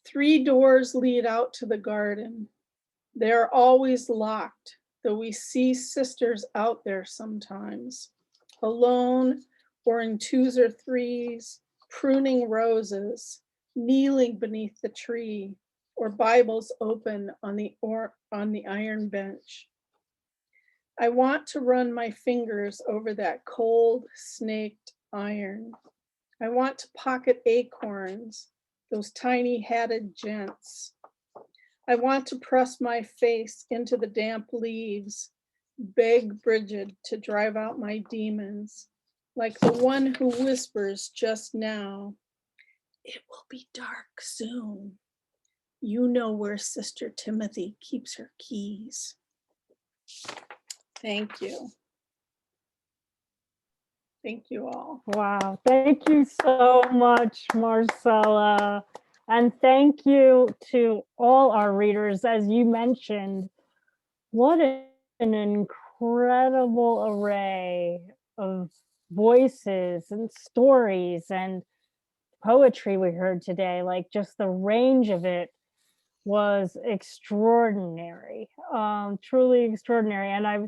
3 doors lead out to the garden. They are always locked, though we see sisters out there sometimes, alone or in 2s or 3s, pruning roses, kneeling beneath the tree, or Bibles open on the iron bench. I want to run my fingers over that cold, snaked iron. I want to pocket acorns, those tiny hatted gents. I want to press my face into the damp leaves, beg Bridget to drive out my demons, like the one who whispers just now, "It will be dark soon. You know where Sister Timothy keeps her keys." Thank you. Thank you all. Wow, thank you so much, Marcella. And thank you to all our readers. As you mentioned, what an incredible array of voices and stories and poetry we heard today. Like, just the range of it was extraordinary, truly extraordinary. And I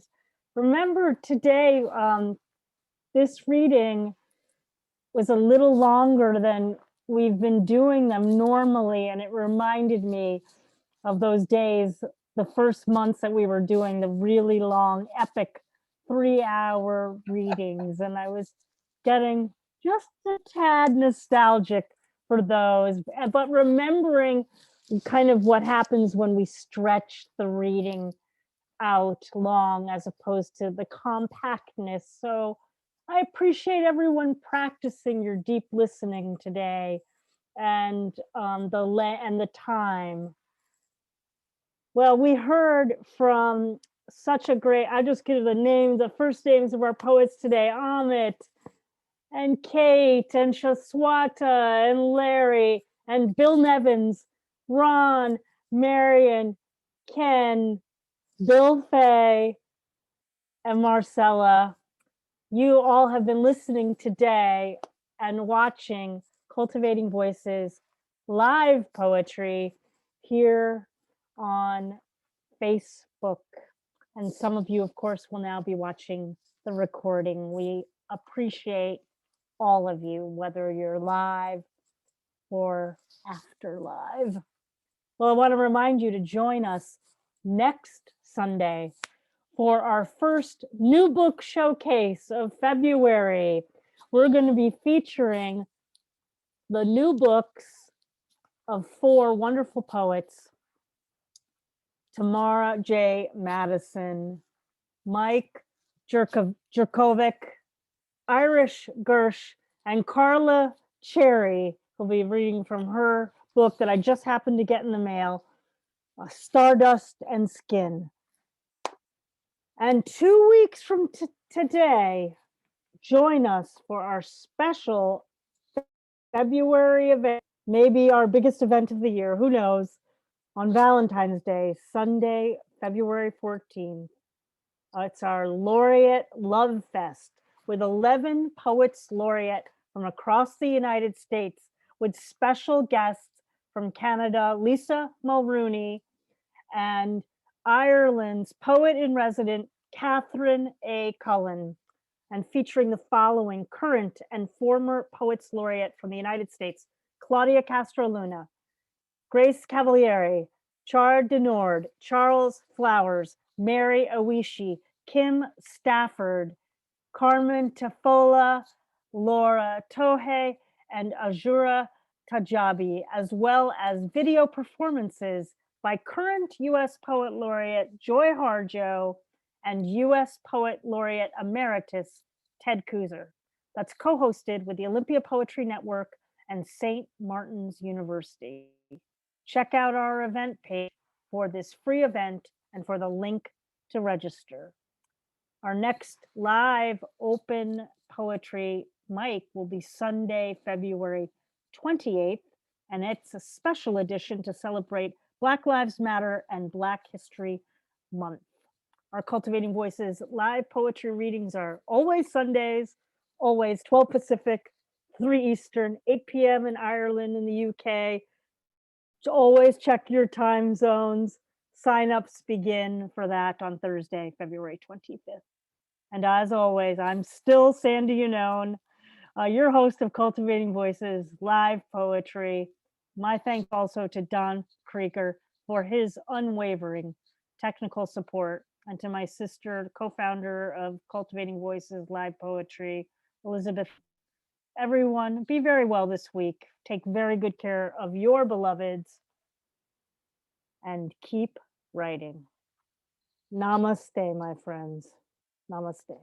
remember today, this reading was a little longer than we've been doing them normally, and it reminded me of those days, the first months that we were doing the really long, epic 3-hour readings, and I was getting just a tad nostalgic for those, but remembering kind of what happens when we stretch the reading out long as opposed to the compactness. So I appreciate everyone practicing your deep listening today, and the time. Well, we heard from such a great, I just give the first names of our poets today: Amit and Kate and Shaswata and Larry and Bill Nevins, Ron, Marian, Ken, Bill Fay, and Marcella. You all have been listening today and watching Cultivating Voices live poetry here on Facebook. And some of you, of course, will now be watching the recording. We appreciate all of you, whether you're live or after live. Well, I want to remind you to join us next Sunday for our first new book showcase of February. We're going to be featuring the new books of 4 wonderful poets: Tamara J. Madison, Mike Jerkovic, Irish Gersh, and Carla Cherry will be reading from her book that I just happened to get in the mail, Stardust and Skin. And 2 weeks from today, join us for our special February event, maybe our biggest event of the year, who knows, on Valentine's Day, Sunday, February 14th. It's our Laureate Love Fest with 11 poets laureate from across the United States, with special guests from Canada, Lisa Mulrooney, and Ireland's poet in resident, Kathryn A. Cullen, and featuring the following current and former poets laureate from the United States: Claudia Castro Luna, Grace Cavalieri, Char Denord, Charles Flowers, Mary Awishi, Kim Stafford, Carmen Tafola, Laura Tohe, and Azura Tajabi, as well as video performances by current U.S. Poet Laureate Joy Harjo and U.S. Poet Laureate Emeritus Ted Kuzer. That's co-hosted with the Olympia Poetry Network and St. Martin's University. Check out our event page for this free event and for the link to register. Our next live open poetry mic will be Sunday, February 28th, and it's a special edition to celebrate Black Lives Matter and Black History Month. Our Cultivating Voices live poetry readings are always Sundays, always 12 Pacific, 3 Eastern, 8 p.m. in Ireland and the UK. So always check your time zones. Sign-ups begin for that on Thursday, February 25th. And as always, I'm still Sandy Yannone, your host of Cultivating Voices live poetry. My thanks also to Don Krieger for his unwavering technical support, and to my sister, co-founder of Cultivating Voices live poetry, Elizabeth. Everyone, be very well this week. Take very good care of your beloveds and keep writing. Namaste, my friends. Namaste.